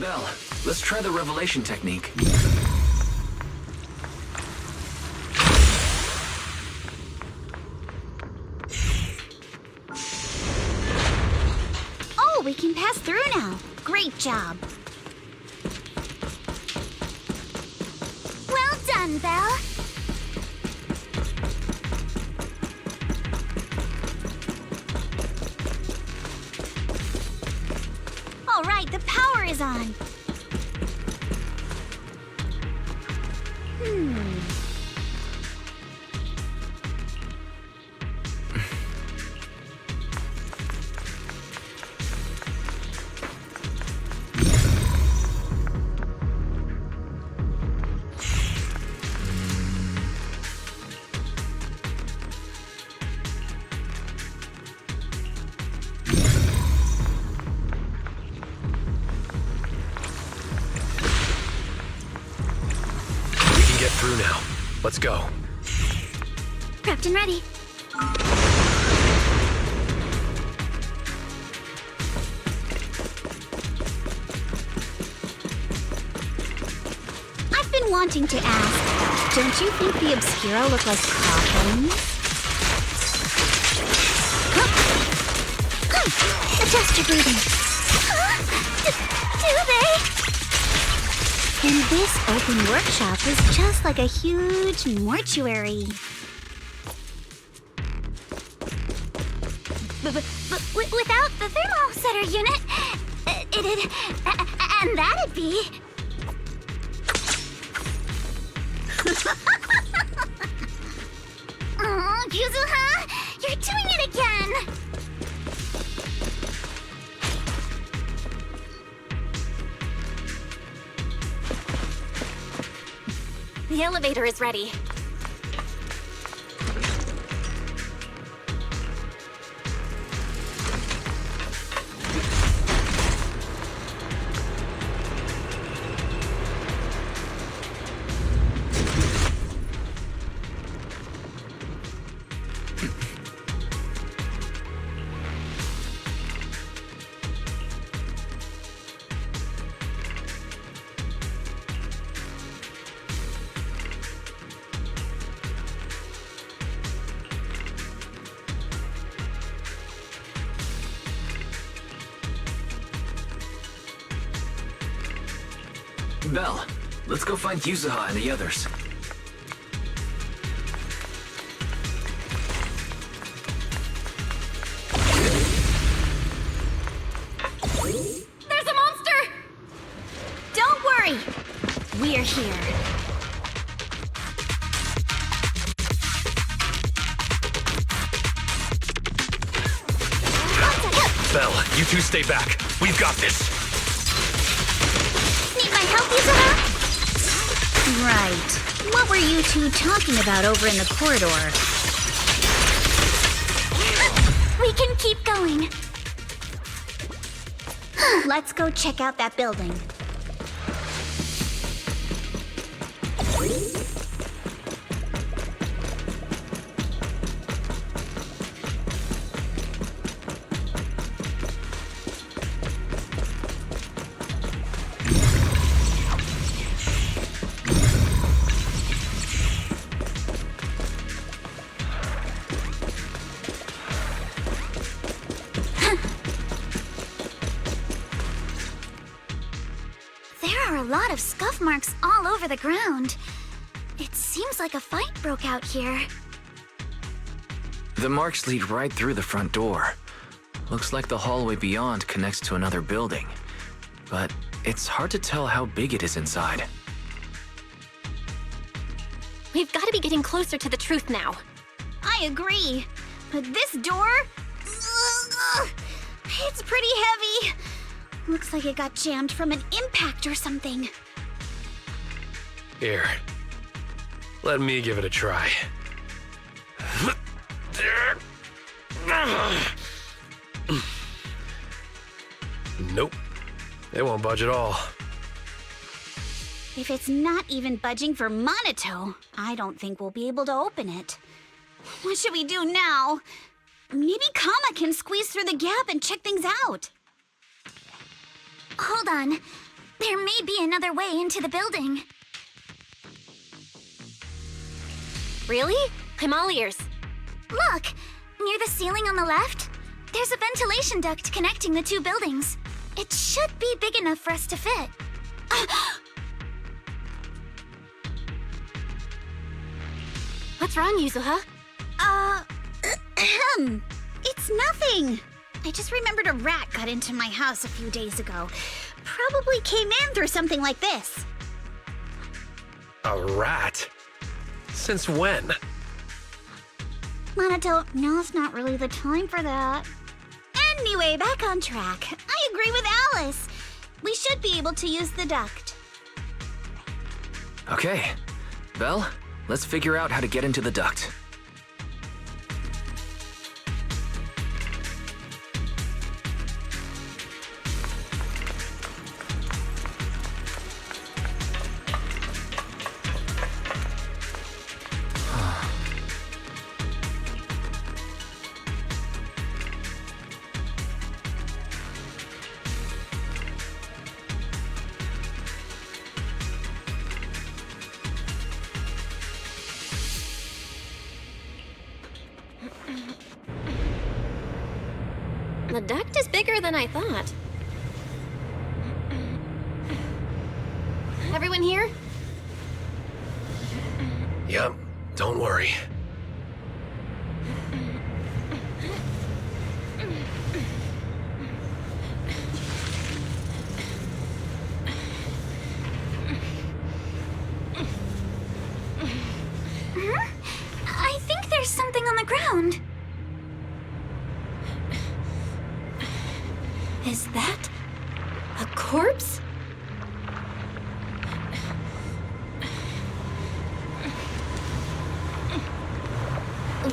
Belle, let's try the revelation technique. Oh, we can pass through now. Great job. Well done, Belle. All right, the power is on. Through now. Let's go. Prepped and ready. I've been wanting to ask, don't you think the Obscura look like coffins? Adjust your breathing. Do they? And this open workshop is just like a huge mortuary. But without the thermosetter unit, excited. And that'd be... Oh, Yuzuha! You're doing it again! The elevator is ready. Belle, let's go find Yuzuha and the others. There's a monster! Don't worry. We're here. Belle, you two stay back. We've got this. Need my help, Yuzuha? Right. What were you two talking about over in the corridor? We can keep going. Let's go check out that building. A lot of scuff marks all over the ground. It seems like a fight broke out here. The marks lead right through the front door. Looks like the hallway beyond connects to another building. But it's hard to tell how big it is inside. We've got to be getting closer to the truth now. I agree. But this door... it's pretty heavy. Looks like it got jammed from an impact or something. Here. Let me give it a try. Nope. It won't budge at all. If it's not even budging for Monato, I don't think we'll be able to open it. What should we do now? Maybe Kama can squeeze through the gap and check things out. Hold on. There may be another way into the building. Really? I'm all ears. Look! Near the ceiling on the left, there's a ventilation duct connecting the two buildings. It should be big enough for us to fit. What's wrong, Yuzuha? It's nothing. I just remembered a rat got into my house a few days ago. Probably came in through something like this. A rat? Since when? Monato, now's not really the time for that. Anyway, back on track. I agree with Alice. We should be able to use the duct. Okay. Belle, let's figure out how to get into the duct. The duct is bigger than I thought. Everyone here? Yep, don't worry. Is that a corpse?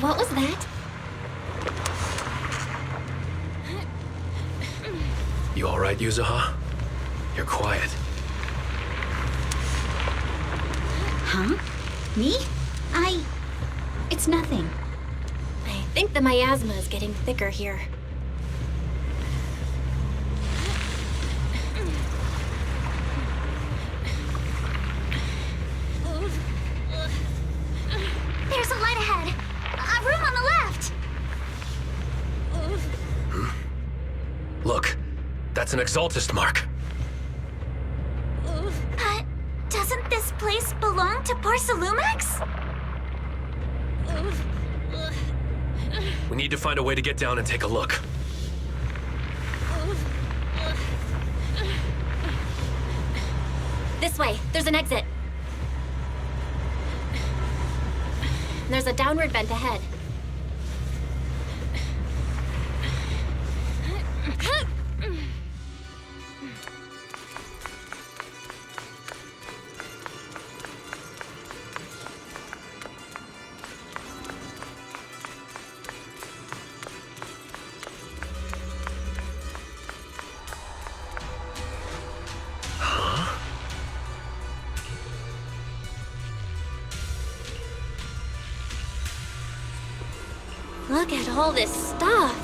What was that? You alright, Yuzuha? You're quiet. Huh? Me? It's nothing. I think the miasma is getting thicker here. There's a light ahead. A room on the left. Look, that's an Exaltist mark. But doesn't this place belong to Porsalumex? We need to find a way to get down and take a look. This way, there's an exit. There's a downward vent ahead. Look at all this stuff.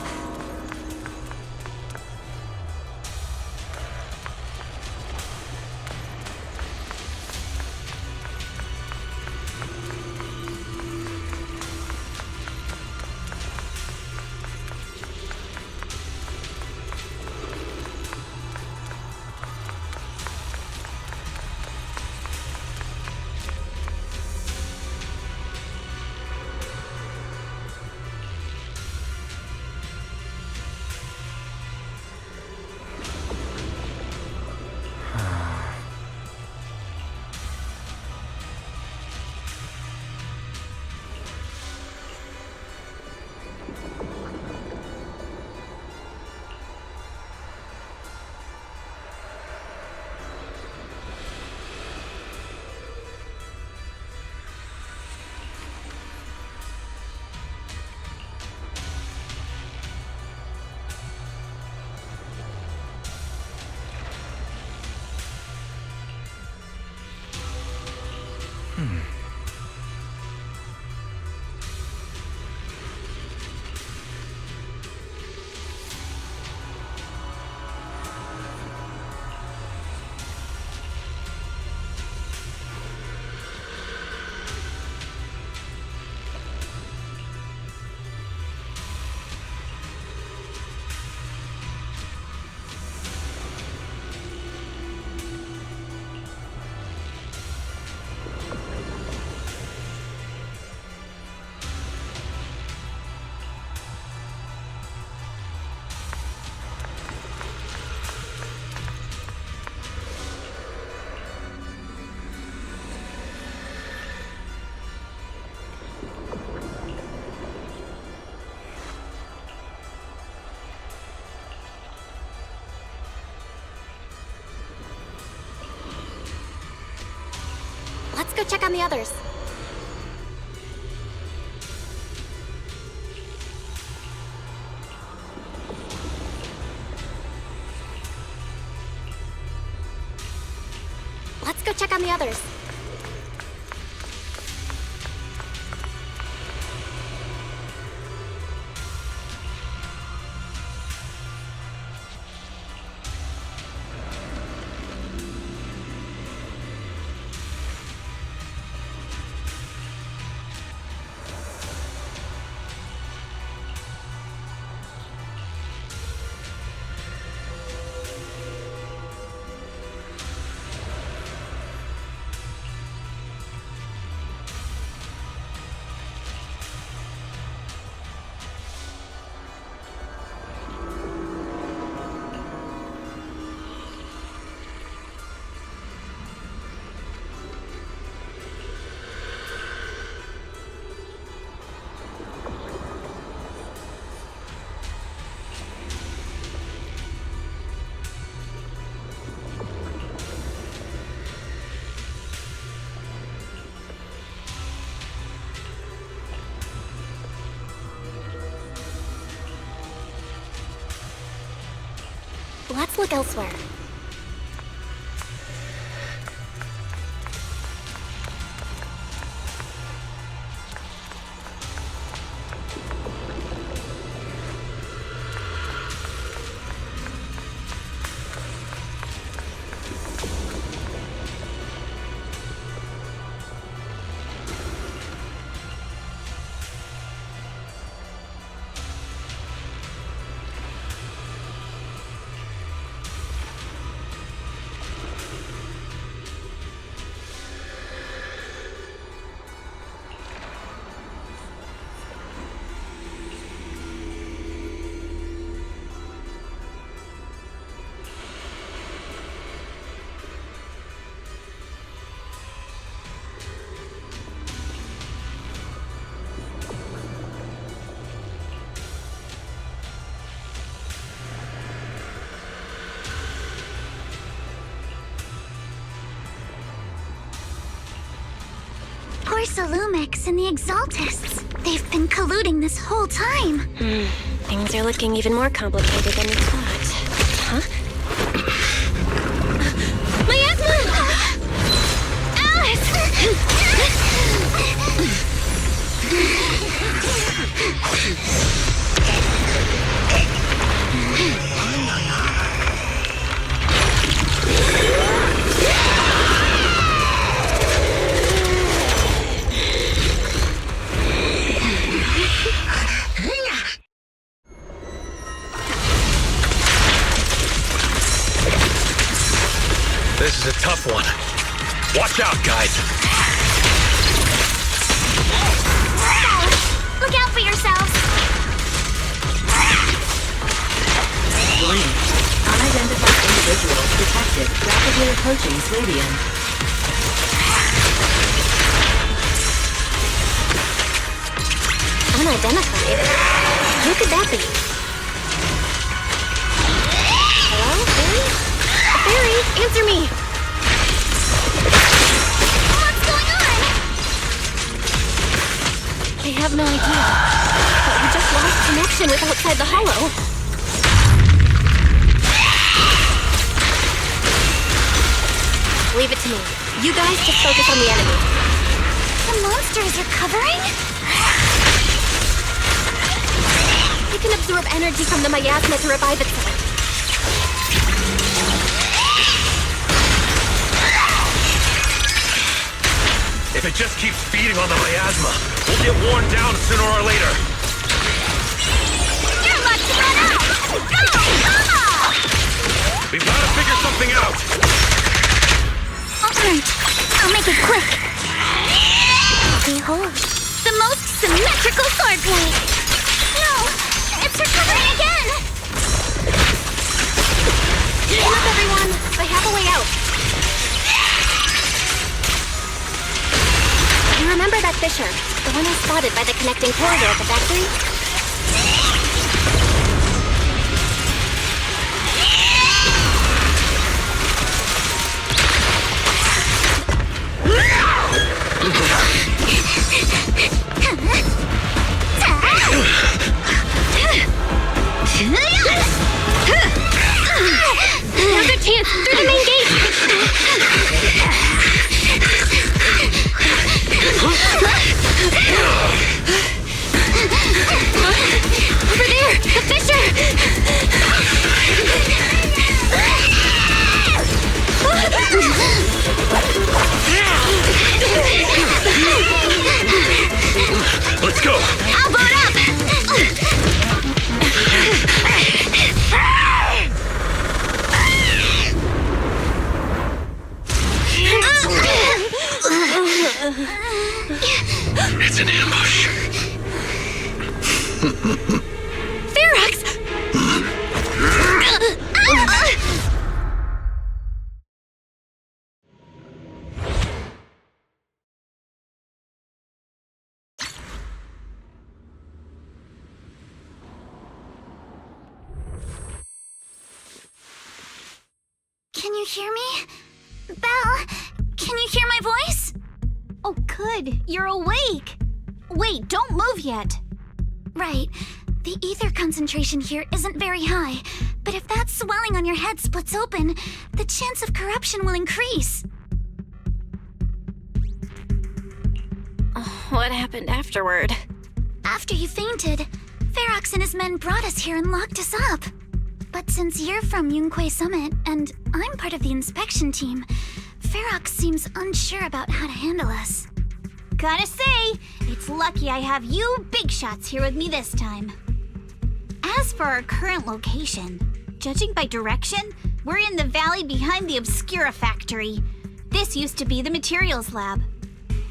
Let's go check on the others. Let's go check on the others. Let's look elsewhere. Lumix and the Exaltists. They've been colluding this whole time. Things are looking even more complicated than we thought. Huh? Miasma! Alice! This is a tough one. Watch out, guys. Look out for yourselves! Warning. Unidentified individuals detected rapidly approaching Slavian. Unidentified? Who could that be? Hello? Fairy? Fairy, answer me! What's going on? I have no idea. But we just lost connection with outside the hollow. Leave it to me. You guys just focus on the enemy. The monster is recovering? You can absorb energy from the miasma to revive itself. If it just keeps feeding on the miasma, we'll get worn down sooner or later. You're about to run out! Go! Come! We've got to figure something out! Alright, I'll make it quick. Behold. The most symmetrical swordplay! No! It's recovering again! Clean up, everyone! I have a way out. You remember that fissure? The one I spotted by the connecting corridor at the factory? Now's our chance! Through the main gate! Over there! The fissure! Let's go! I'll boat up! It's an ambush. Ferox! Can you hear me? Belle, can you hear my voice? Oh, good. You're awake. Wait, don't move yet. Right. The ether concentration here isn't very high, but if that swelling on your head splits open, the chance of corruption will increase. What happened afterward? After you fainted, Ferox and his men brought us here and locked us up. But since you're from Yunque Summit, and I'm part of the inspection team, Ferox seems unsure about how to handle us. Gotta say, it's lucky I have you big shots here with me this time. As for our current location, judging by direction, we're in the valley behind the Obscura factory. This used to be the materials lab.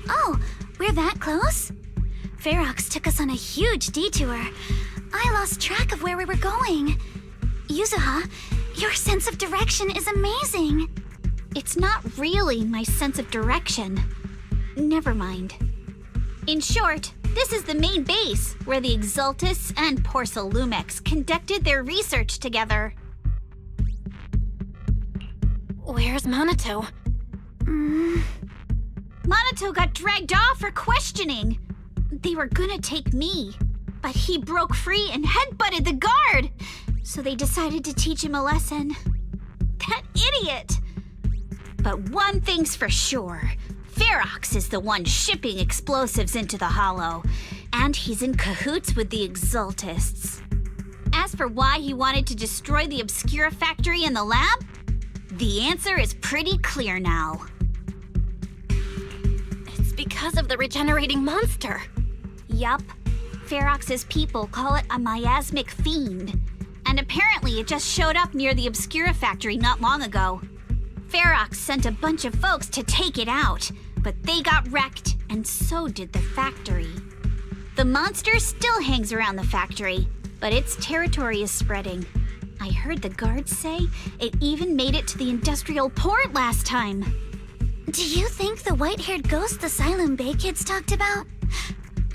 Oh, we're that close? Ferox took us on a huge detour. I lost track of where we were going. Yuzuha, your sense of direction is amazing. It's not really my sense of direction. Never mind. In short, this is the main base where the Exultus and Porcelumex conducted their research together. Where's Monato? Monato got dragged off for questioning. They were gonna take me, but he broke free and headbutted the guard. So they decided to teach him a lesson. That idiot! But one thing's for sure. Ferox is the one shipping explosives into the Hollow, and he's in cahoots with the Exultists. As for why he wanted to destroy the Obscura factory and the lab, the answer is pretty clear now. It's because of the regenerating monster. Yup. Ferox's people call it a miasmic fiend, and apparently it just showed up near the Obscura factory not long ago. Ferox sent a bunch of folks to take it out, but they got wrecked, and so did the factory. The monster still hangs around the factory, but its territory is spreading. I heard the guards say it even made it to the industrial port last time. Do you think the white-haired ghost the Silum Bay kids talked about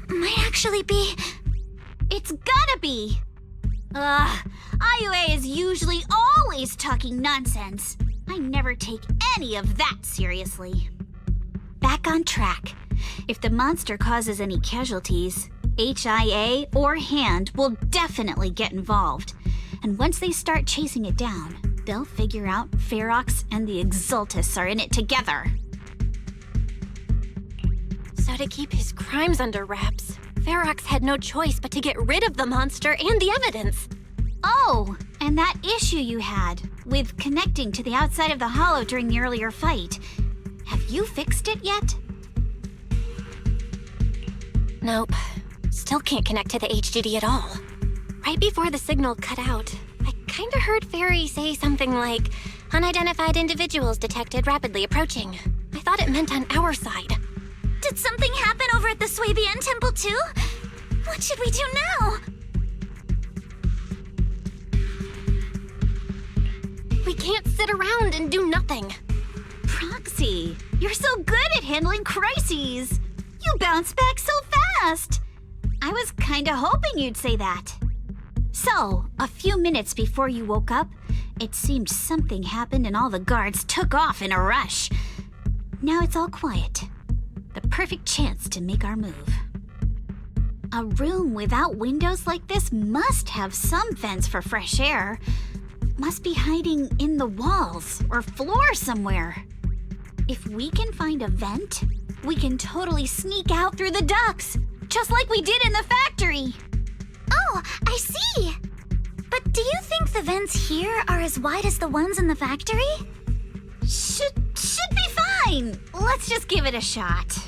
might actually be... It's gotta be! IUA is usually always talking nonsense. I never take any of that seriously. Back on track. If the monster causes any casualties, HIA or Hand will definitely get involved. And once they start chasing it down, they'll figure out Ferox and the Exultus are in it together. So to keep his crimes under wraps, Ferox had no choice but to get rid of the monster and the evidence. Oh, and that issue you had with connecting to the outside of the Hollow during the earlier fight. Have you fixed it yet? Nope. Still can't connect to the HDD at all. Right before the signal cut out, I kinda heard Fairy say something like, "Unidentified individuals detected rapidly approaching." I thought it meant on our side. Did something happen over at the Swabian Temple too? What should we do now? We can't sit around and do nothing. Proxy, you're so good at handling crises. You bounce back so fast. I was kinda hoping you'd say that. So, a few minutes before you woke up, it seemed something happened and all the guards took off in a rush. Now it's all quiet. The perfect chance to make our move. A room without windows like this must have some vents for fresh air. Must be hiding in the walls or floor somewhere. If we can find a vent, we can totally sneak out through the ducts, just like we did in the factory. Oh, I see! But do you think the vents here are as wide as the ones in the factory? Should be fine. Let's just give it a shot.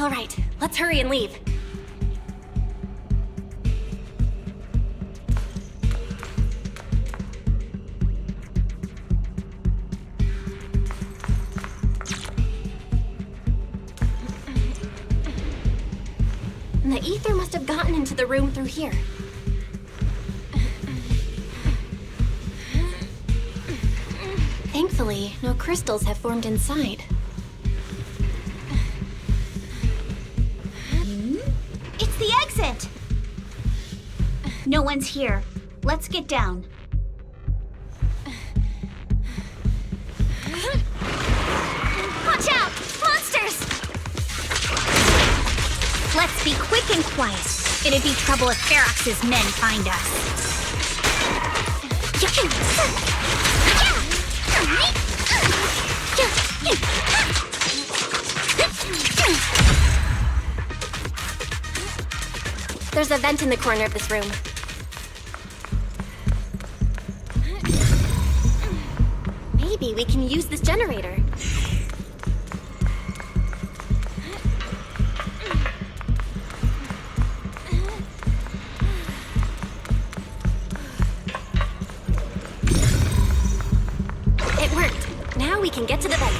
All right, let's hurry and leave. The ether must have gotten into the room through here. Thankfully, no crystals have formed inside. It's the exit! No one's here. Let's get down. Watch out! Monsters! Let's be quick and quiet. It'd be trouble if Ferox's men find us. There's a vent in the corner of this room. Maybe we can use this generator. It worked. Now we can get to the vent.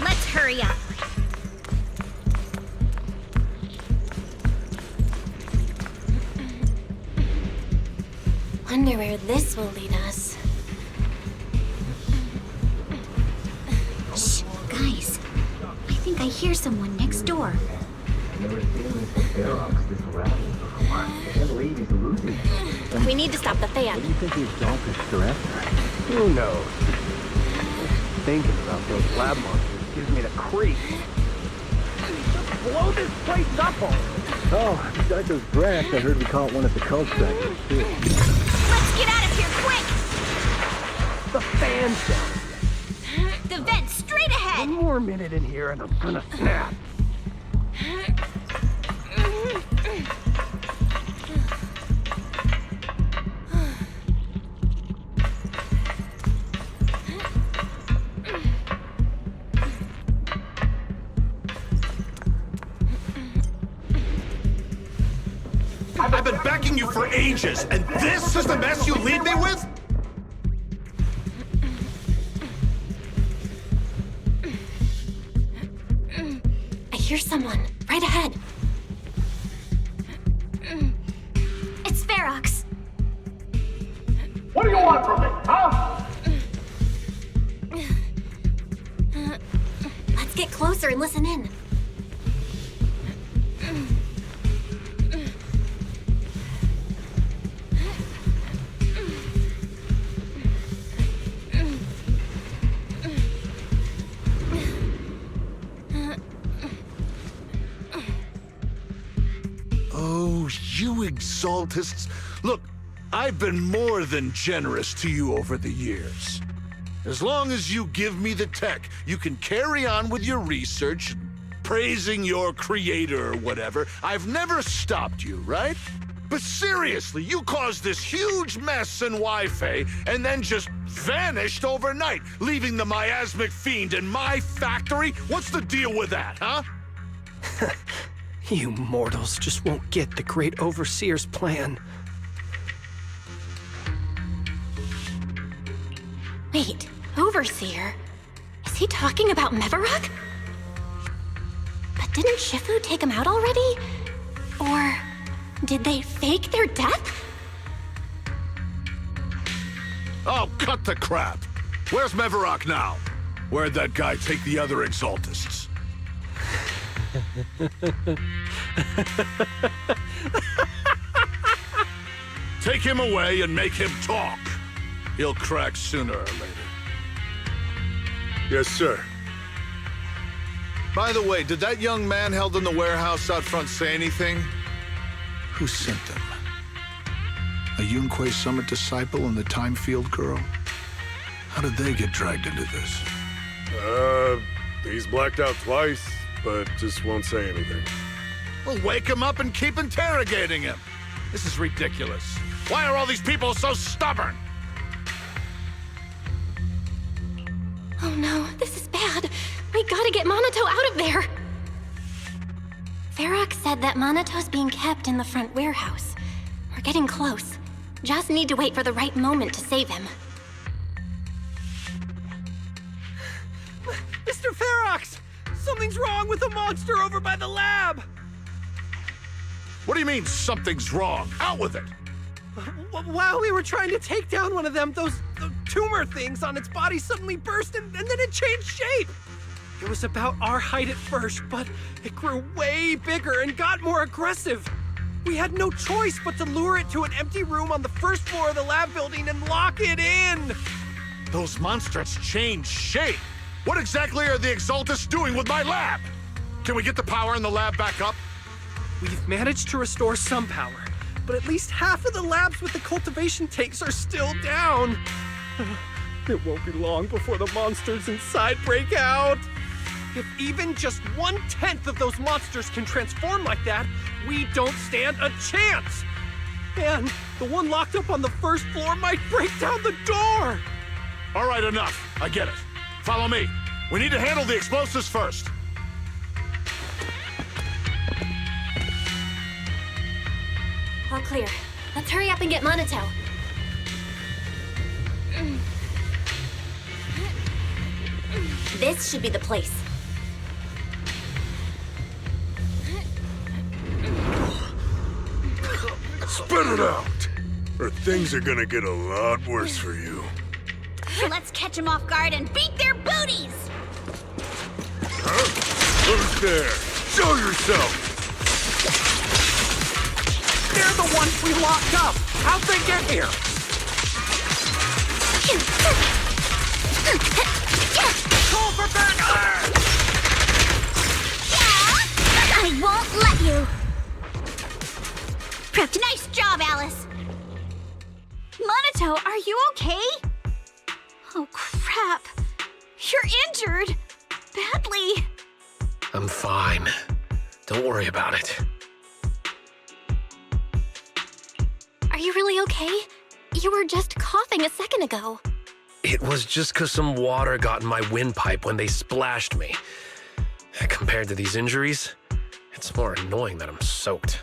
Let's hurry up. Wonder where this will lead us. Shh, guys. I think I hear someone next door. We need to stop the fan. Who knows? Thinking about those lab monsters gives me the creeps. Just blow this place up already. Oh, besides those grants, I heard we caught one at the coast factory, too. Let's get out of here quick! The fan's down. The vent straight ahead! One more minute in here and I'm gonna snap. I've been backing you for ages, and this is the mess you leave me with? I hear someone right ahead. It's Ferox. What do you want from me, huh? Let's get closer and listen in. You exaltists. Look, I've been more than generous to you over the years. As long as you give me the tech, you can carry on with your research, praising your creator or whatever. I've never stopped you, right? But seriously, you caused this huge mess in Wi-Fi and then just vanished overnight, leaving the miasmic fiend in my factory? What's the deal with that, huh? You mortals just won't get the Great Overseer's plan. Wait, Overseer? Is he talking about Mevarok? But didn't Shifu take him out already? Or did they fake their death? Oh, cut the crap! Where's Mevarok now? Where'd that guy take the other exaltists? Take him away and make him talk. He'll crack sooner or later. Yes, sir. By the way, did that young man held in the warehouse out front say anything? Who sent them? A Yunque Summit disciple and the Time Field girl? How did they get dragged into this? He's blacked out twice, but just won't say anything. Well, wake him up and keep interrogating him. This is ridiculous. Why are all these people so stubborn? Oh no, this is bad. bad. We gotta get Monato out of there. Ferox said that Monato's being kept in the front warehouse. We're getting close. Just need to wait for the right moment to save him. Mr. Ferox! Something's wrong with the monster over by the lab! What do you mean, something's wrong? Out with it! While we were trying to take down one of them, those tumor things on its body suddenly burst and then it changed shape! It was about our height at first, but it grew way bigger and got more aggressive. We had no choice but to lure it to an empty room on the first floor of the lab building and lock it in! Those monsters changed shape! What exactly are the Exaltists doing with my lab? Can we get the power in the lab back up? We've managed to restore some power, but at least half of the labs with the cultivation tanks are still down. It won't be long before the monsters inside break out. If even just 1/10 of those monsters can transform like that, we don't stand a chance! And the one locked up on the first floor might break down the door! All right, enough. I get it. Follow me. We need to handle the explosives first. All clear. Let's hurry up and get Monato. This should be the place. Spit it out! Or things are gonna get a lot worse for you. Let's catch them off guard and beat their booties! Huh? Who's there? Show yourself! They're the ones we locked up! How'd they get here? Call for backup! Yeah! I won't let you! Prepped. Nice job, Alice! Monato, are you okay? Oh, crap. You're injured. Badly. I'm fine. Don't worry about it. Are you really okay? You were just coughing a second ago. It was just 'cause some water got in my windpipe when they splashed me. Compared to these injuries, it's more annoying that I'm soaked.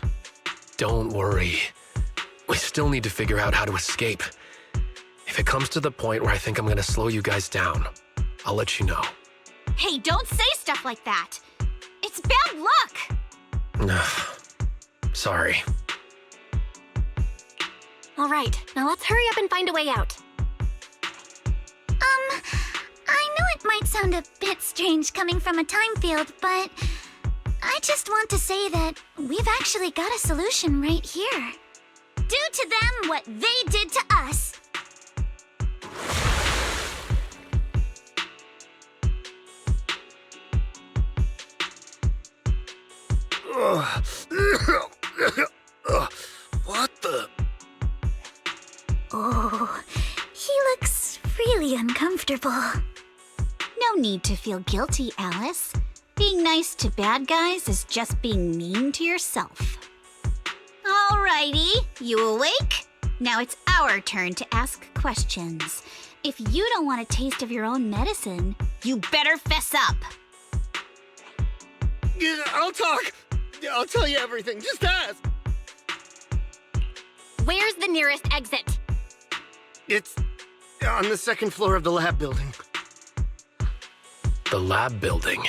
Don't worry. We still need to figure out how to escape. If it comes to the point where I think I'm gonna slow you guys down, I'll let you know. Hey, don't say stuff like that! It's bad luck! Sorry. All right, now let's hurry up and find a way out. I know it might sound a bit strange coming from a time field, but I just want to say that we've actually got a solution right here. Do to them what they did to us! What the? Oh, he looks really uncomfortable. No need to feel guilty, Alice. Being nice to bad guys is just being mean to yourself. Alrighty, you awake? Now it's our turn to ask questions. If you don't want a taste of your own medicine, you better fess up. Yeah, I'll talk. I'll tell you everything. Just ask. Where's the nearest exit? It's on the second floor of the lab building. The lab building?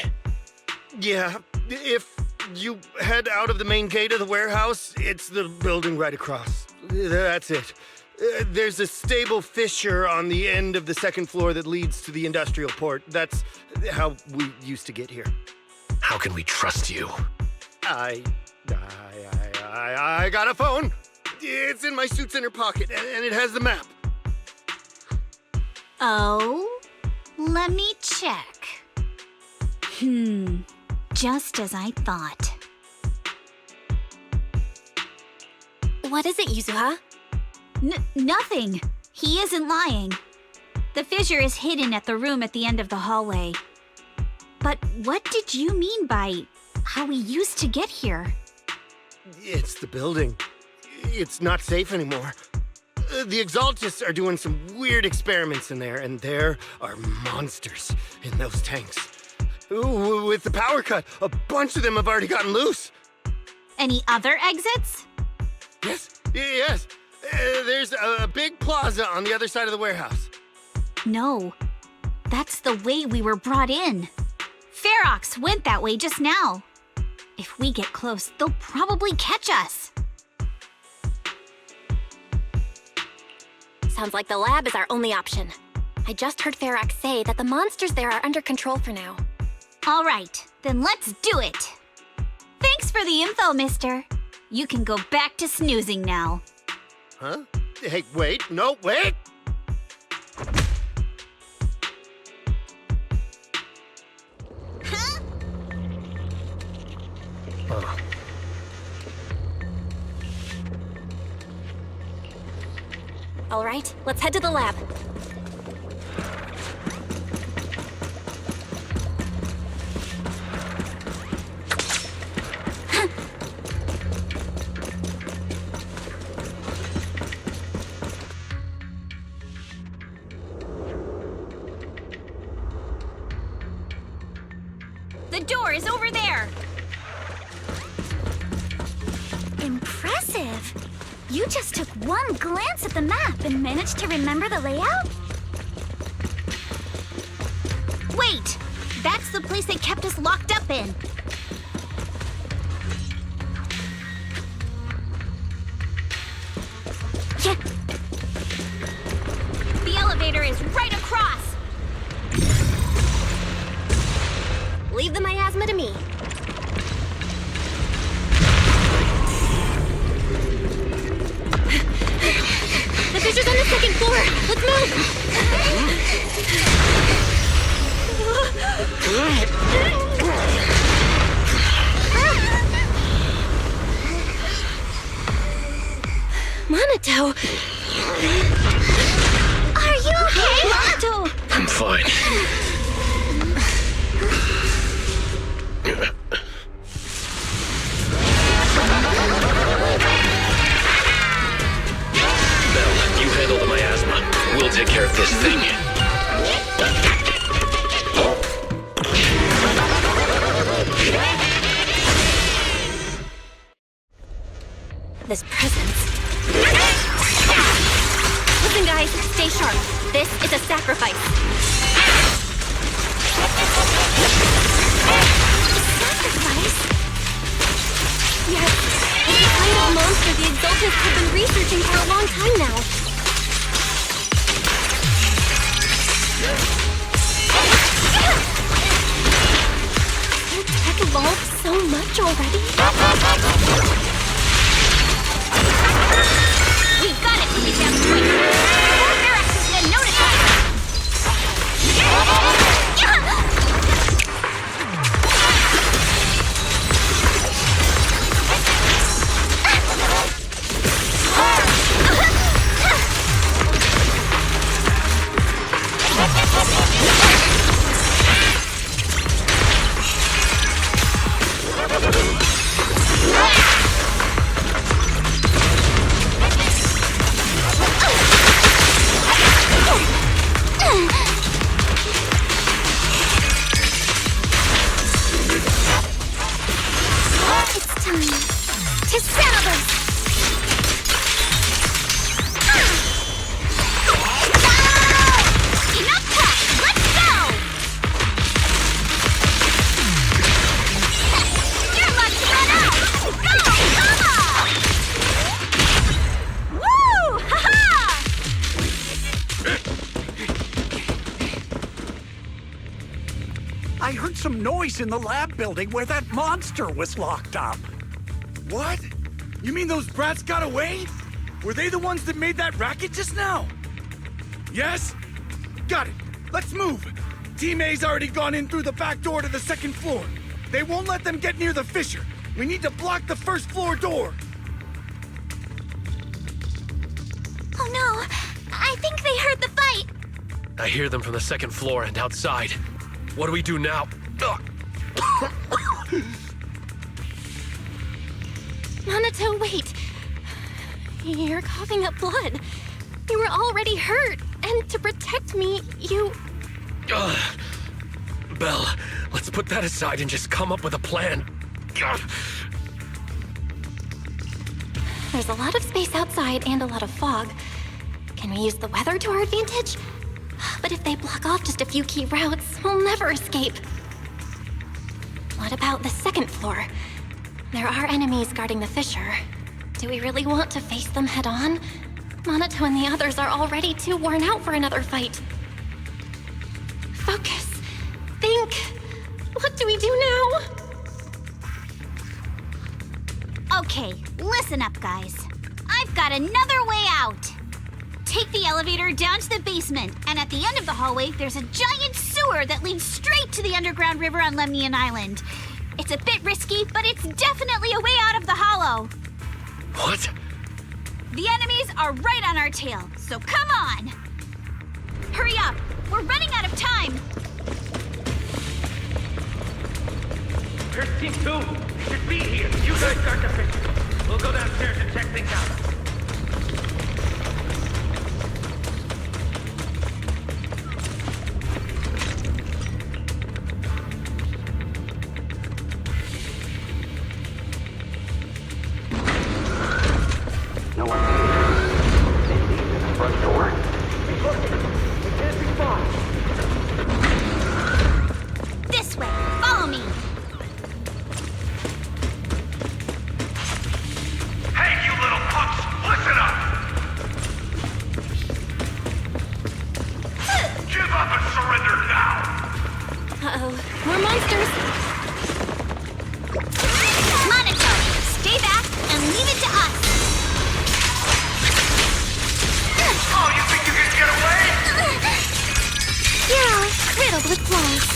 Yeah, if you head out of the main gate of the warehouse, it's the building right across. That's it. There's a stable fissure on the end of the second floor that leads to the industrial port. That's how we used to get here. How can we trust you? I got a phone. It's in my suit's inner pocket, and it has the map. Oh? Let me check. Just as I thought. What is it, Yuzuha? Nothing. He isn't lying. The fissure is hidden at the room at the end of the hallway. But what did you mean by how we used to get here? It's the building. It's not safe anymore. The Exaltists are doing some weird experiments in there, and there are monsters in those tanks. Ooh, with the power cut, a bunch of them have already gotten loose. Any other exits? Yes. There's a big plaza on the other side of the warehouse. No. That's the way we were brought in. Ferox went that way just now. If we get close, they'll probably catch us. Sounds like the lab is our only option. I just heard Ferox say that the monsters there are under control for now. All right, then let's do it. Thanks for the info, mister. You can go back to snoozing now. Huh? Hey, wait. No, wait! All right, let's head to the lab. The door is over there. Impressive. You just took one glance at the map and managed to remember the layout? Wait! That's the place they kept us locked up in. The elevator is right across! Leave the miasma to me. The fissure's on the second floor. Let's move! Monato! Are you okay, Monato? I'm fine. Belle, you handle the miasma. We'll take care of this thing. This presence. Listen, guys, stay sharp. This is a sacrifice. Sacrifice? Yes, it's the kind of monster the Exaltists have been researching for a long time now. Their tech evolved so much already. We've got it, take it down quick. Before Ferox is even notified. I heard some noise in the lab building where that monster was locked up. What? You mean those brats got away? Were they the ones that made that racket just now? Yes? Got it. Let's move. Team A's already gone in through the back door to the second floor. They won't let them get near the fissure. We need to block the first floor door. Oh no! I think they heard the fight! I hear them from the second floor and outside. What do we do now? Monato, wait. You're coughing up blood. You were already hurt, and to protect me, you... Belle, let's put that aside and just come up with a plan. There's a lot of space outside and a lot of fog. Can we use the weather to our advantage? But if they block off just a few key routes, we'll never escape. What about the second floor? There are enemies guarding the fissure. Do we really want to face them head on? Monato and the others are already too worn out for another fight. Focus. Think. What do we do now? Okay, listen up, guys. I've got another way out. Take the elevator down to the basement, and at the end of the hallway, there's a giant sewer that leads straight to the underground river on Lemnian Island. It's a bit risky, but it's definitely a way out of the hollow. What? The enemies are right on our tail, so come on! Hurry up! We're running out of time! Here's Team 2! Should be here! You guys start the fishing! We'll go downstairs and check things out! No one here. Maybe in the front door. He's looking. He can't be far. This way! Follow me! Hey, you little punks! Listen up! Give up and surrender now! Uh-oh. More monsters! Monato, stay back and leave it to us! Oh, you think you can get away? Yeah, riddled with flies.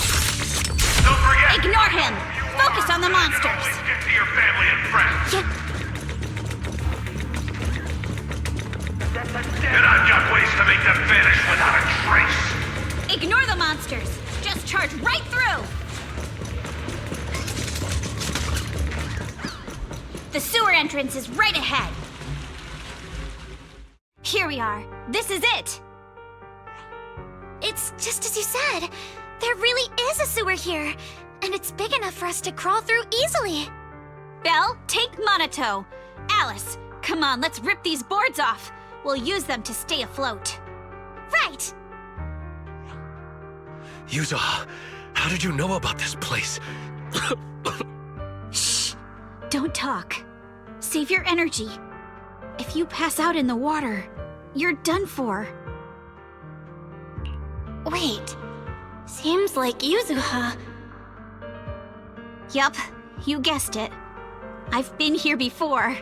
Don't forget! Ignore him! Focus on the monsters! Always get to your family and friends! And I've got ways to make them vanish without a trace! Ignore the monsters! Just charge right through! The sewer entrance is right ahead! Here we are. This is it! It's just as you said. There really is a sewer here, and it's big enough for us to crawl through easily. Belle, take Monato. Alice, come on, let's rip these boards off. We'll use them to stay afloat. Right! Yuzo, how did you know about this place? Shh! Don't talk. Save your energy. If you pass out in the water, you're done for. Wait. Seems like Yuzuha. Yup, you guessed it. I've been here before.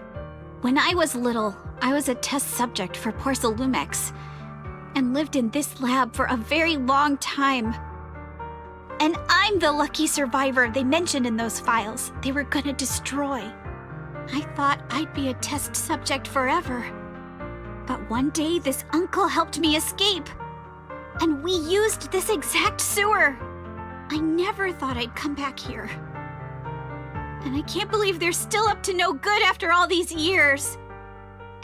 When I was little, I was a test subject for Porcelumex, and lived in this lab for a very long time. And I'm the lucky survivor they mentioned in those files they were gonna destroy. I thought I'd be a test subject forever. But one day, this uncle helped me escape. And we used this exact sewer. I never thought I'd come back here. And I can't believe they're still up to no good after all these years.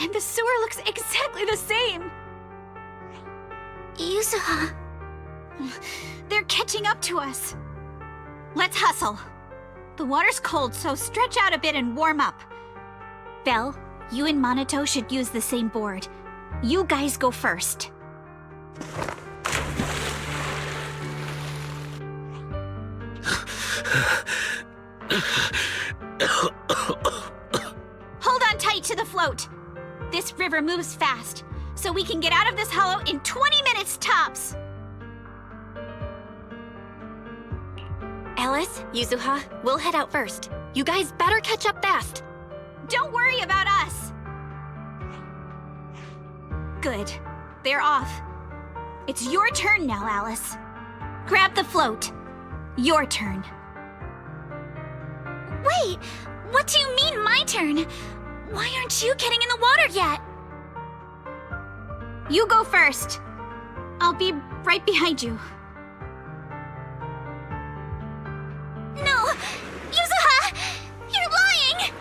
And the sewer looks exactly the same. Yuzuha. They're catching up to us. Let's hustle. The water's cold, so stretch out a bit and warm up. Belle, you and Monato should use the same board. You guys go first. Hold on tight to the float. This river moves fast, so we can get out of this hollow in 20 minutes tops. Alice, Yuzuha, we'll head out first. You guys better catch up fast. Don't worry about us. Good. They're off. It's your turn now, Alice. Grab the float. Your turn. Wait, what do you mean my turn? Why aren't you getting in the water yet? You go first. I'll be right behind you. No! Yuzuha! You're lying!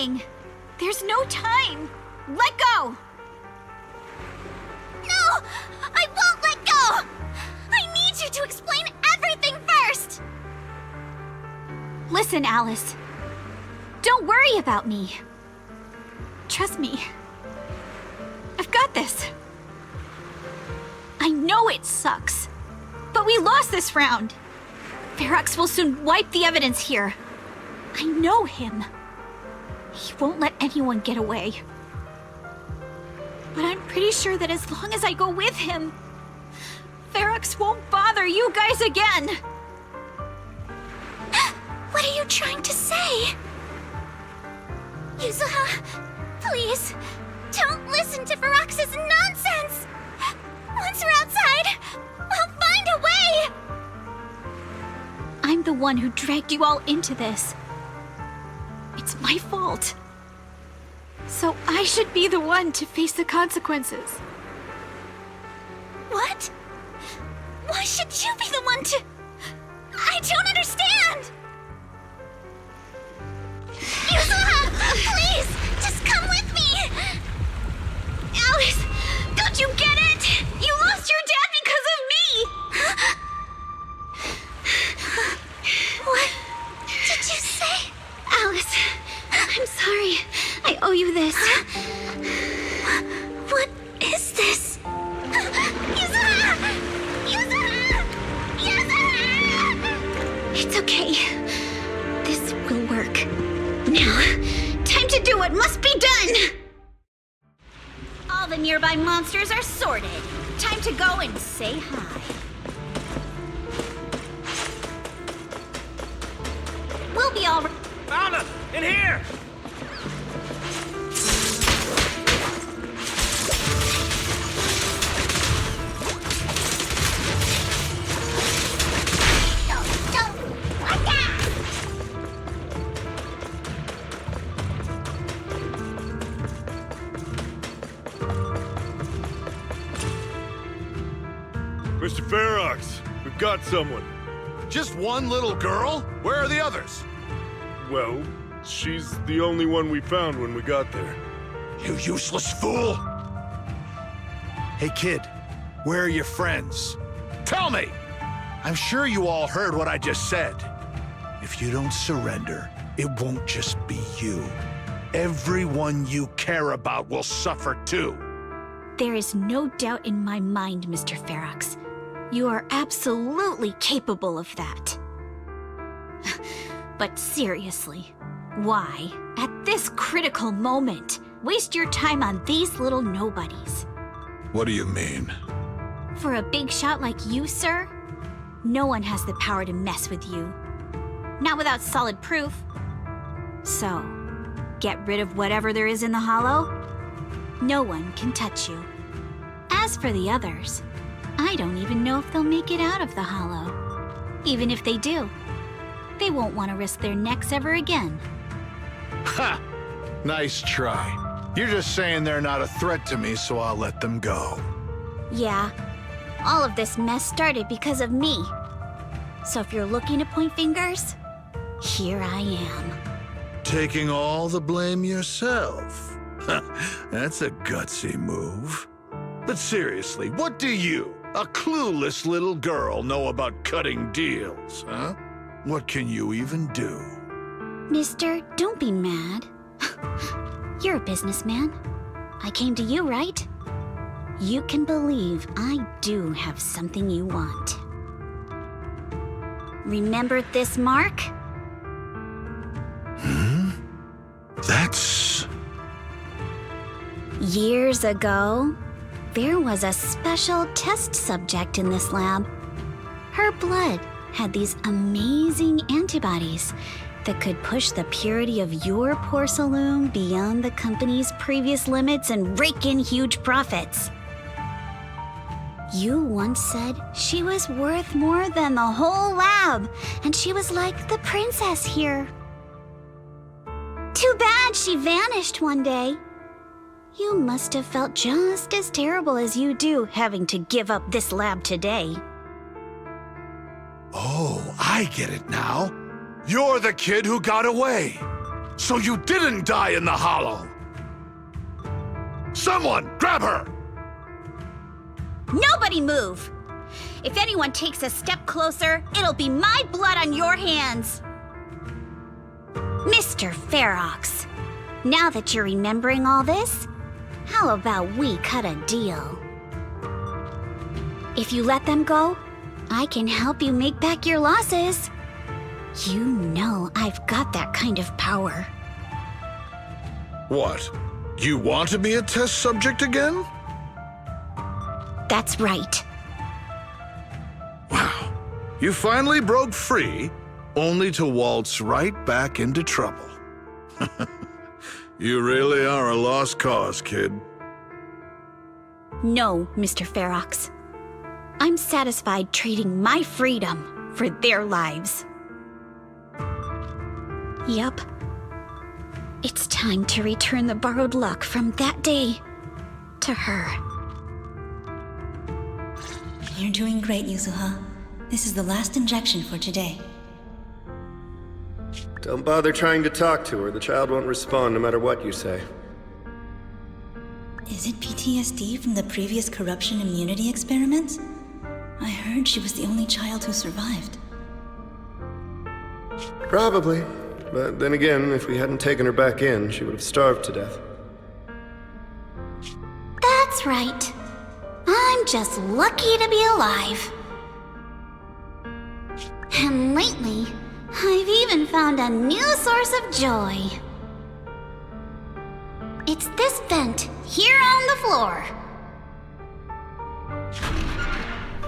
saying. There's no time. Let go! No! I won't let go! I need you to explain everything first! Listen, Alice. Don't worry about me. Trust me. I've got this. I know it sucks, but we lost this round. Ferox will soon wipe the evidence here. I know him. He won't let anyone get away. But I'm pretty sure that as long as I go with him, Ferox won't bother you guys again. What are you trying to say? Yuzuha, please, don't listen to Ferox's nonsense! Once we're outside, we'll find a way! I'm the one who dragged you all into this. It's my fault. So I should be the one to face the consequences. What? Why should you be the one to... I don't understand! Yuzuha, please, just come with me! Alice, don't you get it? You lost your dad because of me! What did you say? Alice, I'm sorry. I owe you this. What is this? Yuzuha! Yuzuha! Yuzuha! It's okay. This will work. Now, time to do what must be done! All the nearby monsters are sorted. Time to go and say hi. We'll be all right. Found him! In here! Mr. Ferox, we've got someone. Just one little girl? Where are the others? Well, she's the only one we found when we got there. You useless fool! Hey kid, where are your friends? Tell me! I'm sure you all heard what I just said. If you don't surrender, it won't just be you. Everyone you care about will suffer too. There is no doubt in my mind, Mr. Ferox. You are absolutely capable of that. But seriously, why, at this critical moment, waste your time on these little nobodies? What do you mean? For a big shot like you, sir, no one has the power to mess with you. Not without solid proof. So, get rid of whatever there is in the hollow. No one can touch you. As for the others, I don't even know if they'll make it out of the hollow. Even if they do, they won't want to risk their necks ever again. Ha! Nice try. You're just saying they're not a threat to me, so I'll let them go. Yeah, all of this mess started because of me. So if you're looking to point fingers, here I am. Taking all the blame yourself. That's a gutsy move. But seriously, what do you, a clueless little girl, know about cutting deals, huh? What can you even do? Mister, don't be mad. You're a businessman. I came to you, right? You can believe I do have something you want. Remember this mark? That's... Years ago, there was a special test subject in this lab. Her blood had these amazing antibodies that could push the purity of your porcelain beyond the company's previous limits and rake in huge profits. You once said she was worth more than the whole lab, and she was like the princess here. Too bad she vanished one day. You must have felt just as terrible as you do having to give up this lab today. Oh, I get it now. You're the kid who got away. So you didn't die in the hollow! Someone, grab her! Nobody move! If anyone takes a step closer, it'll be my blood on your hands! Mr. Ferox, now that you're remembering all this, how about we cut a deal? If you let them go, I can help you make back your losses. You know I've got that kind of power. What? You want to be a test subject again? That's right. Wow. You finally broke free, only to waltz right back into trouble. You really are a lost cause, kid. No, Mr. Ferox. I'm satisfied trading my freedom for their lives. Yup. It's time to return the borrowed luck from that day to her. You're doing great, Yuzuha. This is the last injection for today. Don't bother trying to talk to her. The child won't respond no matter what you say. Is it PTSD from the previous corruption immunity experiments? I heard she was the only child who survived. Probably. But then again, if we hadn't taken her back in, she would have starved to death. That's right. I'm just lucky to be alive. And lately, I've even found a new source of joy. It's this vent here on the floor.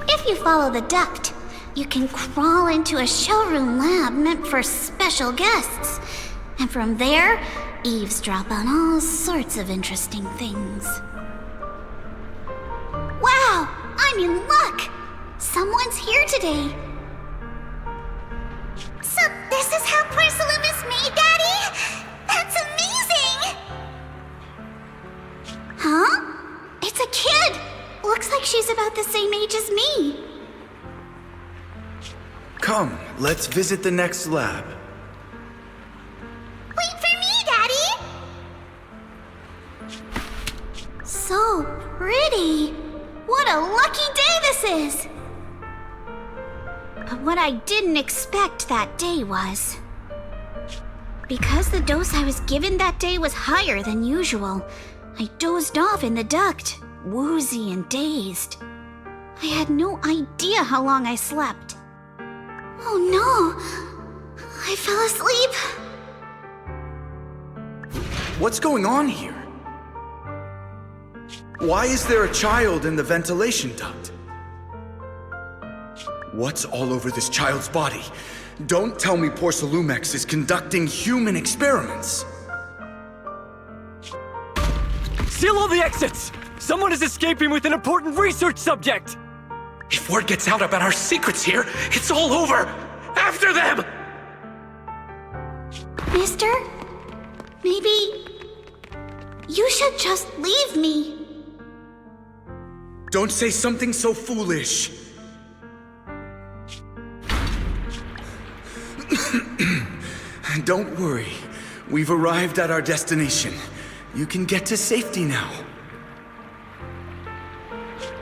If you follow the duct, you can crawl into a showroom lab meant for special guests. And from there, eavesdrop on all sorts of interesting things. Wow! I'm in luck! Someone's here today. So this is how porcelain is made, Daddy? That's amazing! Huh? It's a kid! Looks like she's about the same age as me. Come, let's visit the next lab. Wait for me, Daddy! So pretty. What a lucky day this is! But what I didn't expect that day was... because the dose I was given that day was higher than usual, I dozed off in the duct, woozy and dazed. I had no idea how long I slept. Oh no! I fell asleep. What's going on here? Why is there a child in the ventilation duct? What's all over this child's body? Don't tell me Porcelumex is conducting human experiments. Seal all the exits! Someone is escaping with an important research subject! If word gets out about our secrets here, it's all over! After them! Mister? Maybe... you should just leave me. Don't say something so foolish. Don't worry. We've arrived at our destination. You can get to safety now.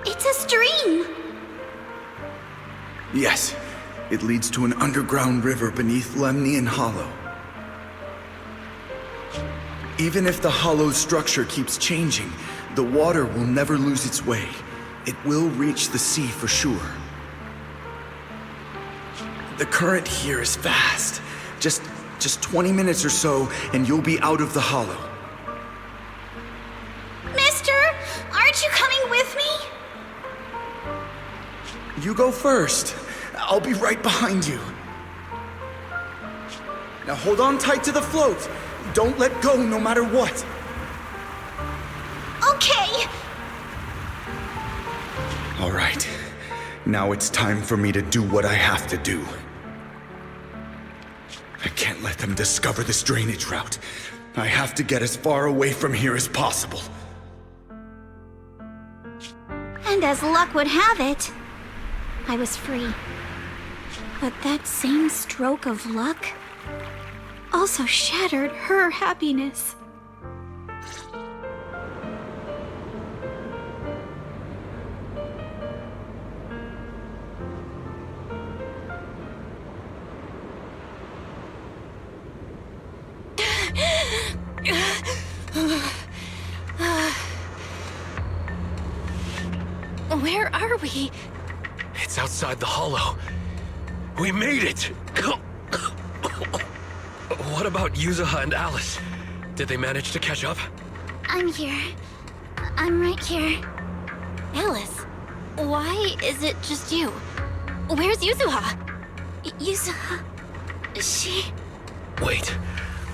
It's a stream. Yes, it leads to an underground river beneath Lemnian Hollow. Even if the hollow's structure keeps changing, the water will never lose its way. It will reach the sea for sure. The current here is fast. Just 20 minutes or so, and you'll be out of the hollow. Mister, aren't you coming with me? You go first. I'll be right behind you. Now hold on tight to the float. Don't let go no matter what. Okay. All right. Now it's time for me to do what I have to do. I can't let them discover this drainage route. I have to get as far away from here as possible. And as luck would have it, I was free. But that same stroke of luck also shattered her happiness. Where are we? It's outside the hollow. We made it! What about Yuzuha and Alice? Did they manage to catch up? I'm here. I'm right here. Alice, why is it just you? Where's Yuzuha? Yuzuha... she... Wait,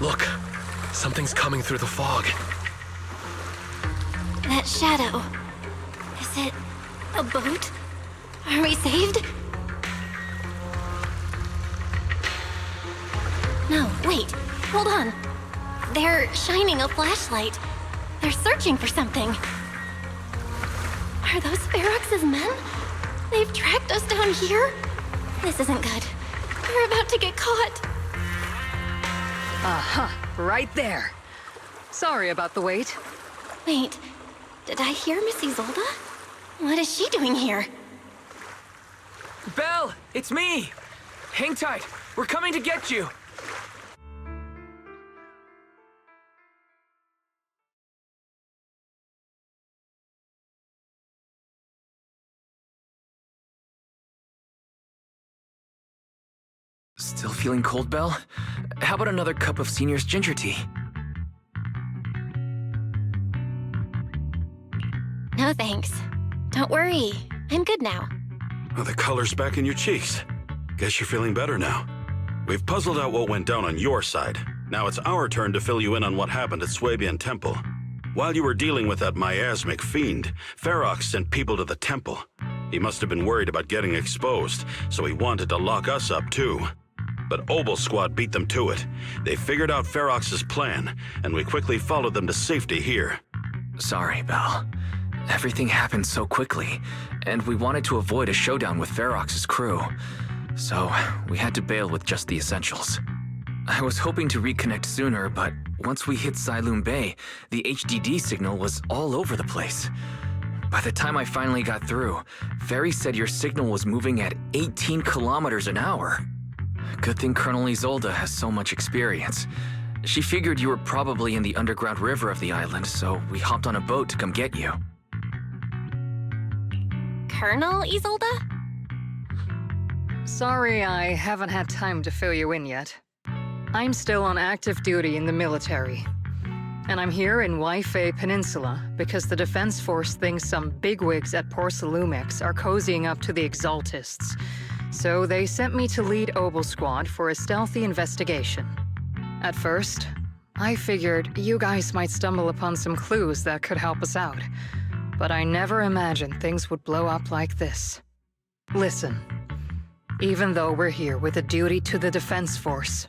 look. Something's coming through the fog. That shadow. Is it a boat? Are we saved? No, wait. Hold on. They're shining a flashlight. They're searching for something. Are those Ferox's men? They've tracked us down here? This isn't good. We're about to get caught. Aha, right there. Sorry about the wait. Wait, did I hear Miss Isolde? What is she doing here? Belle, it's me! Hang tight, we're coming to get you! Still feeling cold, Belle? How about another cup of Senior's ginger tea? No thanks. Don't worry, I'm good now. Well, the color's back in your cheeks. Guess you're feeling better now. We've puzzled out what went down on your side. Now it's our turn to fill you in on what happened at Swabian Temple. While you were dealing with that miasmic fiend, Ferox sent people to the temple. He must have been worried about getting exposed, so he wanted to lock us up too. But Obel Squad beat them to it. They figured out Ferox's plan, and we quickly followed them to safety here. Sorry, Belle. Everything happened so quickly, and we wanted to avoid a showdown with Ferox's crew. So, we had to bail with just the essentials. I was hoping to reconnect sooner, but once we hit Xylum Bay, the HDD signal was all over the place. By the time I finally got through, Ferry said your signal was moving at 18 kilometers an hour. Good thing Colonel Isolde has so much experience. She figured you were probably in the underground river of the island, so we hopped on a boat to come get you. Colonel Isolde? Sorry I haven't had time to fill you in yet. I'm still on active duty in the military. And I'm here in Waifei Peninsula because the Defense Force thinks some bigwigs at Porcelumex are cozying up to the Exaltists. So they sent me to lead Obel Squad for a stealthy investigation. At first, I figured you guys might stumble upon some clues that could help us out. But I never imagined things would blow up like this. Listen, even though we're here with a duty to the Defense Force,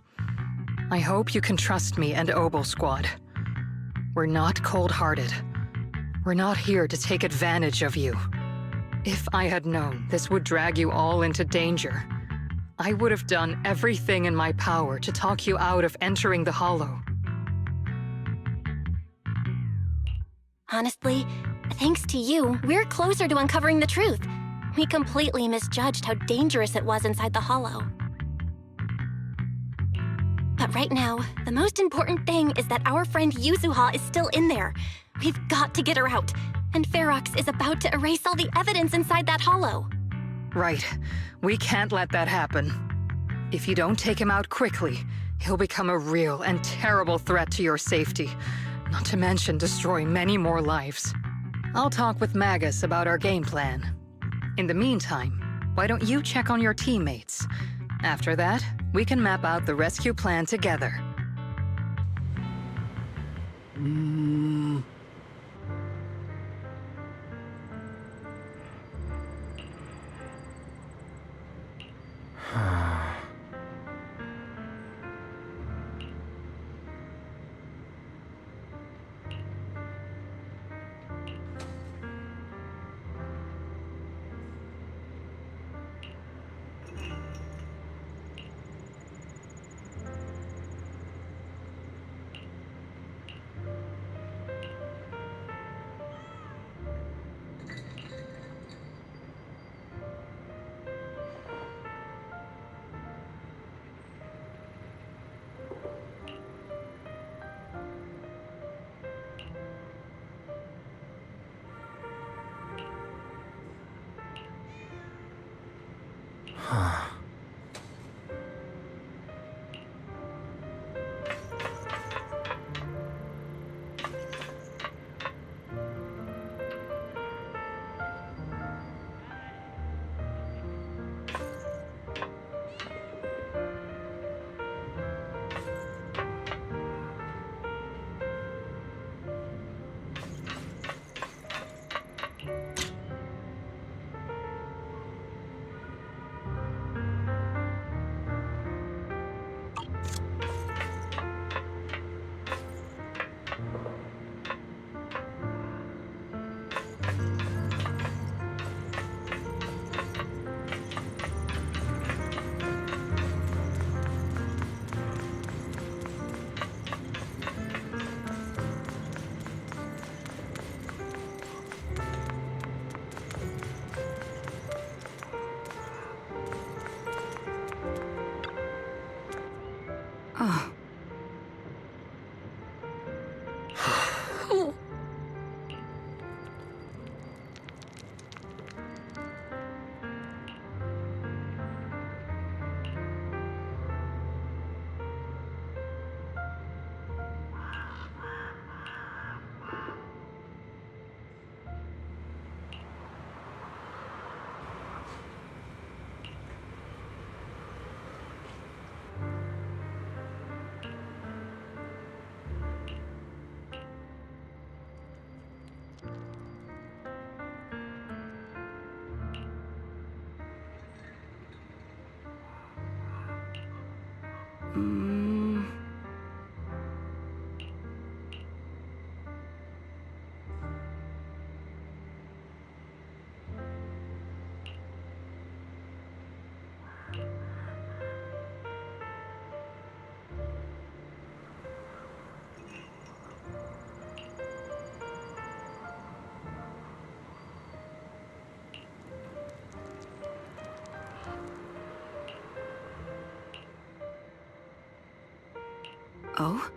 I hope you can trust me and Obel Squad. We're not cold-hearted. We're not here to take advantage of you. If I had known this would drag you all into danger, I would have done everything in my power to talk you out of entering the Hollow. Honestly, thanks to you, we're closer to uncovering the truth. We completely misjudged how dangerous it was inside the Hollow. But right now, the most important thing is that our friend Yuzuha is still in there. We've got to get her out. And Ferox is about to erase all the evidence inside that hollow. Right. We can't let that happen. If you don't take him out quickly, he'll become a real and terrible threat to your safety. Not to mention destroy many more lives. I'll talk with Magus about our game plan. In the meantime, why don't you check on your teammates? After that, we can map out the rescue plan together. Oh. Oh?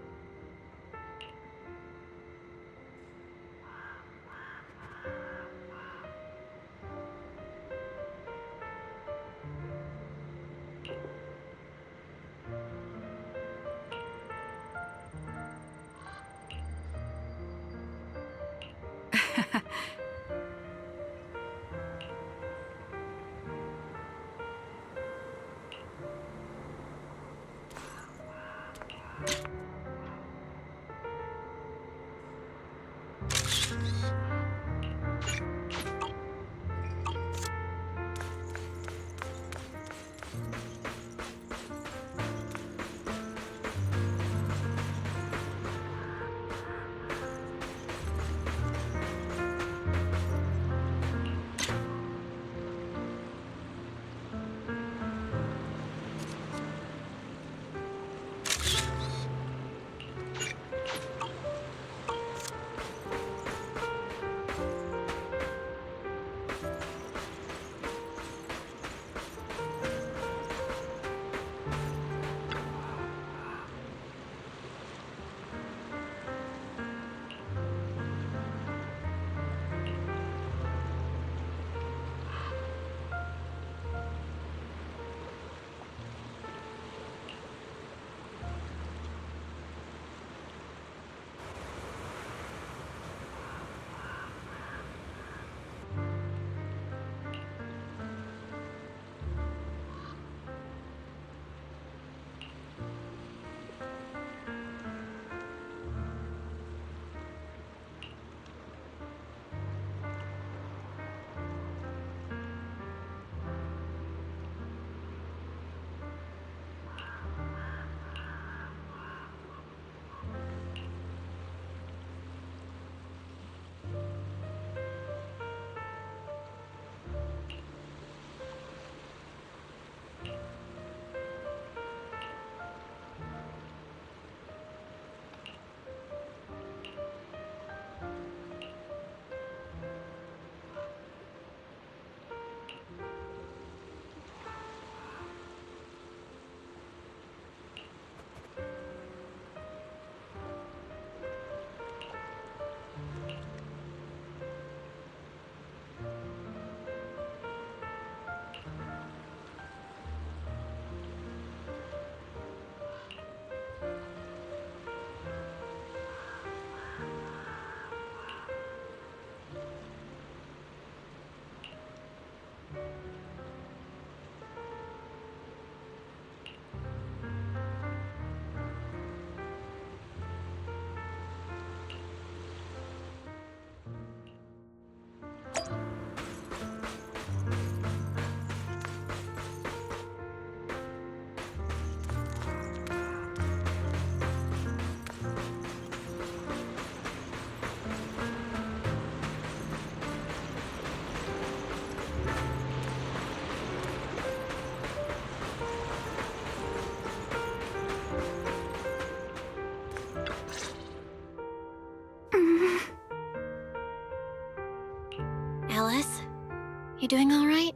doing all right?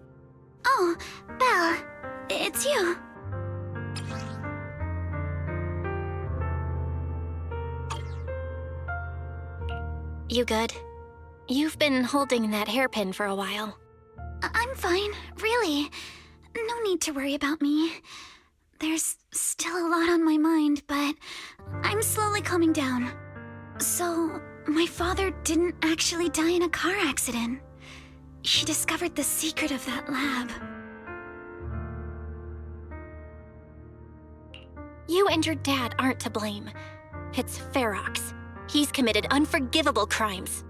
Oh, Belle, it's you. You good? You've been holding that hairpin for a while. I'm fine, really. No need to worry about me. There's still a lot on my mind, but I'm slowly calming down. So, my father didn't actually die in a car accident. He discovered the secret of that lab. You and your dad aren't to blame. It's Ferox. He's committed unforgivable crimes.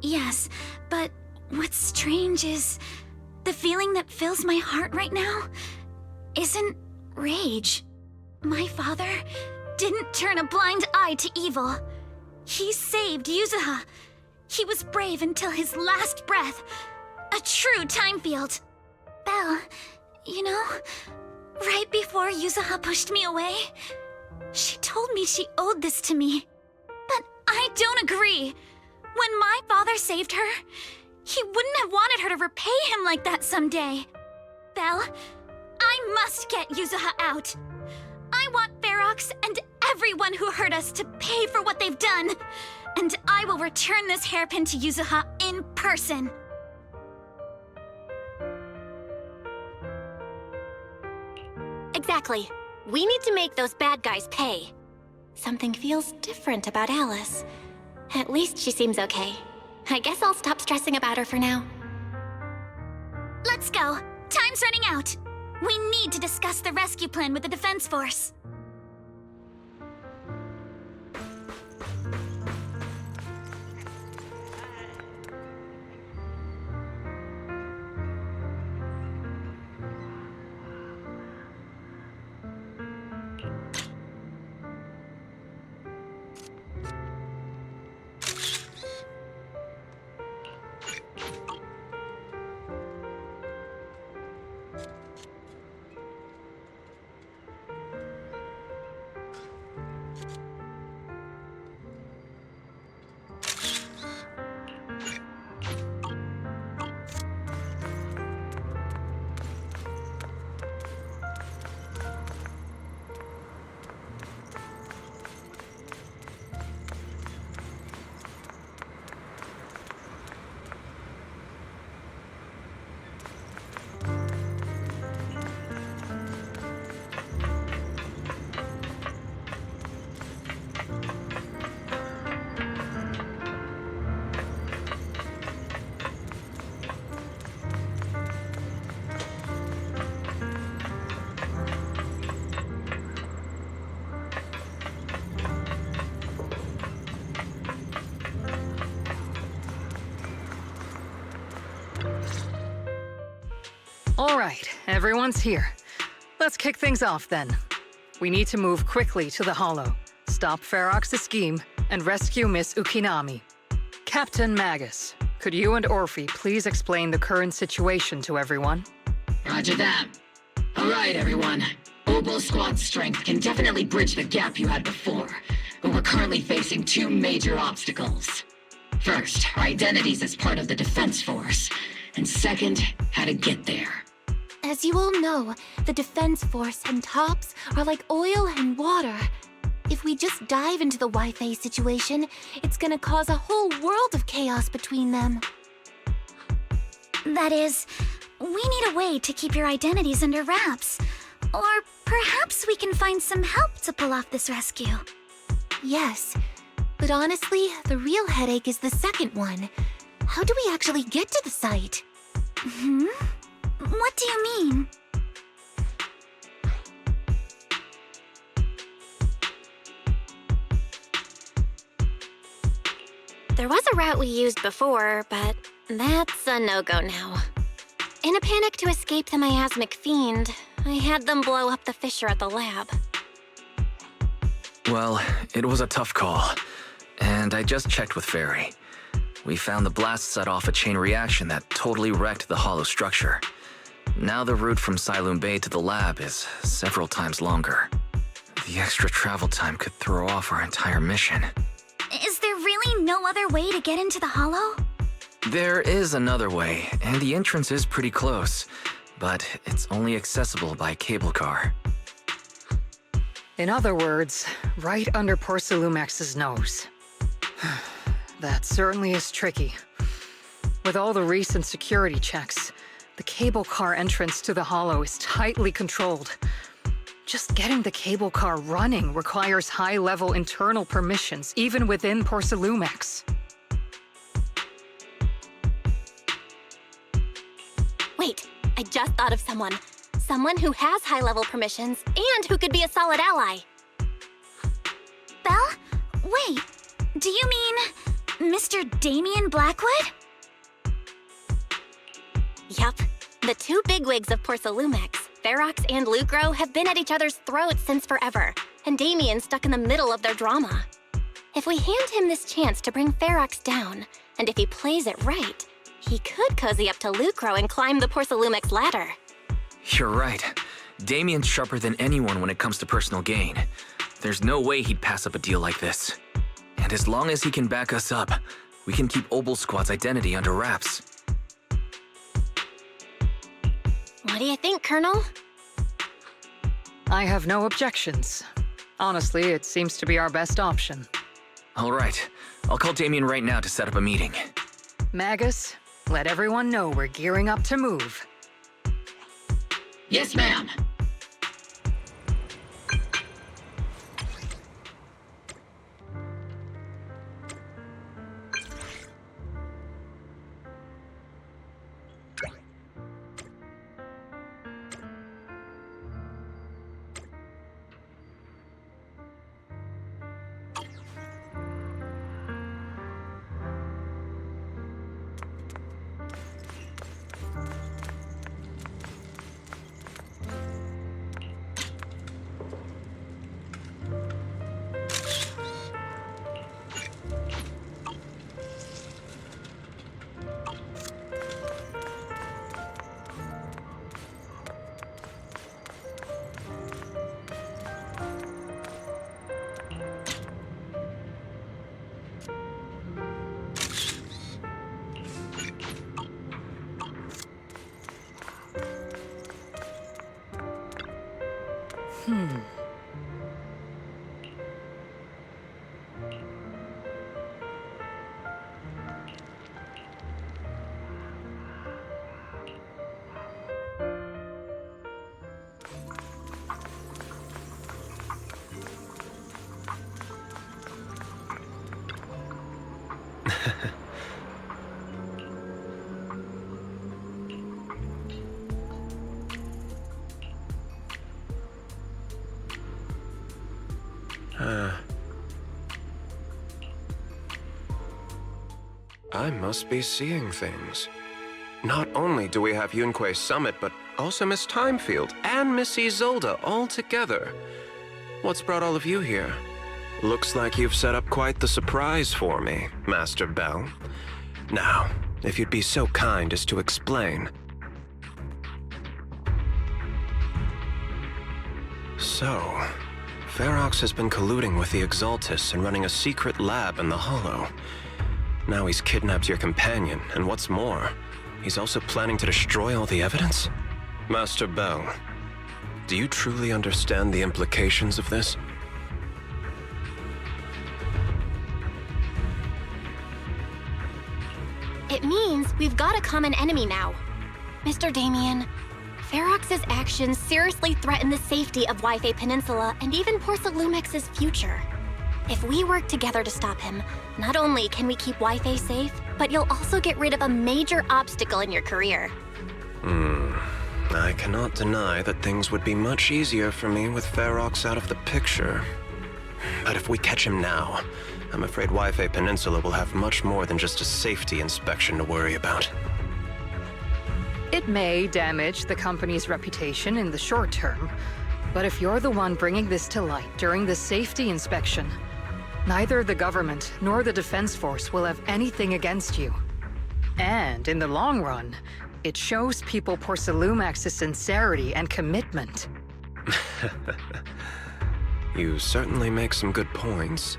Yes, but what's strange is the feeling that fills my heart right now isn't rage. My father didn't turn a blind eye to evil. He saved Yuzuha. He was brave until his last breath. A true time field. Belle, you know, right before Yuzuha pushed me away, she told me she owed this to me. But I don't agree. When my father saved her, he wouldn't have wanted her to repay him like that someday. Belle, I must get Yuzuha out. I want Ferox and everyone who hurt us to pay for what they've done. And I will return this hairpin to Yuzuha in person. Exactly. We need to make those bad guys pay. Something feels different about Alice. At least she seems okay. I guess I'll stop stressing about her for now. Let's go. Time's running out. We need to discuss the rescue plan with the Defense Force. All right, everyone's here. Let's kick things off then. We need to move quickly to the Hollow, stop Ferox's scheme, and rescue Miss Ukinami. Captain Magus, could you and Orphe please explain the current situation to everyone? Roger that. All right, everyone. Oboe Squad's strength can definitely bridge the gap you had before, but we're currently facing two major obstacles. First, our identities as part of the Defense Force, and second, how to get there. As you all know, the Defense Force and TOPS are like oil and water. If we just dive into the Wi-Fi situation, it's gonna cause a whole world of chaos between them. That is, we need a way to keep your identities under wraps. Or perhaps we can find some help to pull off this rescue. Yes, but honestly, the real headache is the second one. How do we actually get to the site? What do you mean? There was a route we used before, but that's a no-go now. In a panic to escape the miasmic fiend, I had them blow up the fissure at the lab. Well, it was a tough call, and I just checked with Fairy. We found the blast set off a chain reaction that totally wrecked the hollow structure. Now the route from Siloon Bay to the lab is several times longer. The extra travel time could throw off our entire mission. Is there really no other way to get into the Hollow? There is another way, and the entrance is pretty close, but it's only accessible by cable car. In other words, right under Porcelumex's nose. That certainly is tricky. With all the recent security checks, the cable car entrance to the Hollow is tightly controlled. Just getting the cable car running requires high-level internal permissions, even within Porcelumex. Wait, I just thought of someone. Someone who has high-level permissions and who could be a solid ally. Belle? Wait, do you mean Mr. Damien Blackwood? Yup. The two bigwigs of Porcelumex, Ferox and Lucro, have been at each other's throats since forever, and Damien's stuck in the middle of their drama. If we hand him this chance to bring Ferox down, and if he plays it right, he could cozy up to Lucro and climb the Porcelumex ladder. You're right. Damien's sharper than anyone when it comes to personal gain. There's no way he'd pass up a deal like this. And as long as he can back us up, we can keep Obel Squad's identity under wraps. What do you think, Colonel? I have no objections. Honestly, it seems to be our best option. All right. I'll call Damien right now to set up a meeting. Magus, let everyone know we're gearing up to move. Yes, ma'am. I must be seeing things. Not only do we have Yunque's summit, but also Miss Timefield and Miss Isolde all together. What's brought all of you here? Looks like you've set up quite the surprise for me, Master Belle. Now, if you'd be so kind as to explain. So, Ferox has been colluding with the Exaltus and running a secret lab in the Hollow. Now he's kidnapped your companion, and what's more, he's also planning to destroy all the evidence? Master Belle, do you truly understand the implications of this? It means we've got a common enemy now. Mr. Damien, Ferox's actions seriously threaten the safety of Wi-Fi Peninsula and even Porcelumex's future. If we work together to stop him, not only can we keep Wi-Fi safe, but you'll also get rid of a major obstacle in your career. I cannot deny that things would be much easier for me with Ferox out of the picture. But if we catch him now, I'm afraid Wi-Fi Peninsula will have much more than just a safety inspection to worry about. It may damage the company's reputation in the short term, but if you're the one bringing this to light during the safety inspection, neither the government nor the Defense Force will have anything against you. And in the long run, it shows people Porcelumex's sincerity and commitment. You certainly make some good points.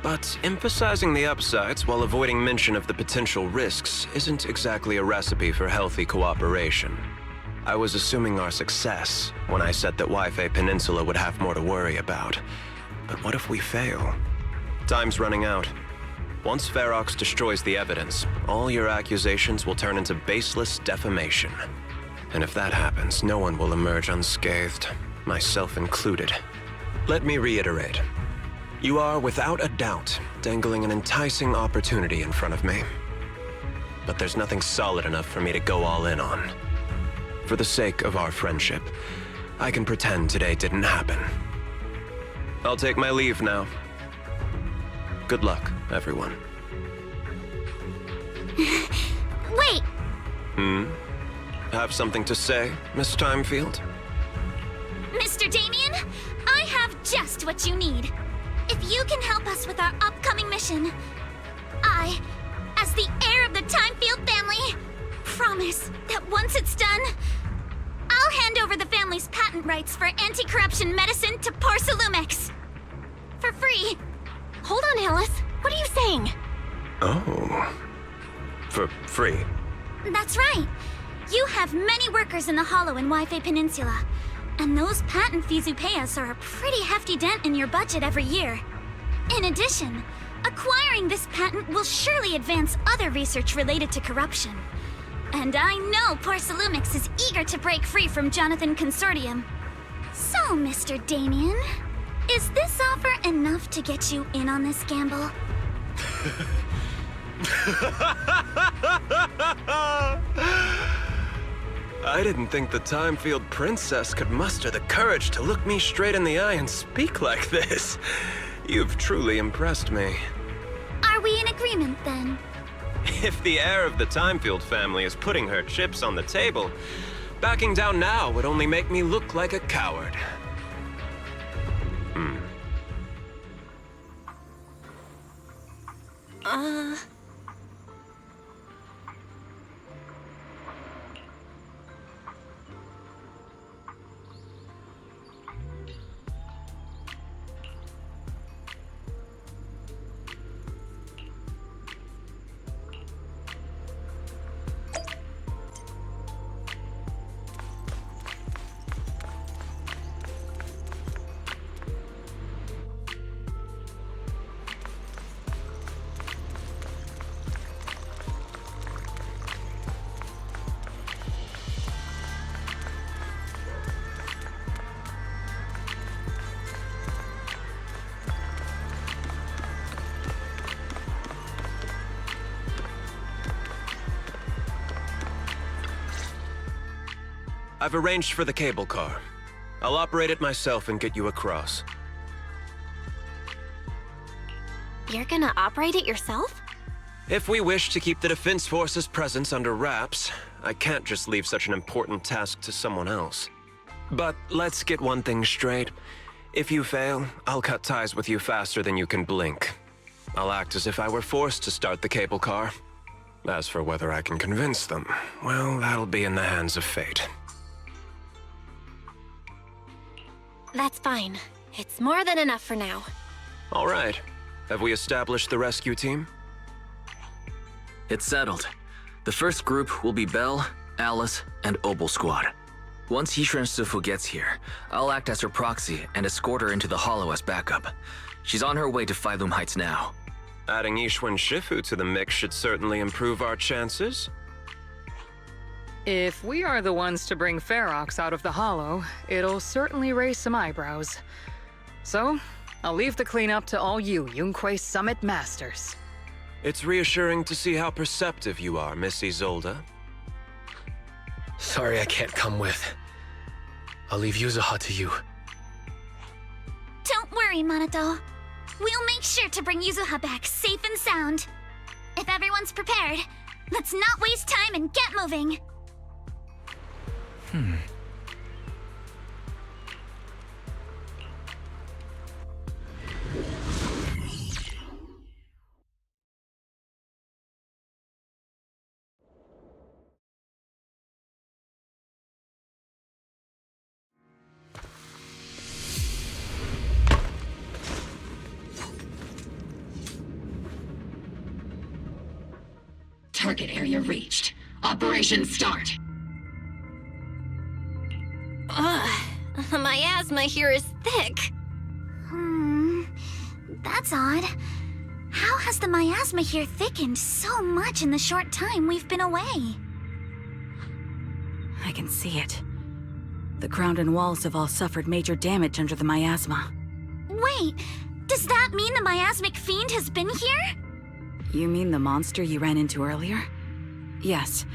But emphasizing the upsides while avoiding mention of the potential risks isn't exactly a recipe for healthy cooperation. I was assuming our success when I said that Wi-Fi Peninsula would have more to worry about. But what if we fail? Time's running out. Once Ferox destroys the evidence, all your accusations will turn into baseless defamation. And if that happens, no one will emerge unscathed, myself included. Let me reiterate. You are, without a doubt, dangling an enticing opportunity in front of me. But there's nothing solid enough for me to go all in on. For the sake of our friendship, I can pretend today didn't happen. I'll take my leave now. Good luck, everyone. Wait! Have something to say, Miss Timefield? Mr. Damien, I have just what you need. If you can help us with our upcoming mission, I, as the heir of the Timefield family, promise that once it's done, I'll hand over the family's patent rights for anti-corruption medicine to Porsalumex. For free. Hold on, Alice. What are you saying? Oh. For free? That's right. You have many workers in the Hollow and Wi-Fi Peninsula. And those patent fees you pay us are a pretty hefty dent in your budget every year. In addition, acquiring this patent will surely advance other research related to corruption. And I know Porsalumex is eager to break free from Jonathan Consortium. So, Mr. Damien, is this offer enough to get you in on this gamble? I didn't think the Timefield princess could muster the courage to look me straight in the eye and speak like this. You've truly impressed me. Are we in agreement, then? If the heir of the Timefield family is putting her chips on the table, backing down now would only make me look like a coward. I've arranged for the cable car. I'll operate it myself and get you across. You're gonna operate it yourself? If we wish to keep the Defense Force's presence under wraps, I can't just leave such an important task to someone else. But let's get one thing straight. If you fail, I'll cut ties with you faster than you can blink. I'll act as if I were forced to start the cable car. As for whether I can convince them, well, that'll be in the hands of fate. That's fine. It's more than enough for now. All right. Have we established the rescue team? It's settled. The first group will be Belle, Alice, and Obel Squad. Once Yisha Sufu gets here, I'll act as her proxy and escort her into the Hollow as backup. She's on her way to Phylum Heights now. Adding Ishwan Shifu to the mix should certainly improve our chances. If we are the ones to bring Ferox out of the Hollow, it'll certainly raise some eyebrows. So, I'll leave the cleanup to all you Yunque Summit Masters. It's reassuring to see how perceptive you are, Miss Isolde. Sorry I can't come with. I'll leave Yuzuha to you. Don't worry, Manato. We'll make sure to bring Yuzuha back safe and sound. If everyone's prepared, let's not waste time and get moving. target area reached. Operation start. The miasma here is thick. That's odd. How has the miasma here thickened so much in the short time we've been away? I can see it. The ground and walls have all suffered major damage under the miasma. Wait, does that mean the miasmic fiend has been here? You mean the monster you ran into earlier? Yes.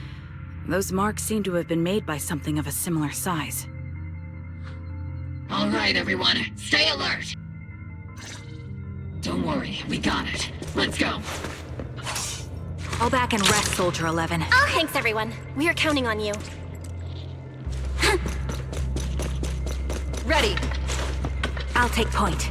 Those marks seem to have been made by something of a similar size. All right, everyone, stay alert. Don't worry, we got it. Let's go. Fall back and rest, Soldier 11. Oh, thanks, everyone. We are counting on you. Ready. I'll take point.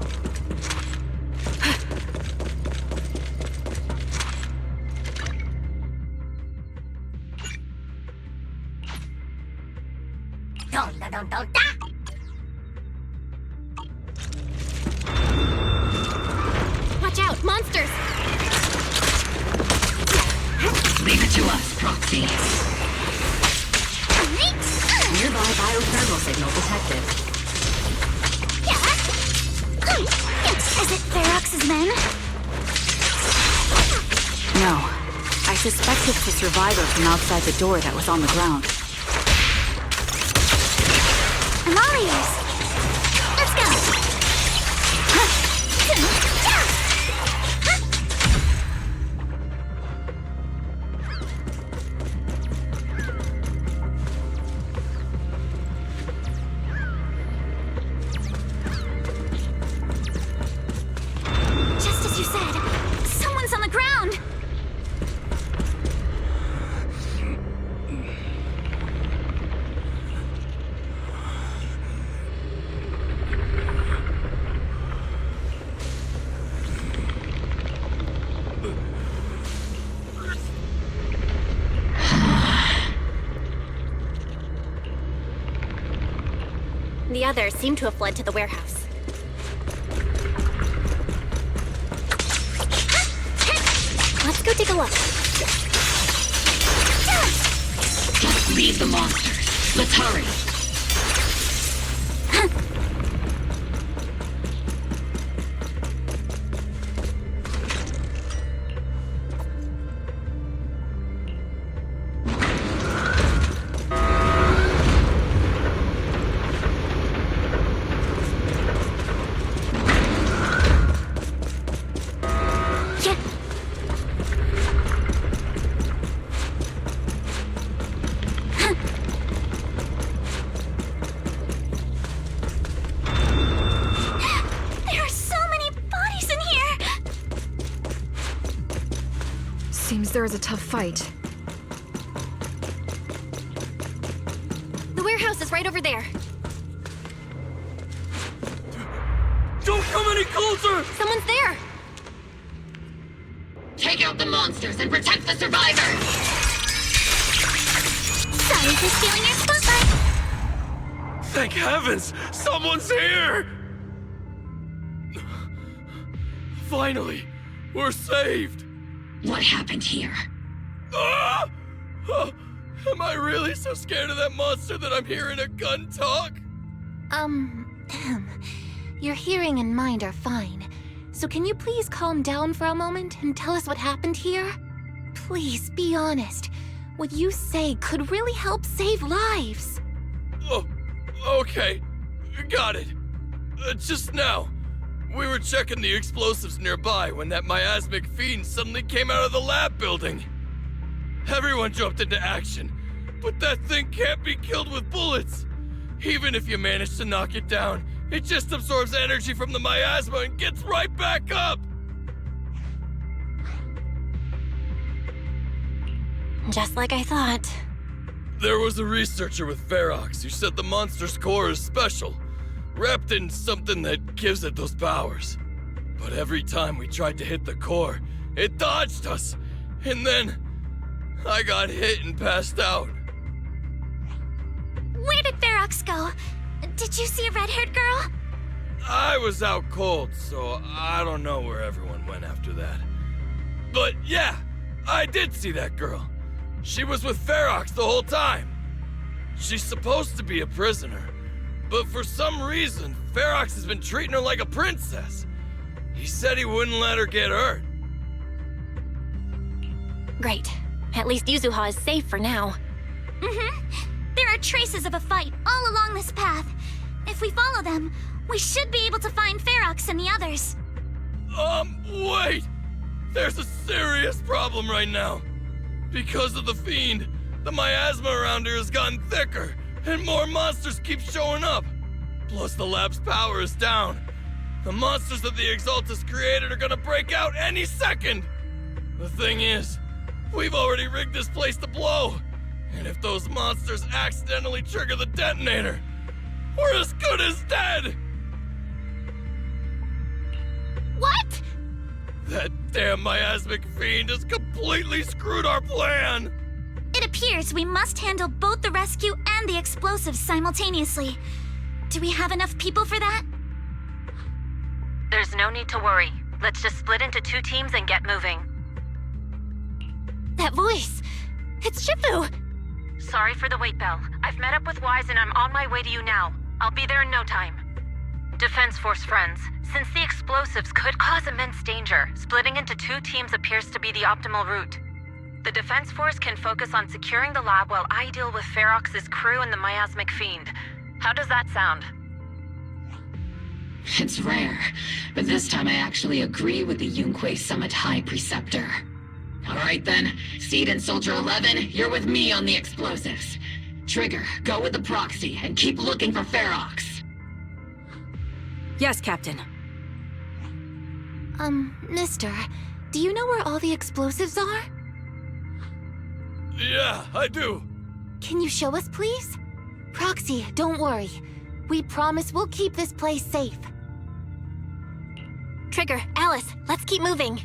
Watch out, monsters! Leave it to us, Proxy. Nearby biothermal signal detected. Is it Ferox's men? No. I suspect it's the survivor from outside the door that was on the ground. I'm all ears. Let's go. Just as you said, someone's on the ground. The others seem to have fled to the warehouse. Let's go take a look. Just leave the monsters. Let's hurry. Seems there is a tough fight. The warehouse is right over there. Don't come any closer! Someone's there! Take out the monsters and protect the survivors! Sorry for stealing your spotlight! Thank heavens! Someone's here! Finally, we're saved! What happened here? Ah! Oh, am I really so scared of that monster that I'm hearing a gun talk? Your hearing and mind are fine. So can you please calm down for a moment and tell us what happened here? Please, be honest. What you say could really help save lives. Oh, okay. Got it. Just now, we were checking the explosives nearby when that miasmic fiend suddenly came out of the lab building. Everyone jumped into action, but that thing can't be killed with bullets. Even if you manage to knock it down, it just absorbs energy from the miasma and gets right back up! Just like I thought. There was a researcher with Ferox who said the monster's core is special, wrapped in something that gives it those powers. But every time we tried to hit the core, it dodged us, and then I got hit and passed out. Where did Ferox go? Did you see a red-haired girl? I was out cold, so I don't know where everyone went after that. But yeah, I did see that girl. She was with Ferox the whole time. She's supposed to be a prisoner, but for some reason, Ferox has been treating her like a princess. He said he wouldn't let her get hurt. Great. At least Yuzuha is safe for now. There are traces of a fight all along this path. If we follow them, we should be able to find Ferox and the others. Wait! There's a serious problem right now. Because of the Fiend, the miasma around here has gotten thicker, and more monsters keep showing up. Plus the lab's power is down. The monsters that the Exaltus created are gonna break out any second! The thing is, we've already rigged this place to blow, and if those monsters accidentally trigger the detonator, we're as good as dead! What? That damn miasmic fiend has completely screwed our plan! It appears we must handle both the rescue and the explosives simultaneously. Do we have enough people for that? There's no need to worry. Let's just split into 2 teams and get moving. That voice! It's Shifu! Sorry for the wait, Belle. I've met up with Wise and I'm on my way to you now. I'll be there in no time. Defense Force friends, since the explosives could cause immense danger, splitting into 2 teams appears to be the optimal route. The Defense Force can focus on securing the lab while I deal with Ferox's crew and the miasmic fiend. How does that sound? It's rare, but this time I actually agree with the Yunque Summit High Preceptor. Alright then, Seed and Soldier 11, you're with me on the explosives. Trigger, go with the Proxy and keep looking for Ferox. Yes, Captain. Mister, do you know where all the explosives are? Yeah, I do. Can you show us, please? Proxy, don't worry. We promise we'll keep this place safe. Trigger, Alice, let's keep moving.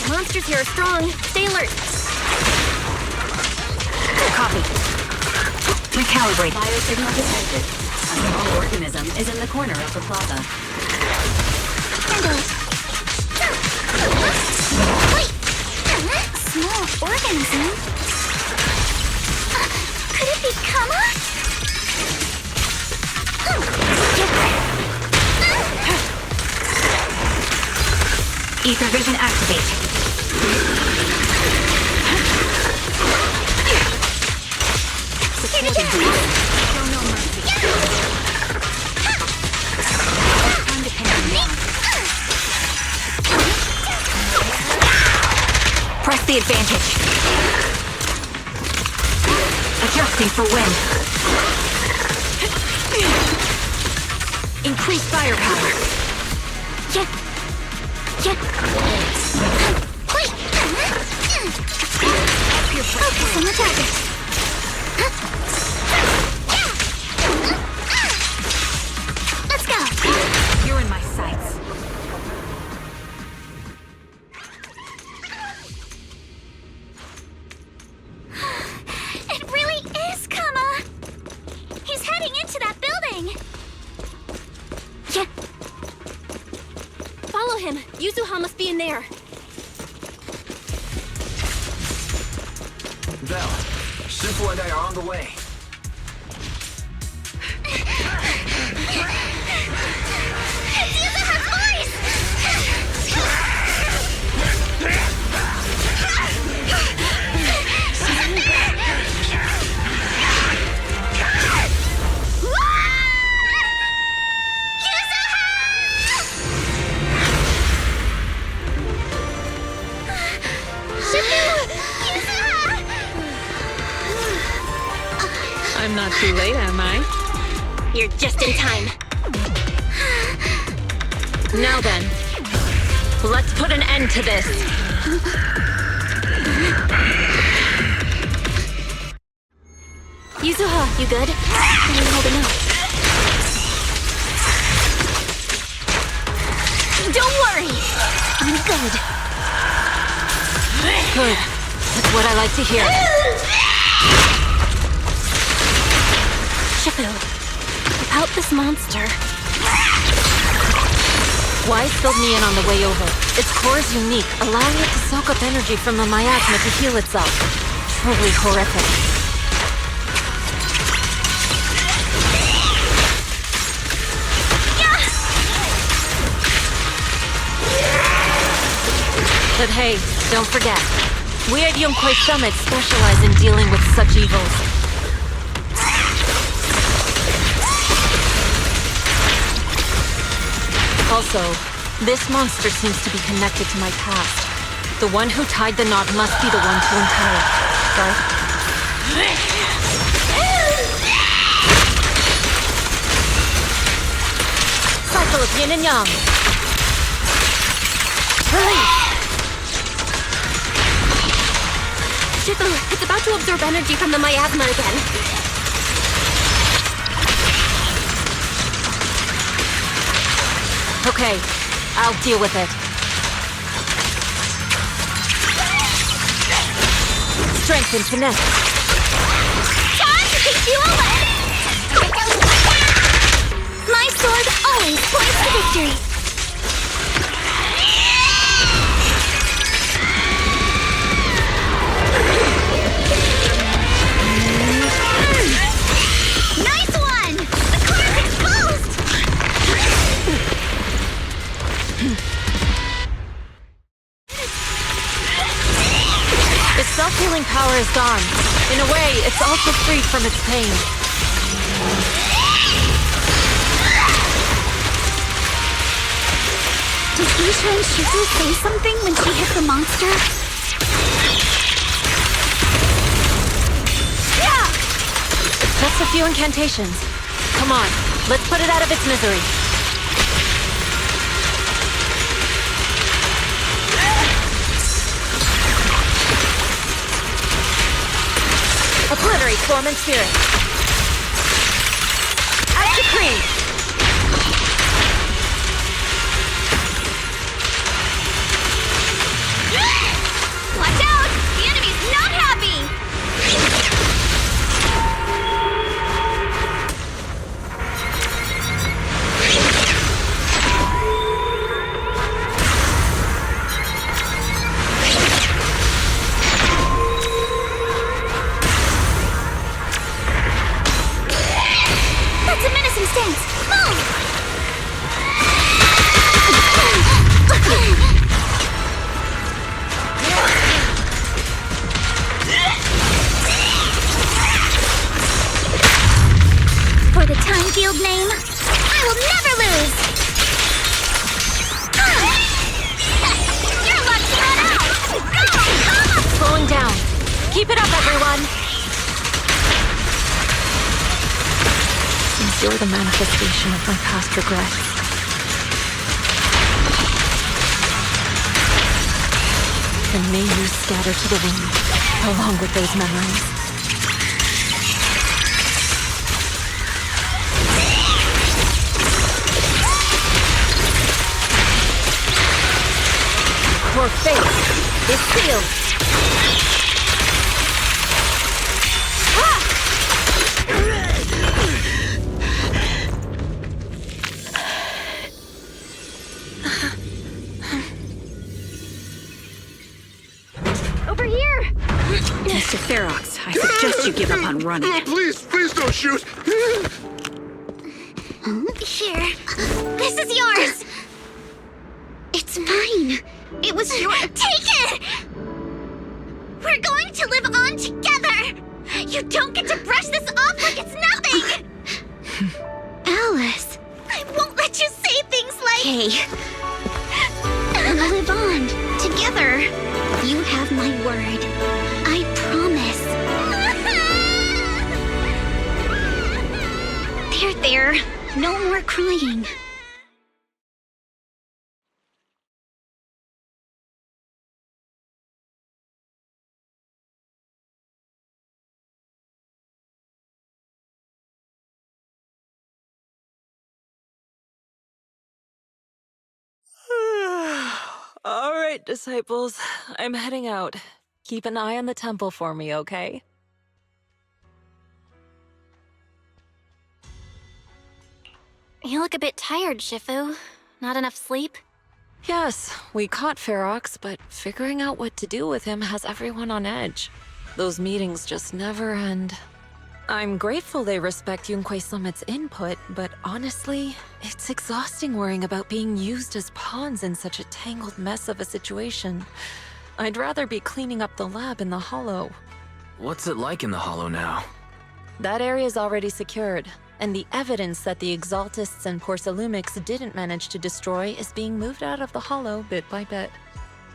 Monsters here are strong. Stay alert. Copy. Recalibrate. Biosignal detected. A small organism is in the corner of the plaza. Wait! Small organism? Could it be Kama? Ether vision activate. Supporting breeze. Show no mercy. Press the advantage. Adjusting for wind. Increase firepower. Focus on the target. Let's go. You're in my sights. It really is Kama. He's heading into that building. Follow him. Yuzuha must be in there. Belle, Shifu and I are on the way. It's Yuzuha's voice! I'm not too late, am I? You're just in time. Now then, let's put an end to this. Yuzuha, you good? How are you holding up? Don't worry! I'm good. Good. That's what I like to hear. Shifu, without this monster... Wise filled me in on the way over. Its core is unique, allowing it to soak up energy from the miasma to heal itself. Truly horrific. But hey, don't forget, we at Yunkwei Summit specialize in dealing with such evils. Also, this monster seems to be connected to my past. The one who tied the knot must be the one to empower, right? Cycle of yin and yang. Release! Shifu, it's about to absorb energy from the miasma again. Okay, I'll deal with it. Strength and finesse. Time to fuel it! My sword always points to victory. Nice one! The core is exposed! Its self-healing power is gone. In a way, it's also freed from its pain. Did Isha and Shizu say something when she hit the monster? Yeah! Just a few incantations. Come on, let's put it out of its misery. Obliterate form and spirit. As decreed. Watch out! The enemy's not happy! That's a menacing stance! Move! For the time-field name, I will never lose! Your luck's run out! Go! Slowing down. Keep it up, everyone. Since you're the manifestation of my past regrets, then may you scatter to the wind, along with those memories. Your fate is sealed. Over here! Mr. Ferox, I suggest you give up on running. Please don't shoot! Here. This is yours! It's mine. It was your... Take it! We're going to live on together! You don't get to brush this off like it's nothing! Alice, I won't let you say things like... Hey. We'll live on, together. You have my word. I promise. There. No more crying. right, disciples. I'm heading out. Keep an eye on the temple for me, okay? You look a bit tired, Shifu. Not enough sleep? Yes, we caught Ferox, but figuring out what to do with him has everyone on edge. Those meetings just never end. I'm grateful they respect Yunquei Summit's input, but honestly, it's exhausting worrying about being used as pawns in such a tangled mess of a situation. I'd rather be cleaning up the lab in the Hollow. What's it like in the Hollow now? That area's already secured, and the evidence that the Exaltists and Porcelumics didn't manage to destroy is being moved out of the Hollow bit by bit.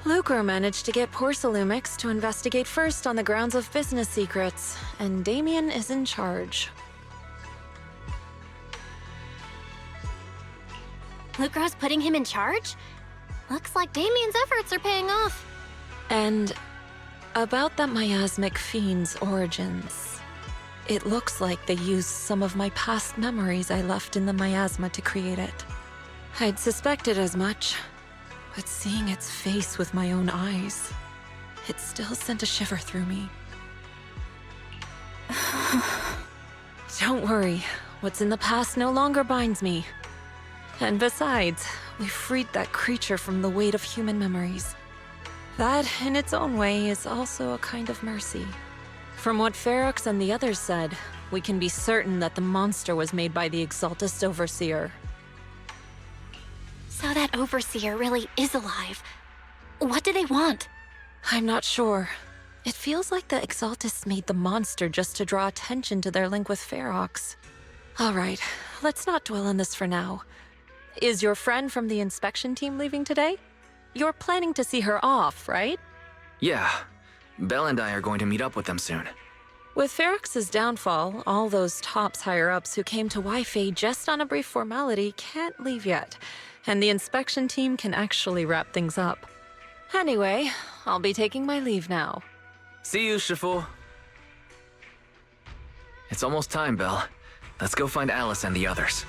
Lucre managed to get Porcelumix to investigate first on the grounds of business secrets, and Damien is in charge. Lucro's putting him in charge? Looks like Damien's efforts are paying off. And about that miasmic fiend's origins. It looks like they used some of my past memories I left in the miasma to create it. I'd suspected as much. But seeing its face with my own eyes, it still sent a shiver through me. Don't worry, what's in the past no longer binds me. And besides, we freed that creature from the weight of human memories. That, in its own way, is also a kind of mercy. From what Ferox and the others said, we can be certain that the monster was made by the Exaltist Overseer. So that Overseer really is alive. What do they want? I'm not sure. It feels like the Exaltists made the monster just to draw attention to their link with Ferox. All right, let's not dwell on this for now. Is your friend from the inspection team leaving today? You're planning to see her off, right? Yeah. Belle and I are going to meet up with them soon. With Ferox's downfall, all those tops higher-ups who came to Wi-Fi just on a brief formality can't leave yet, and the inspection team can actually wrap things up. Anyway, I'll be taking my leave now. See you, Shifu. It's almost time, Belle. Let's go find Alice and the others.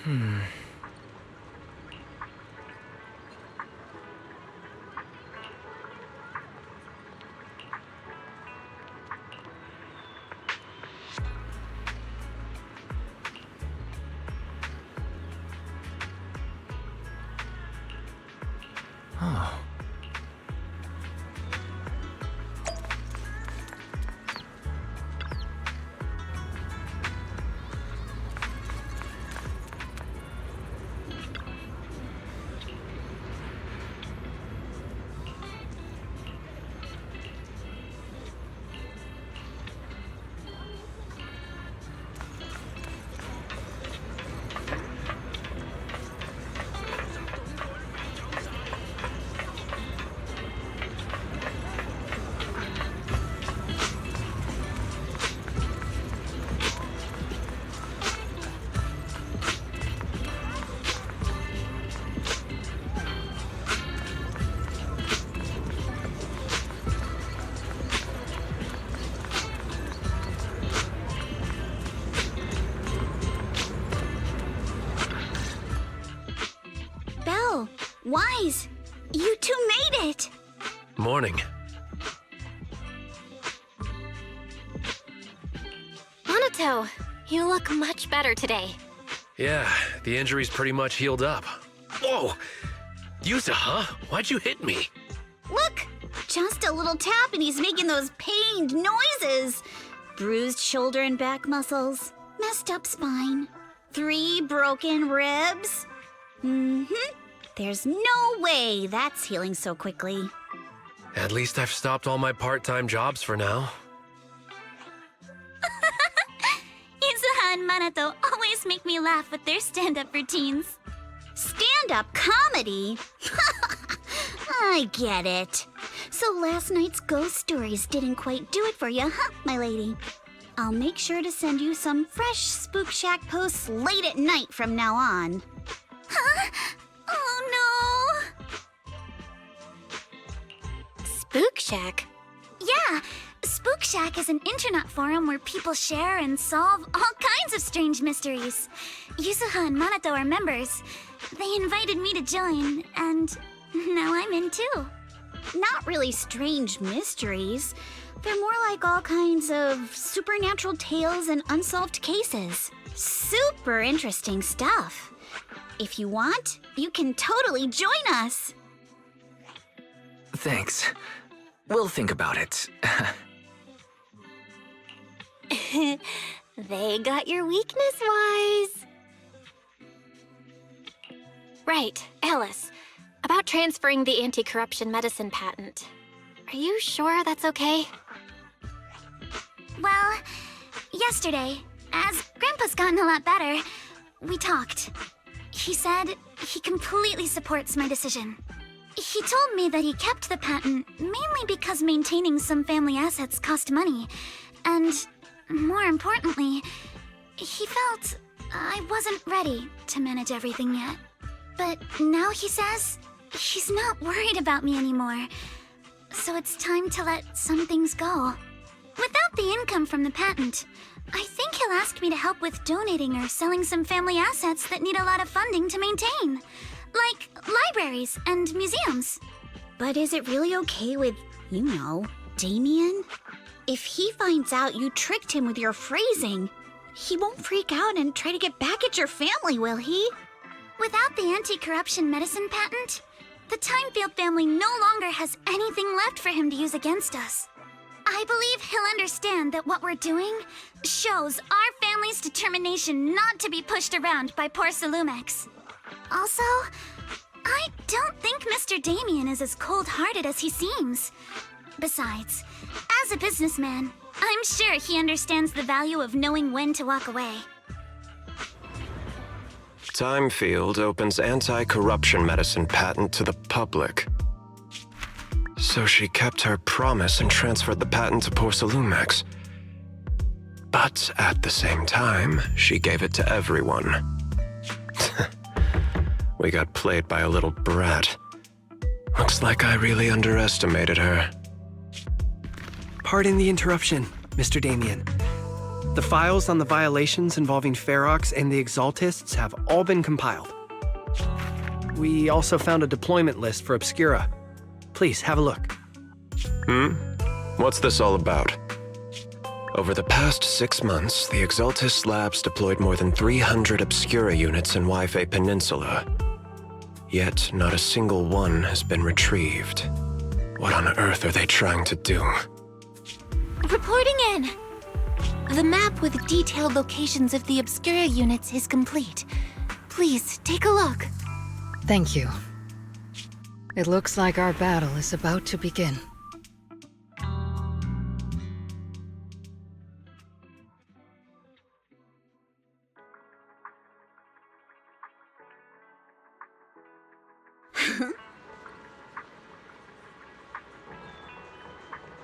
Oh. Belle, Wise, you two made it! Morning. Monato, you look much better today. Yeah, the injury's pretty much healed up. Whoa! Yusa, huh? Why'd you hit me? Look! Just a little tap and he's making those pained noises. Bruised shoulder and back muscles. Messed up spine. 3 broken ribs. There's no way that's healing so quickly. At least I've stopped all my part-time jobs for now. Izuha and Manato always make me laugh with their stand-up routines. Stand-up comedy? I get it. So last night's ghost stories didn't quite do it for you, huh, my lady? I'll make sure to send you some fresh Spook Shack posts late at night from now on. Huh? Oh no! Spook Shack? Yeah, Spook Shack is an internet forum where people share and solve all kinds of strange mysteries. Yusuha and Manato are members. They invited me to join, and now I'm in too. Not really strange mysteries. They're more like all kinds of supernatural tales and unsolved cases. Super interesting stuff. If you want, you can totally join us. Thanks. We'll think about it. They got your weakness, Wise. Right, Alice. About transferring the anti-corruption medicine patent. Are you sure that's okay? Well, yesterday, as Grandpa's gotten a lot better, we talked. He said he completely supports my decision. He told me that he kept the patent mainly because maintaining some family assets cost money. And more importantly, he felt I wasn't ready to manage everything yet. But now he says he's not worried about me anymore. So it's time to let some things go. Without the income from the patent, I think he'll ask me to help with donating or selling some family assets that need a lot of funding to maintain. Like libraries and museums. But is it really okay with, you know, Damien? If he finds out you tricked him with your phrasing, he won't freak out and try to get back at your family, will he? Without the anti-corruption medicine patent, the Timefield family no longer has anything left for him to use against us. I believe he'll understand that what we're doing shows our family's determination not to be pushed around by poor Salumex. Also, I don't think Mr. Damien is as cold-hearted as he seems. Besides, as a businessman, I'm sure he understands the value of knowing when to walk away. Timefield opens anti-corruption medicine patent to the public. So she kept her promise and transferred the patent to Porsalumex. But at the same time, she gave it to everyone. We got played by a little brat. Looks like I really underestimated her. Pardon the interruption, Mr. Damien. The files on the violations involving Ferox and the Exaltists have all been compiled. We also found a deployment list for Obscura. Please, have a look. What's this all about? Over the past 6 months, the Exaltist Labs deployed more than 300 Obscura units in Wi-Fi Peninsula. Yet, not a single one has been retrieved. What on earth are they trying to do? Reporting in! The map with detailed locations of the Obscura units is complete. Please, take a look. Thank you. It looks like our battle is about to begin.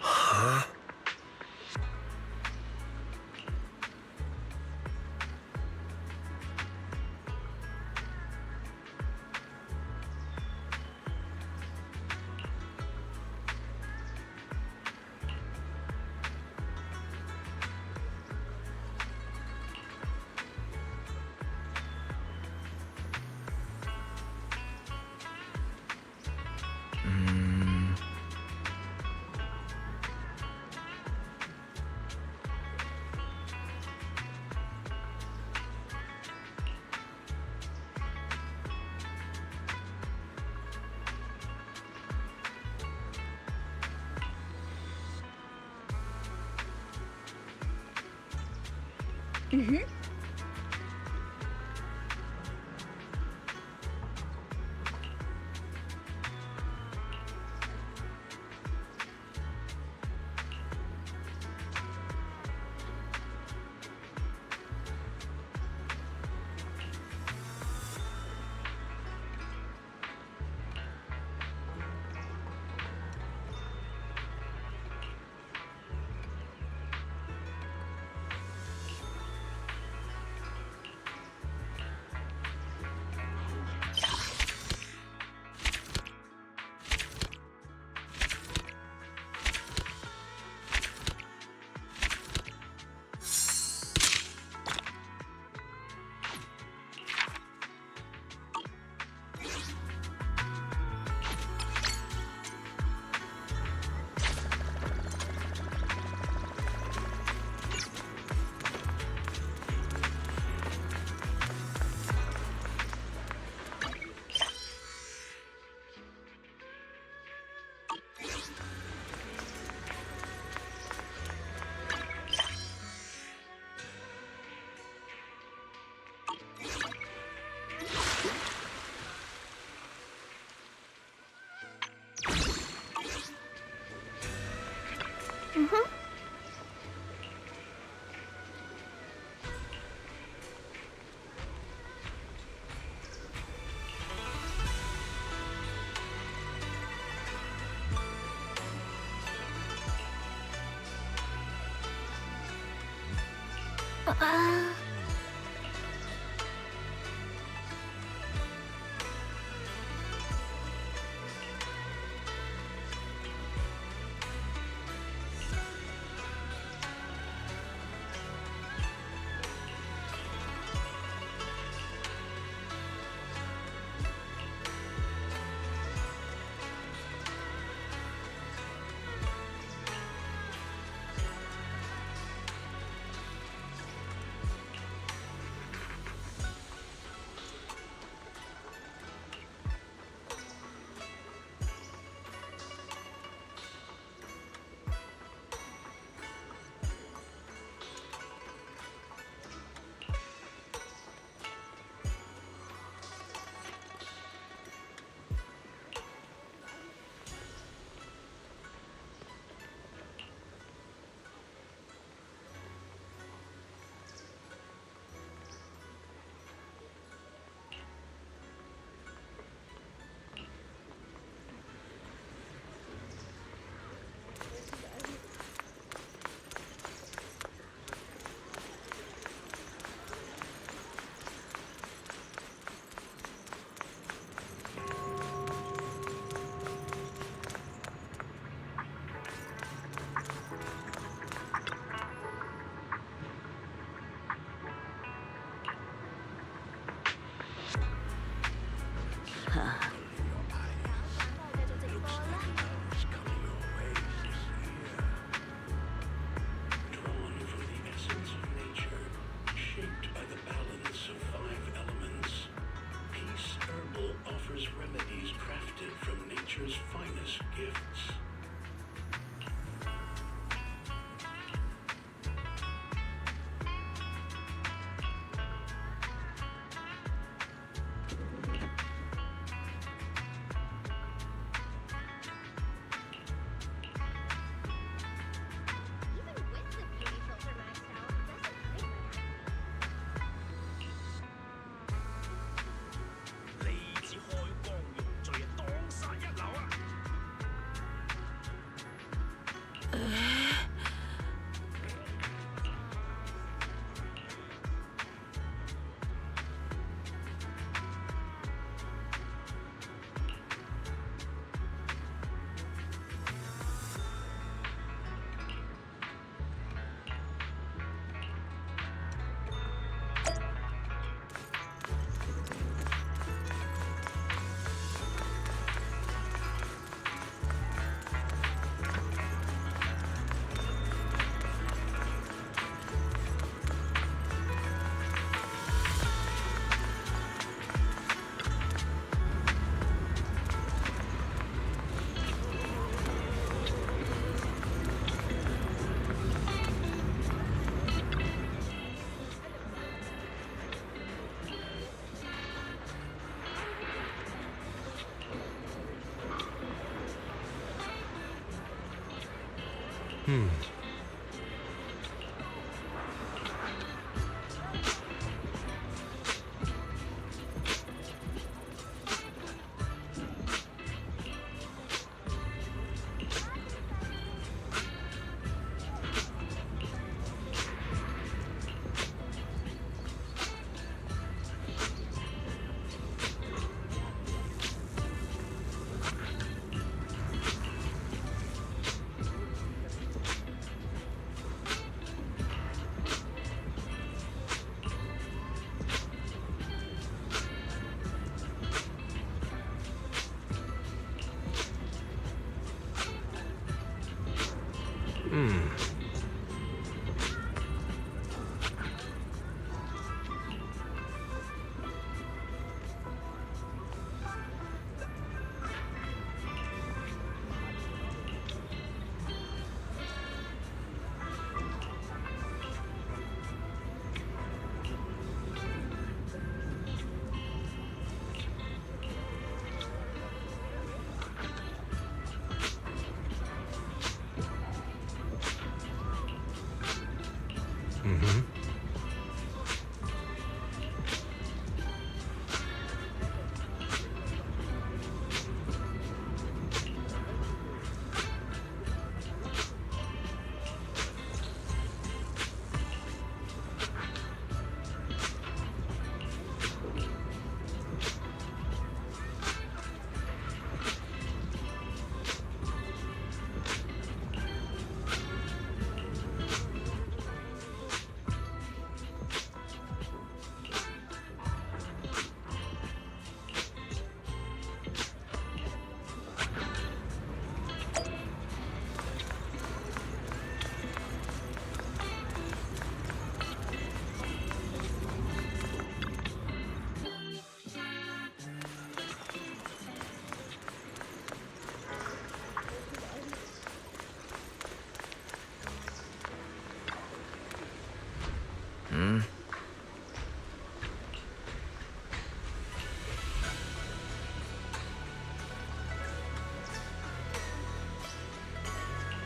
Huh?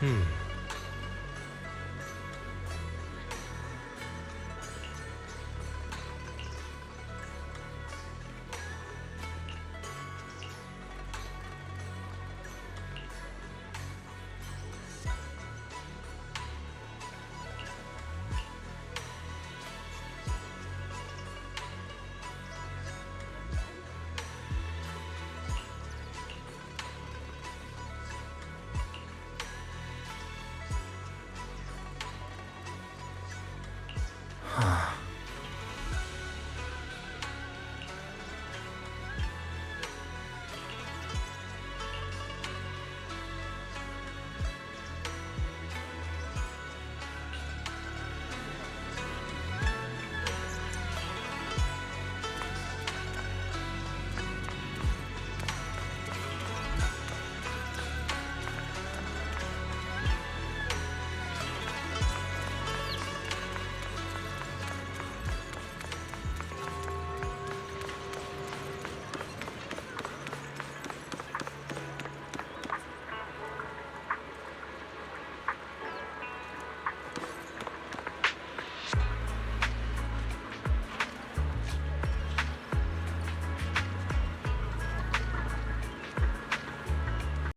Hmm.